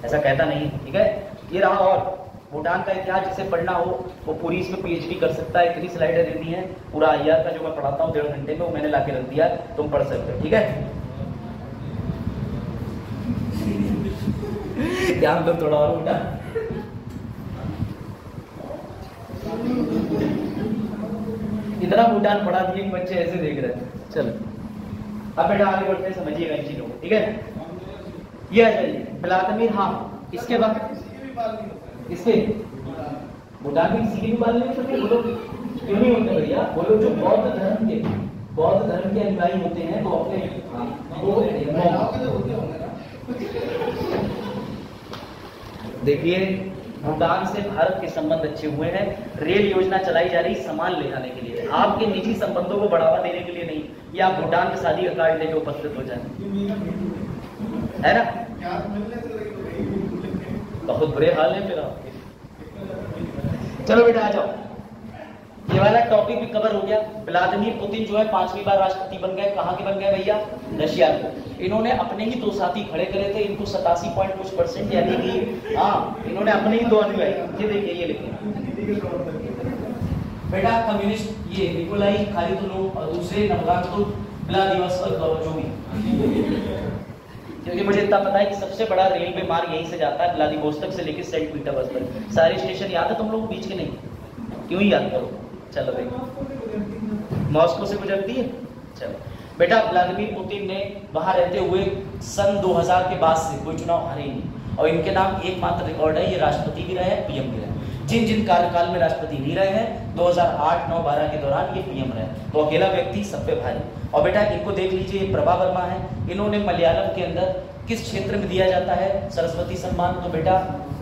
ऐसा कहता नहीं, ठीक है। ये रहा, और भूटान का इतिहास जिसे पढ़ना हो वो पूरी इसमें PhD कर सकता है। इतनी स्लाइडें देनी है, पूरा IR का जो मैं पढ़ाता हूँ 1.5 घंटे में, वो मैंने ला के रख दिया, तुम पढ़ सकते हो, ठीक है। ध्यान दो थोड़ा और बेटा। इतना भूटान पढ़ा दिए कि बच्चे ऐसे देख रहे हैं। चलो अब बेटा आगे बढ़ते हैं, समझिएगा इन चीजों को, ठीक है। ये आ जाइए व्लादिमीर, हाँ इसके बाद इसके भूटान में किसी भी बात नहीं होती, बोलो क्यों नहीं होते भैया? बोलो जो बौद्ध धर्म के अनुयायी होते हैं वो अपने देखिए भूटान से भारत के संबंध अच्छे हुए हैं। रेल योजना चलाई जा रही सामान ले जाने के लिए, आपके निजी संबंधों को बढ़ावा देने के लिए नहीं, या आप भूटान के शादी का कार्ड लेके उपस्थित हो जाए, है ना? बहुत बुरे हाल है फिर आपके। चलो बेटा आ जाओ, ये वाला टॉपिक भी कवर हो गया। व्लादिमीर पुतिन जो है 5वीं बार राष्ट्रपति बन गए। कहाँ के बन गए भैया? रशिया के। इन्होंने अपने ही 2 साथी खड़े करे थे, इनको 87% यानी कि हाँ, इन्होंने अपने ही 2 अनुयायी, ये देखिए ये लिखे बेटा कम्युनिस्ट, ये निकोलाई खारितोनोव और दूसरे नवगातुर व्लादिवोस्तोक जो भी, क्योंकि मुझे इतना पता है कि सबसे बड़ा रेलवे मार्ग यहीं से जाता है, व्लादिवोस्तोक से लेकर सेंट पीटर्सबर्ग तक। सारे स्टेशन याद है तुम लोग बीच के? नहीं, क्यों ही याद करो। चलो देखो, मॉस्को से गुजरती है। चलो बेटा, व्लादिमीर पुतिन ने वहां रहते हुए सन 2000 के बाद से कोई चुनाव हारे नहीं, और इनके नाम एकमात्र रिकॉर्ड है, ये राष्ट्रपति भी रहे, पीएम भी रहे। जिन जिन कार्यकाल में राष्ट्रपति नहीं रहे हैं, 2008, 9, 12 के दौरान ये पीएम रहे, तो अकेला व्यक्ति सब पे भारी। और बेटा इनको देख लीजिए, ये प्रभा वर्मा है, इन्होंने मलयालम के अंदर किस क्षेत्र में दिया जाता है सरस्वती सम्मान? तो बेटा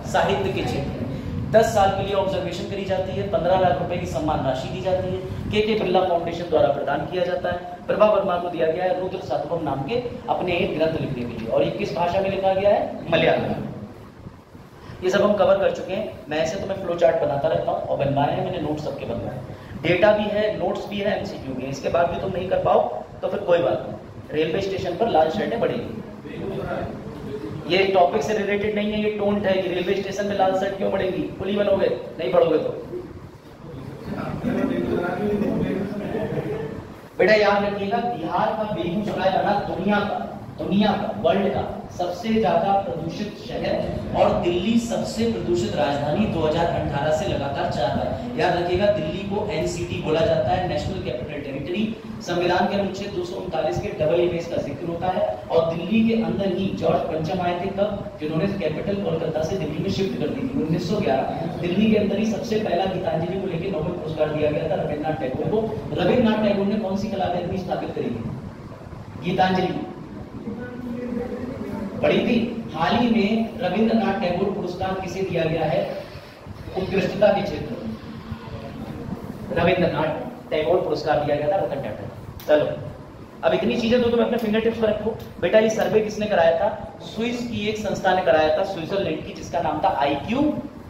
साहित्य के क्षेत्र में 10 साल के लिए ऑब्जर्वेशन करी जाती है, 15 लाख रुपए की सम्मान राशि दी जाती है, के बिरला फाउंडेशन द्वारा प्रदान किया जाता है। प्रभा वर्मा को दिया गया है रुद्र सातवम नाम के अपने एक ग्रंथ लिखने के लिए, और ये किस भाषा में लिखा गया है? मलयालम। ये सब हम कवर कर चुके हैं। मैं ऐसे तुम्हें फ्लो चार्ट बनाता रहता हूँ, और बनवाए हैं मैंने, नोट्स सबके बनवाए, डेटा भी है, नोट्स भी है, एमसीक्यू भी है। इसके बाद भी तुम नहीं कर पाओ तो फिर कोई बात नहीं, रेलवे स्टेशन पर लाल शर्टें बढ़ेगी। ये टॉपिक से रिलेटेड नहीं है, ये टोंट है कि रेलवे स्टेशन में लाल शर्ट क्यों बढ़ेगी, पुलिस बनोगे नहीं पढ़ोगे तो। बेटा याद रखिएगा, बिहार का बेगूसराय बना दुनिया का वर्ल्ड का सबसे ज्यादा प्रदूषित शहर, और दिल्ली सबसे प्रदूषित राजधानी 2018 से लगातार 4 बार। याद रखिएगा, दिल्ली को एनसीटी बोला जाता है, नेशनल कैपिटल टेरिटरी। संविधान के अनुच्छेद 239 के डबल इमेज का जिक्र होता है, और दिल्ली के अंदर ही जॉर्ज पंचम आए थे, कब? जिन्होंने कैपिटल कोलकाता से दिल्ली में शिफ्ट कर दी थी 1911। दिल्ली के अंदर ही सबसे पहला गीतांजलि को लेकर नोबेल पुरस्कार दिया गया था रविन्द्रनाथ टैगोर को। रविन्द्रनाथ टैगोर ने कौन सी कला अकादमी स्थापित करी थी? गीतांजलि पढ़ी थी। हाल ही में रविन्द्रनाथ टैगोर पुरस्कार किसे दिया गया है? उत्कृष्टता के क्षेत्र में रविन्द्रनाथ टैगोर पुरस्कार दिया गया था रतन टाटा। चलो अब इतनी चीजें तो तुम अपने फिंगर टिप्स पर रखो। बेटा ये सर्वे किसने कराया था? स्विस की एक संस्था ने कराया था, स्विट्जरलैंड की, जिसका नाम था IQ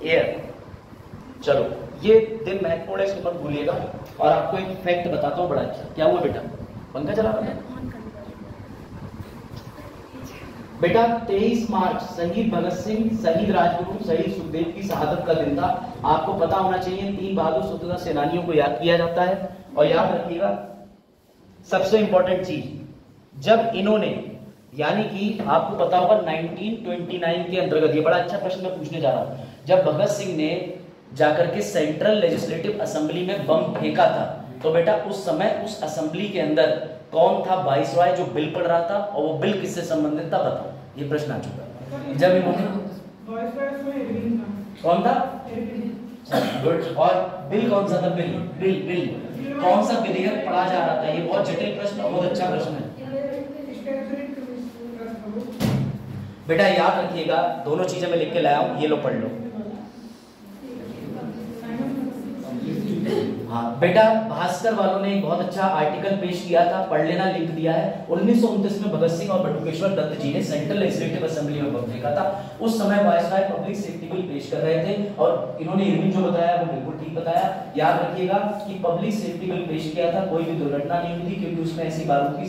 एयर। चलो ये दिन महत्वपूर्ण है, इसको मत भूलिएगा। और आपको एक फैक्ट बताता हूँ बड़ा अच्छा। क्या हुआ बेटा? पंखा चला रहा है बेटा। 23 मार्च शहीद भगत सिंह, शहीद राजगुरु, शहीद सुखदेव की शहादत का दिन था। आपको पता होना चाहिए, 3 बहादुर स्वतंत्रता सेनानियों को याद किया जाता है। और याद रखिएगा सबसे इंपॉर्टेंट चीज, जब इन्होंने, यानी कि आपको पता होगा 1929 के अंतर्गत, ये बड़ा अच्छा प्रश्न मैं पूछने जा रहा हूं, जब भगत सिंह ने जाकर के सेंट्रल लेजिस्लेटिव असेंबली में बम फेंका था, तो बेटा उस समय उस असेंबली के अंदर कौन था वाइसरॉय जो बिल पढ़ रहा था, और वो बिल किससे संबंधित था? बताओ, ये प्रश्न आ चुका है। जब इन्होंने, कौन था? गुड। और बिल कौन सा था? बिल कौन सा विधेयक पढ़ा जा रहा था? ये बहुत जटिल प्रश्न, बहुत अच्छा प्रश्न है बेटा। याद रखिएगा, दोनों चीजें मैं लिख के लाया हूं, ये लो पढ़ लो। हाँ बेटा, भास्कर वालों ने एक बहुत अच्छा आर्टिकल पेश किया था, पढ़ लेना, लिंक दिया है। 1929 में भगत सिंह और बटुकेश्वर दत्त जी ने सेंट्रल लेजिस्लेटिव असेंबली में बम फेंका था। उस समय वायसराय पब्लिक सेफ्टी बिल पेश कर रहे थे, और इन्होंने इरविन जो बताया वो बिल्कुल ठीक बताया। याद रखिएगा कि पब्लिक सेफ्टी बिल पेश किया था, कोई भी दुर्घटना नहीं हुई थी, क्योंकि उसमें ऐसी बारूद की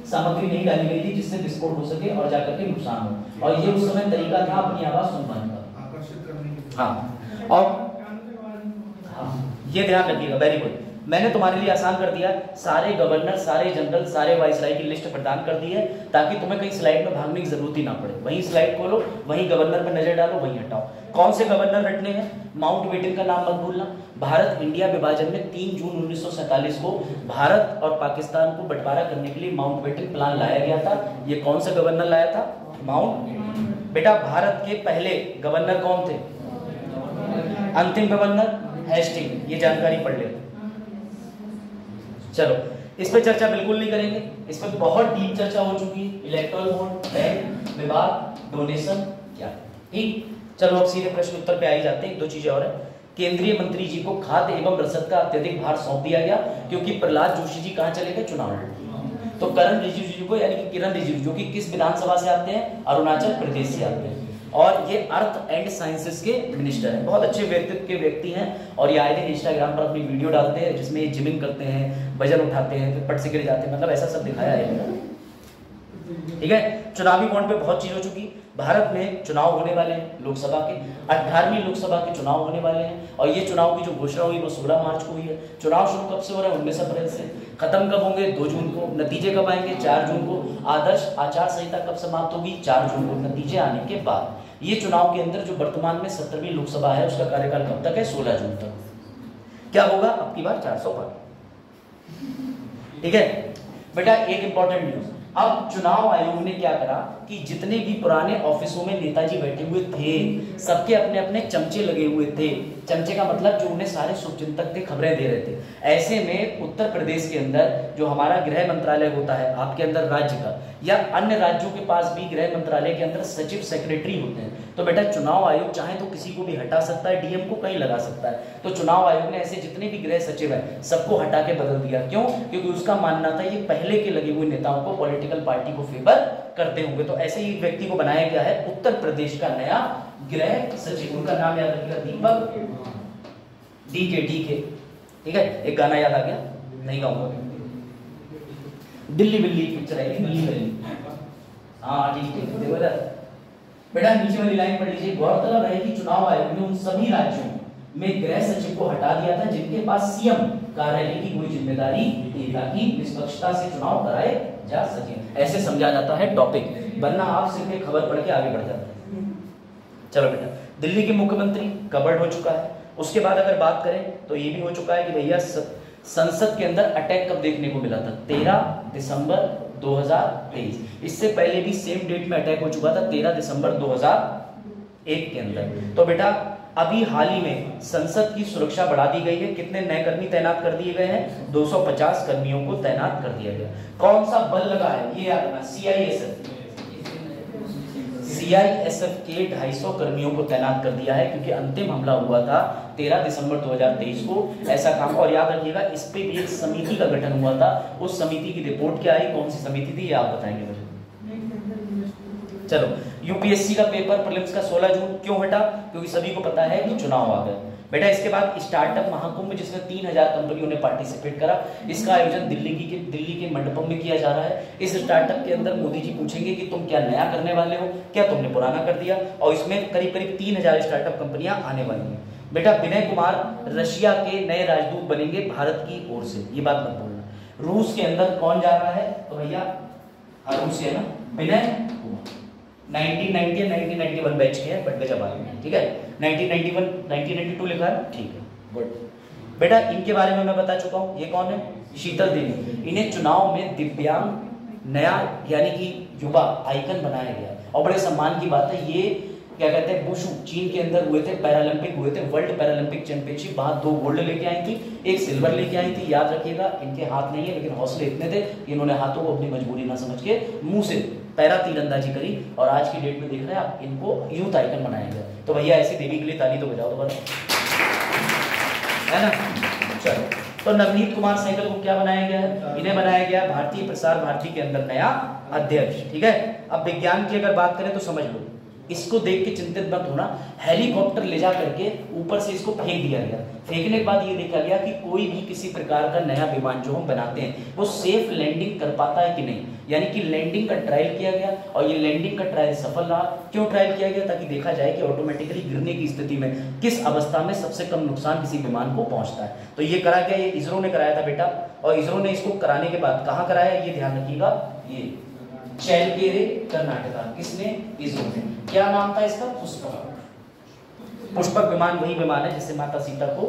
सामग्री नहीं डाली गई थी जिससे विस्फोट हो सके और जाकर के नुकसान हो। और ये उस समय तरीका था अपनी आवाज सुन पाने का। हाँ, और ये ध्यान रखिएगा, वेरी गुड। मैंने तुम्हारे लिए आसान कर दिया, सारे गवर्नर, सारे जनरल, सारे वाइसराय की लिस्ट प्रदान कर दी है, ताकि तुम्हें कहीं स्लाइड में भागने की जरूरत ही ना पड़े। वहीं स्लाइड खोलो, वहीं गवर्नर पर नजर डालो, वहीं हटाओ। कौन से गवर्नर रटने हैं? माउंटबेटन का नाम मत भूलना। भारत इंडिया विभाजन में 3 जून 1947 को भारत और पाकिस्तान को बंटवारा करने के लिए माउंटबेटन प्लान लाया गया था। ये कौन सा गवर्नर लाया था? माउंटबेटन। बेटा भारत के पहले गवर्नर कौन थे? अंतिम गवर्नर हेस्टिंग। ये जानकारी पढ़ ले। चलो इस पे चर्चा बिल्कुल नहीं करेंगे, इस पे बहुत डीप चर्चा हो चुकी है। इलेक्टोरल बॉन्ड, बैंक, विवाद, डोनेशन, क्या ठीक। चलो अब सीधे प्रश्न उत्तर पे आ ही जाते हैं। एक दो चीजें और है। केंद्रीय मंत्री जी को खाद्य एवं रसद का अत्यधिक भार सौंप दिया गया क्योंकि प्रहलाद जोशी जी कहाँ चले गए? चुनाव लड़ने। तो किरण रिजिजू जी को, यानी कि किरण रिजिजू जो कि किस विधानसभा से आते हैं? अरुणाचल प्रदेश से आते हैं, और ये अर्थ एंड साइंसेस के मिनिस्टर हैं। बहुत अच्छे व्यक्तित्व के व्यक्ति हैं और ये आए दिन इंस्टाग्राम पर अपनी वीडियो डालते हैं जिसमें ये जिमिंग करते हैं, वजन उठाते हैं, फिर पट से गिर जाते हैं, मतलब ऐसा सब दिखाया है। ठीक है, चुनावी बॉन्ड पे बहुत चीज हो चुकी। भारत में चुनाव होने वाले हैं लोकसभा के, 18वीं लोकसभा के चुनाव होने वाले हैं और ये चुनाव की जो घोषणा हुई वो 16 मार्च को हुई है। चुनाव शुरू कब से हो रहा है? 19 अप्रैल से। खत्म कब होंगे? 2 जून को। नतीजे कब आएंगे? 4 जून को। आदर्श आचार संहिता कब समाप्त होगी? 4 जून को। नतीजे आने के बाद ये चुनाव के अंदर जो वर्तमान में 17वीं लोकसभा है उसका कार्यकाल कब तक है? 16 जून तक। क्या होगा अब की बार? 400 पार। ठीक है बेटा, एक इंपॉर्टेंट न्यूज। अब चुनाव आयोग ने क्या करा कि जितने भी पुराने ऑफिसों में नेताजी बैठे हुए थे सबके अपने अपने चमचे लगे हुए थे। चमचे का मतलब जो उन्हें सारे शुभचिंतक थे, खबरें दे रहे थे। ऐसे में उत्तर प्रदेश के अंदर जो हमारा गृह मंत्रालय होता है आपके अंदर राज्य का, या अन्य राज्यों के पास भी गृह मंत्रालय के अंदर सचिव सेक्रेटरी होते हैं। तो बेटा चुनाव आयोग चाहे तो किसी को भी हटा सकता है, डीएम को कहीं लगा सकता है। तो चुनाव आयोग ने ऐसे जितने भी गृह सचिव हैं सबको हटा के बदल दिया। क्यों? क्योंकि उसका मानना था ये पहले के लगे हुए नेताओं को, पॉलिटिकल पार्टी को फेवर करते होंगे। तो ऐसे ही व्यक्ति को बनाया गया है उत्तर प्रदेश का नया गृह सचिव। उनका नाम याद रखिएगा, दीपक डीके। ठीक है, एक गाना याद आ गया, नहीं गाऊंगा। दिल्ली बिल्ली पिक्चर आई, दिल्ली बिल्ली। हाँ ठीक है, देखो इधर बेटा नीचे वाली लाइन पढ़ लीजिए। गौरतलब है कि चुनाव आयोग ने उन सभी राज्यों में गृह सचिव को हटा दिया था जिनके पास सीएम कार्यालय की कोई जिम्मेदारी नहीं, ताकि निष्पक्षता से चुनाव कराए जा सके। ऐसे समझा जाता है टॉपिक, वरना आप सिर्फ एक खबर पढ़ के आगे बढ़ जाते हैं। चलो बेटा, दिल्ली के मुख्यमंत्री कवर्ड हो चुका है। उसके बाद अगर बात करें तो ये भी हो चुका है कि भैया संसद के अंदर अटैक कब देखने को मिला था? 13 दिसंबर 2023। इससे पहले भी सेम डेट में अटैक हो चुका था 13 दिसंबर 2001 के अंदर। तो बेटा अभी हाल ही में संसद की सुरक्षा बढ़ा दी गई है। कितने नए कर्मी तैनात कर दिए गए हैं? 250 कर्मियों को तैनात कर दिया गया। कौन सा बल लगा है ये याद रखना, सीआईएसएफ के 250 कर्मियों को तैनात कर दिया है क्योंकि अंतिम हमला हुआ था 13 दिसंबर 2023 को। ऐसा काम, और याद रखिएगा इस पे भी एक समिति का गठन हुआ था। उस समिति की रिपोर्ट क्या आई, कौन सी समिति थी, ये आप बताएंगे मुझे। चलो, यूपीएससी का पेपर प्रीलिम्स का 16 जून क्यों हटा? क्योंकि सभी को पता है कि चुनाव आ गए। बेटा इसके बाद स्टार्टअप महाकुंभ जिसमें 3000 कंपनियों ने पार्टिसिपेट करा, इसका आयोजन दिल्ली के मंडपम में किया जा रहा है। इस स्टार्टअप के अंदर मोदी जी पूछेंगे कि तुम क्या नया करने वाले हो, क्या तुमने पुराना कर दिया, और इसमें करीब करीब 3000 स्टार्टअप कंपनियां आने वाली हैं। बेटा विनय कुमार रशिया के नए राजदूत बनेंगे भारत की ओर से, ये बात मत भूलना। रूस के अंदर कौन जा रहा है? तो भैया रूस है ना, विनय कुमार। 1990 या 1991 बैच के हैं, बट गजब आदमी, ठीक है। 1991 1992 लिखा है, ठीक है, गुड। बेटा इनके बारे में मैं बता चुका हूँ। ये कौन है? शीतल देवी। इन्हें चुनाव में दिव्यांग नया यानी कि युवा आइकन बनाया गया, और बड़े सम्मान की बात है। ये क्या कहते हैं, वुशु चीन के अंदर हुए थे, पैरालंपिक हुए थे, वर्ल्ड पैरालंपिक चैंपियनशिप, वहां 2 गोल्ड लेके आई थी, 1 सिल्वर लेके आई थी। याद रखिएगा, इनके हाथ नहीं है लेकिन हौसले इतने थे, इन्होंने हाथों को अपनी मजबूरी ना समझ के मुंह से पैरा तीरंदाजी करी, और आज की डेट में देख रहे हैं आप, इनको यूथ आइकन बनाया गया। तो भैया ऐसी देवी के लिए ताली तो बजाओ दोबारा, है ना। चलो, तो नवनीत कुमार सहगल को क्या बनाया गया है? इन्हें बनाया गया भारतीय प्रसार भारती के अंदर नया अध्यक्ष, ठीक है। अब विज्ञान की अगर बात करें तो समझ लो, इसको देख के चिंतित मत होना। हेलीकॉप्टर ले जा करके ऊपर से इसको फेंक दिया गया। फेंकने के बाद ये देखा गया कि कोई भी किसी प्रकार का नया विमान जो हम बनाते हैं वो सेफ लैंडिंग कर पाता है कि नहीं, यानी कि लैंडिंग का ट्रायल किया गया, और ये लैंडिंग का ट्रायल सफल रहा। क्यों ट्रायल किया गया? ताकि देखा जाए कि ऑटोमेटिकली गिरने की स्थिति में किस अवस्था में सबसे कम नुकसान किसी विमान को पहुंचता है। तो ये करा गया, ये इसरो ने कराया था बेटा, और इसरो ने इसको कराने के बाद कहाँ कराया ये ध्यान रखिएगा, ये चैलकेरे कर्नाटका। किसने? इसरो ने। क्या नाम था इसका? पुष्पक। पुष्पक विमान वही विमान है जिससे माता सीता को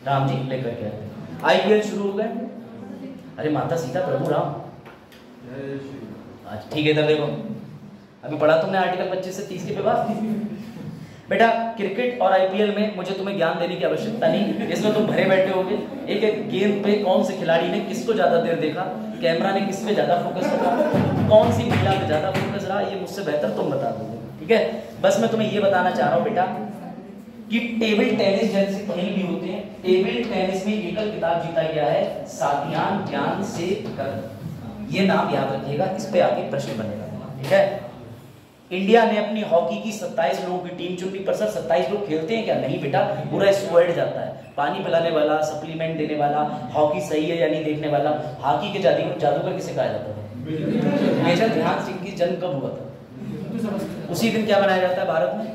राम जी लेकर के आए। आईपीएल शुरू हो गए। अरे माता सीता प्रभु राम, आज ठीक है। इधर देखो, अभी पढ़ा तुमने आर्टिकल 25 से 30 के विवाद। बेटा क्रिकेट और आईपीएल में मुझे तुम्हें ज्ञान देने की आवश्यकता नहीं, इसमें तुम भरे बैठे होगे। एक एक गेम पे कौन से खिलाड़ी ने किसको ज्यादा देर देखा, कैमरा ने किस पे ज्यादा फोकस रखा, कौन सी महिला पे ज्यादा फोकस रहा, ये मुझसे बेहतर तुम बता दोगे। ठीक है। बस मैं तुम्हें ये बताना चाह रहा हूं बेटा कि टेबल टेनिस जैसे खेल भी होते हैं, टेबल टेनिस में एकल खिताब जीता गया है सातियान ज्ञानशेखर, ये नाम याद रखिएगा, इस पे आगे प्रश्न बनेगा, ठीक है। इंडिया ने अपनी हॉकी की 27 लोगों की टीम चुनी, पर सर 27 लोग खेलते हैं क्या? नहीं बेटा, पूरा स्क्वाड जाता है, पानी पिलाने वाला, सप्लीमेंट देने वाला, हॉकी सही है या नहीं देखने वाला। हॉकी के जादूगर किसे कहा जाता था? मेजर ध्यान सिंह की जन्म कब हुआ था? उसी दिन क्या बनाया जाता है भारत में?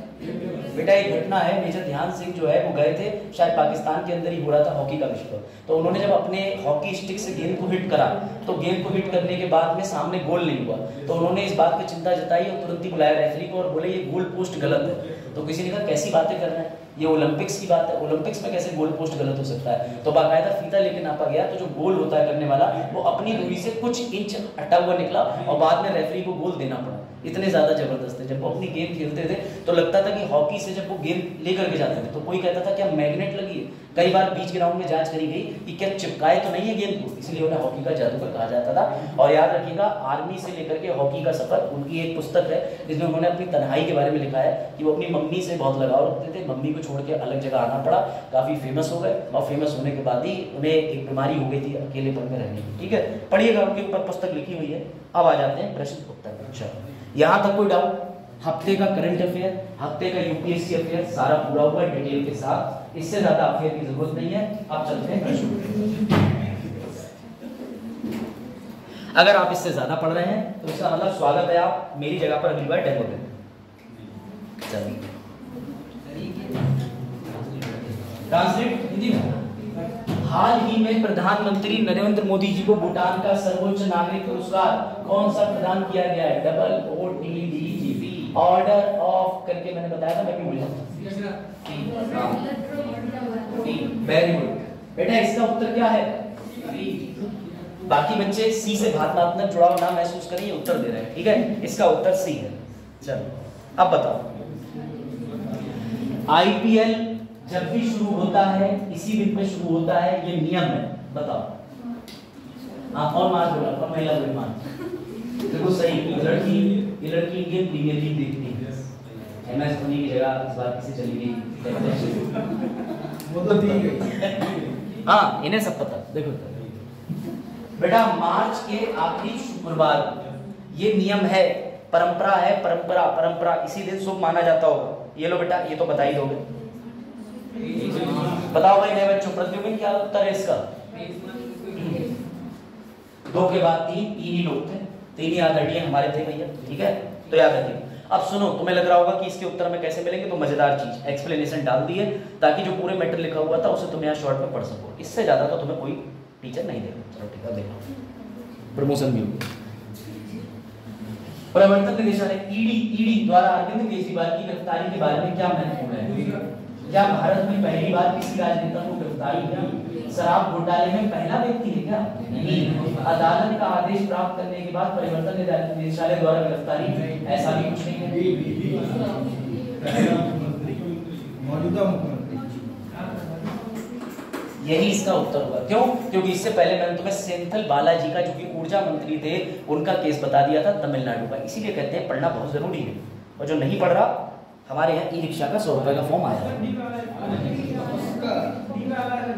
बेटा एक घटना है, मेजर ध्यान सिंह जो है वो गए थे, शायद पाकिस्तान के अंदर ही हो रहा था हॉकी का विश्व, तो उन्होंने जब अपने हॉकी स्टिक से गेंद को हिट करा, तो गेंद को हिट करने के बाद में सामने गोल नहीं हुआ, तो उन्होंने इस बात की चिंता जताई और तुरंत ही बुलाया रेफरी को और बोले ये गोल पोस्ट गलत है। तो किसी ने कहा कैसी बातें कर रहे हैं, ये ओलंपिक्स की बात है, ओलंपिक्स में कैसे गोल पोस्ट गलत हो सकता है? तो बाकायदा फीता लेके नापा गया, तो जो गोल होता है करने वाला वो अपनी दूरी से कुछ इंच हटा हुआ निकला और बाद में रेफरी को गोल देना पड़ा। इतने ज्यादा जबरदस्त है। जब वो अपनी गेम खेलते थे तो लगता था कि हॉकी से जब वो गेम लेकर के जाते थे तो कोई कहता था क्या मैग्नेट लगी है। कई बार बीच ग्राउंड में जांच करी गई कि क्या चिपकाए तो नहीं है गेंद को, इसलिए उन्हें हॉकी का जादूगर कहा जाता था। और याद रखिएगा, आर्मी से लेकर के हॉकी का सफर, उनकी एक पुस्तक है जिसमें उन्होंने अपनी तन्हाई के बारे में लिखा है कि वो अपनी मम्मी से बहुत लगाव रखते थे, मम्मी को छोड़ के अलग जगह आना पड़ा, काफी फेमस हो गए और फेमस होने के बाद ही उन्हें एक बीमारी हो गई थी अकेलेपन में रहने की। ठीक है, पढ़िएगा, उनके ऊपर पुस्तक लिखी हुई है। अब आ जाते हैं प्रश्न उत्तर। अच्छा, यहाँ तक कोई डाउट? हफ्ते का करंट अफेयर, हफ्ते का यूपीएससी अफेयर सारा पूरा हुआ है डिटेल के साथ, इससे ज्यादा अफेयर की जरूरत नहीं है। अब चलते हैं प्रश्न। अगर आप इससे ज्यादा पढ़ रहे हैं तो इसका मतलब स्वागत है, आप मेरी जगह पर अगली बार डेमो दें। ट्रांसलेट हिंदी में। हाल ही में प्रधानमंत्री नरेंद्र मोदी जी को भूटान का सर्वोच्च नागरिक पुरस्कार कौन सा प्रदान किया गया है? WOTDGP, ऑर्डर ऑफ करके मैंने बताया था, मैं भी भूल जाता। वेरी गुड बेटा, इसका उत्तर क्या है? बाकी बच्चे सी से भावनात्मक जुड़ाव ना महसूस करें, ये उत्तर दे रहे हैं। ठीक है, इसका उत्तर सी है। चलो अब बताओ, IPL जब भी शुरू होता है इसी दिन पे शुरू होता है, ये नियम है, बताओ। हाँ, और मार बोला और महिला विमान देखो सही, ये लड़की इंडियन प्रीमियर लीग देखती है। MS धोनी की जगह इस बार किसे चली गई? वो तो दी गई। हाँ, इन्हें सब पता। देखो बेटा, मार्च के आखिरी शुक्रवार, ये नियम है, परंपरा है, परंपरा इसी दिन शुभ माना जाता होगा। ये लो बेटा, ये तो बता ही दोगे। बताओ भाई नए बच्चों, प्रतियोगिता क्या उत्तर है इसका? 2 के बाद 3 ही लोग थे, 3 ही आदरणीय हमारे थे भैया। ठीक है, तो याद रखिए। अब सुनो, तुम्हें लग रहा होगा कि इसके उत्तर में कैसे मिलेंगे, तो मजेदार चीज एक्सप्लेनेशन डाल दी है ताकि जो पूरे मैटर लिखा हुआ था उसे तुम यहाँ शॉर्ट में पढ़ सको। इससे ज्यादा तो तुम्हें कोई टीचर नहीं देगा। चलो ठीक है, देखो प्रमोशन भी होगी। प्रवर्तन निदेशालय ईडी द्वारा अरविंद केजरीवाल की गिरफ्तारी के बारे में क्या महत्वपूर्ण है? क्या भारत में पहली बार किसी राजनेता को गिरफ्तारी हुई? शराब घोटाले में पहला व्यक्ति है क्या? नहीं। अदालत का आदेश प्राप्त करने के बाद परिवर्तन निदेशालय द्वारा गिरफ्तारी, ऐसा भी कुछ नहीं है। मौजूदा मुख्यमंत्री, यही इसका उत्तर होगा। क्यों? क्योंकि इससे पहले मैंने तुम्हें सेंथिल बालाजी का, जो कि ऊर्जा मंत्री थे, उनका केस बता दिया था तमिलनाडु का। इसीलिए कहते हैं पढ़ना बहुत जरूरी है। और जो नहीं पढ़ रहा, हमारे यहाँ ई रिक्शा का 100 रुपए का फॉर्म आया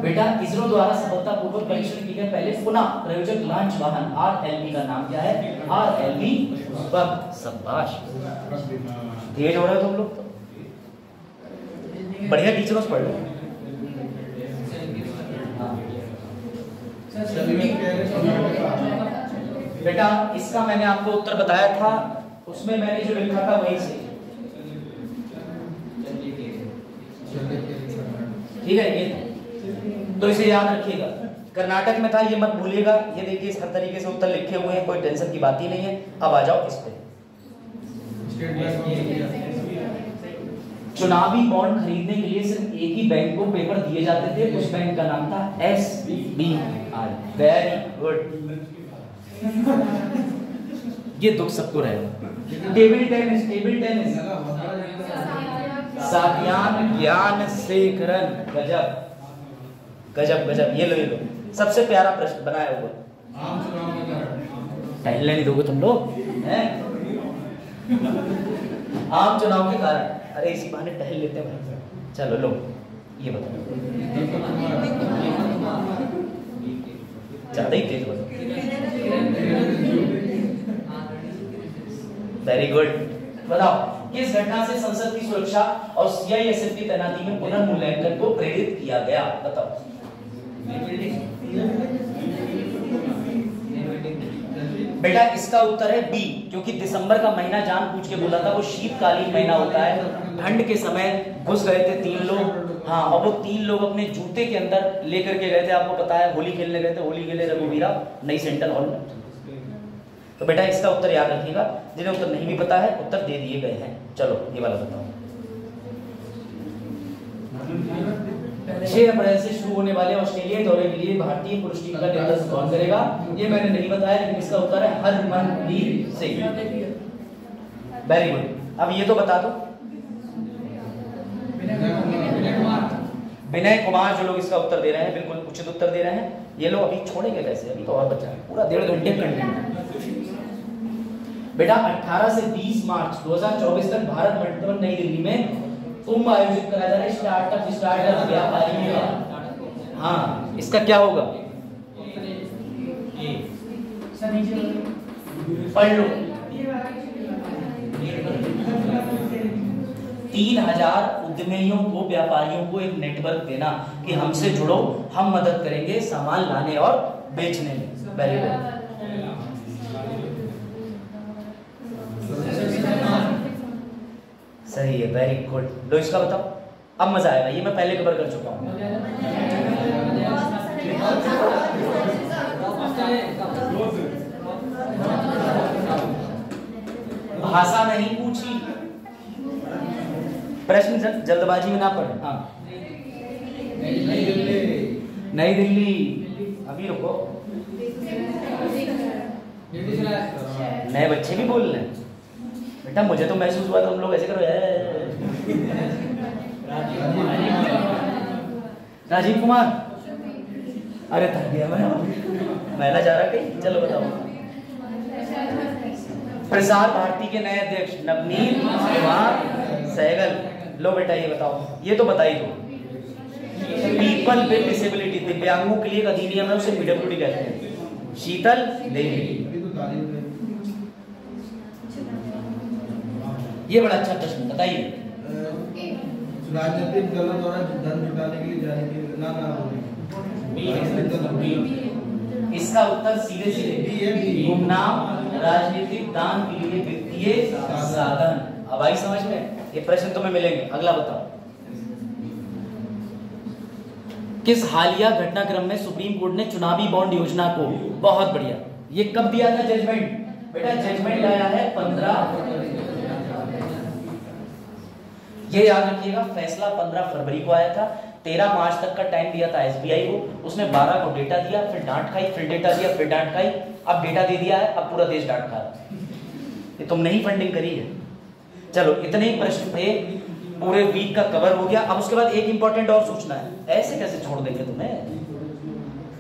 बेटा। इसरो द्वारा सफलतापूर्वक परीक्षण किए गए पहले पुनः प्रयोजक लॉन्च वाहन RLV का नाम क्या है? RLV। शाबाश, तेज हो रहे हो तुम लोग तो, बढ़िया टीचरों से पढ़ लो। बेटा इसका मैंने आपको उत्तर बताया था, उसमें मैंने जो लिखा था वही से। ठीक है, ये तो इसे याद रखिएगा। कर्नाटक में था, ये मत भूलिएगा। ये देखिए, इस हर तरीके से उत्तर लिखे हुए हैं, कोई टेंशन की बात ही नहीं है। अब आ जाओ इस पे। चुनावी बॉन्ड खरीदने के लिए सिर्फ एक ही बैंक को पेपर दिए जाते थे, उस बैंक का नाम था SBI। वेरी गुड, ये दुख सबको रहेगा। टेबल टेनिस सातियान ज्ञानशेखरन, गजब। ये लो सबसे प्यारा प्रश्न बनाया हुआ। टहलने नहीं दोगे तुम लोग हैं? आम चुनाव के कारण। अरे इसी बहाने टहल लेते हैं भाई। चलो लो ये बताओ, ज्यादा ही तेज बताओ। Very good. बताओ किस घटना से संसद की सुरक्षा और सीआईएसएफ की तैनाती में पुनर्मूल्यांकन को प्रेरित किया गया? बताओ। बेटा इसका उत्तर है बी, क्योंकि दिसंबर का महीना जानबूझ के बोला था, वो शीतकालीन महीना होता है। ठंड के समय घुस गए थे 3 लोग, हाँ, और वो 3 लोग अपने जूते के अंदर लेकर के गए थे, आपको पता है, होली खेलने गए थे, होली खेले रघुवीरा नई सेंट्रल हॉल में। तो बेटा इसका उत्तर याद रखिएगा, जिन्हें उत्तर नहीं भी पता है उत्तर दे दिए गए हैं। चलो ये वाला बताओ। 6 अप्रैल से शुरू होने वाले ऑस्ट्रेलियाई दौरे के लिए भारतीय पुरुष टीम का नेतृत्व कौन करेगा? ये मैंने नहीं बताया, लेकिन इसका उत्तर है हरमनप्रीत सिंह। Very good. अब ये तो बता दो, विनय कुमार जो लोग इसका उत्तर दे रहे हैं, बिल्कुल उचित उत्तर दे रहे हैं। ये लोग अभी छोड़ेंगे कैसे, अभी तो और बचा है पूरा 1.5 घंटे कंटिन्यू। बेटा 18 से 20 मार्च 2024 तक भारत मंडपम नई दिल्ली में कुंभ आयोजित कराया जा रहा है। स्टार्टअप व्यापारी का, हाँ, इसका क्या होगा? पढ़ लो। 3000 उद्यमियों को, व्यापारियों को एक नेटवर्क देना कि हमसे जुड़ो, हम मदद करेंगे सामान लाने और बेचने में। Very good. सही है, वेरी गुड। लो इसका बताओ, अब मजा आएगा, ये मैं पहले कवर कर चुका हूँ। भाषा नहीं पूछी, प्रश्न जल्दबाजी में ना पढ़े। हाँ, नई दिल्ली। अभी रुको, नए बच्चे भी बोल रहे हैं बेटा। मुझे तो महसूस हुआ था तुम लोग ऐसे करो। राजीव कुमार, अरे थक गया मैं ना जा रहा कहीं। चलो बताओ। प्रसार भारती के नए अध्यक्ष नवनीत कुमार सहगल। लो बेटा ये बताओ, ये तो बता ही दो। पीपल विद डिसेबिलिटी, दिव्यांगों के लिए एक अधिनियम है, उसे पीडब्ल्यूडी कहते हैं। शीतल देवी। ये बड़ा अच्छा प्रश्न, बताइए। राजनीतिक दलों द्वारा धन जुटाने के लिए जारी इसका उत्तर सीधे सीधे गुमनाम राजनीतिक दान के लिए वित्तीय साधन। अब आई समझ में? ये प्रश्न तुम्हें मिलेंगे। अगला बताओ। किस हालिया घटनाक्रम में सुप्रीम कोर्ट ने चुनावी बॉन्ड योजना को, बहुत बढ़िया, ये कब दिया था जजमेंट? बेटा जजमेंट आया है 15, ये याद रखिएगा, फैसला 15 फरवरी को आया था। 13 मार्च तक का टाइम दिया था एसबीआई को, उसने 12 को डेटा दिया, फिर डांट खाई, फिर डेटा दिया, फिर डांट खाई। अब डेटा दे दिया है, अब पूरा देश डांट खा रहा है। ये तुमने ही फंडिंग करी है। चलो इतने ही प्रश्न थे, पूरे वीक का कवर हो गया। अब उसके बाद एक इंपॉर्टेंट और सूचना है, ऐसे कैसे छोड़ देंगे तुम्हें?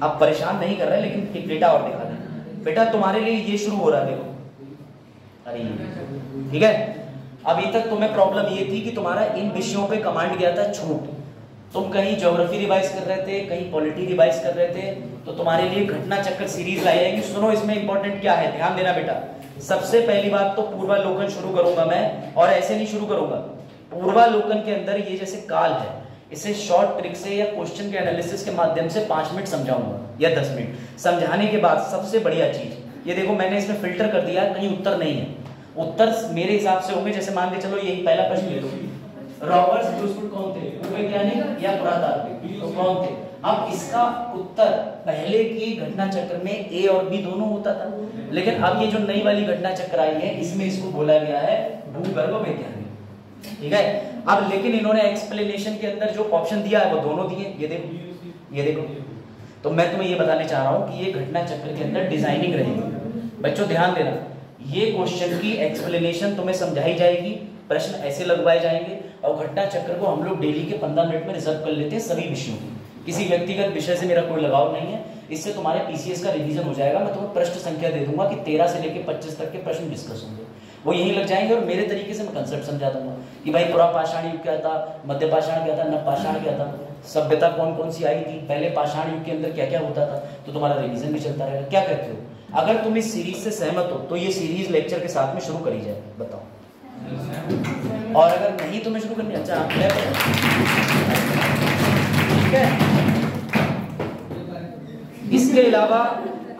अब परेशान नहीं कर रहे, लेकिन एक डेटा और दिखा दें। बेटा तुम्हारे लिए ये शुरू हो रहा है, देखो। अरे ठीक है, अभी तक तुम्हें प्रॉब्लम ये थी कि तुम्हारा इन विषयों पे कमांड गया था छूट। तुम कहीं ज्योग्राफी रिवाइज कर रहे थे, कहीं पॉलिटी रिवाइज कर रहे थे, तो तुम्हारे लिए घटना चक्र सीरीज लाई जाएगी। सुनो इसमें इंपॉर्टेंट क्या है, ध्यान देना बेटा। सबसे पहली बात तो पूर्वालोकन शुरू करूंगा मैं, और ऐसे नहीं शुरू करूंगा। पूर्वालोकन के अंदर ये जैसे काल है, इसे शॉर्ट ट्रिक से या क्वेश्चन के एनालिसिस के माध्यम से 5 मिनट समझाऊंगा या 10 मिनट। समझाने के बाद सबसे बढ़िया चीज ये देखो, मैंने इसमें फिल्टर कर दिया, कहीं उत्तर नहीं है। उत्तर मेरे हिसाब से होंगे, जैसे मान के चलो यही पहला प्रश्न ले लो, रॉबर्ट्स ब्रूसफुट कौन थे? वैज्ञानिक या पुरातात्विक, तो कौन थे? अब इसका उत्तर पहले की घटना चक्र में ए और बी दोनों होता था, लेकिन अब ये जो नई वाली घटना चक्र आई है, इसमें इसको बोला गया है भूगर्भ वैज्ञानिक। ठीक है, अब लेकिन इन्होंने एक्सप्लेनेशन के अंदर जो ऑप्शन दिया है वो दोनों दिए। ये देखो, ये देखो। तो मैं तुम्हें ये बताने चाह रहा हूं कि ये घटना चक्र के अंदर डिजाइनिंग रहेगी। बच्चों ध्यान देना, ये क्वेश्चन की एक्सप्लेनेशन तुम्हें समझाई जाएगी, प्रश्न ऐसे लगवाए जाएंगे, और घटना चक्र को हम लोग डेली के 15 मिनट में रिजर्व कर लेते हैं सभी विषयों की। किसी व्यक्तिगत विषय से मेरा कोई लगाव नहीं है। इससे तुम्हारे पीसीएस का रिवीजन हो जाएगा। मैं तुम्हें प्रश्न संख्या दे दूंगा कि 13 से लेकर 25 तक के प्रश्न डिस्कस होंगे। वो यहीं लग जाएंगे और मेरे तरीके से मैं कंसेप्ट समझा दूंगा कि भाई पुरा पाषाण युग क्या था, मध्य पाषाण क्या था, नव पाषाण क्या था, सभ्यता कौन कौन सी आई थी, पहले पाषाण युग के अंदर क्या क्या होता था, तो तुम्हारा रिवीजन भी चलता रहेगा। क्या कहते हो? अगर तुम इस सीरीज से सहमत हो तो ये सीरीज लेक्चर के साथ में शुरू करी जाए, बताओ। और अगर नहीं तुम्हें शुरू करनी, अच्छा ठीक है। इसके अलावा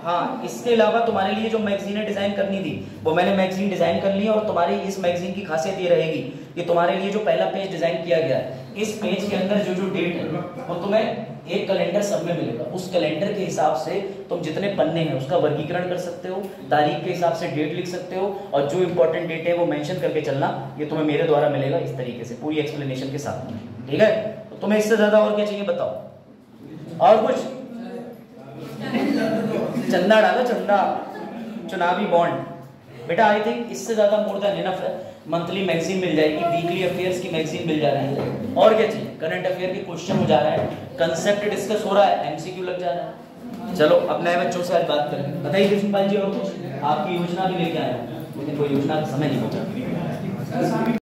हाँ, इसके अलावा तुम्हारे लिए जो मैगजीनें डिजाइन करनी थी वो मैंने मैगजीन डिजाइन कर ली है। और तुम्हारी इस मैगजीन की खासियत ये रहेगी कि तुम्हारे लिए जो पहला पेज डिजाइन किया गया है, इस पेज के अंदर जो जो डेट है वो तुम्हें एक कैलेंडर सब में मिलेगा। उस कैलेंडर के हिसाब से तुम जितने पन्ने हैं उसका वर्गीकरण कर सकते हो, तारीख के हिसाब से डेट लिख सकते हो, और जो इंपॉर्टेंट डेट है वो मेंशन करके चलना। ये तुम्हें मेरे द्वारा मिलेगा इस तरीके से पूरी एक्सप्लेनेशन के साथ में, ठीक है। तो तुम्हें इससे ज्यादा और क्या चाहिए बताओ? और कुछ? चंदा डालो, चंदा, चुनावी बॉन्ड। बेटा आई थिंक इससे ज्यादा मोर देन इनफ है। मंथली मैगजीन मिल जाएगी, वीकली अफेयर्स की मैगजीन मिल जा रही है, और क्या चाहिए? करंट अफेयर के क्वेश्चन हो जा रहा है, कंसेप्ट डिस्कस हो रहा है, एमसीक्यू लग जा रहा है। चलो अब नए बच्चों से आज बात करेंगे। बताइए कृष्णपाल जी, और कुछ? आपकी योजना भी लेके आए हैं, लेकिन कोई योजना का समय नहीं बचा।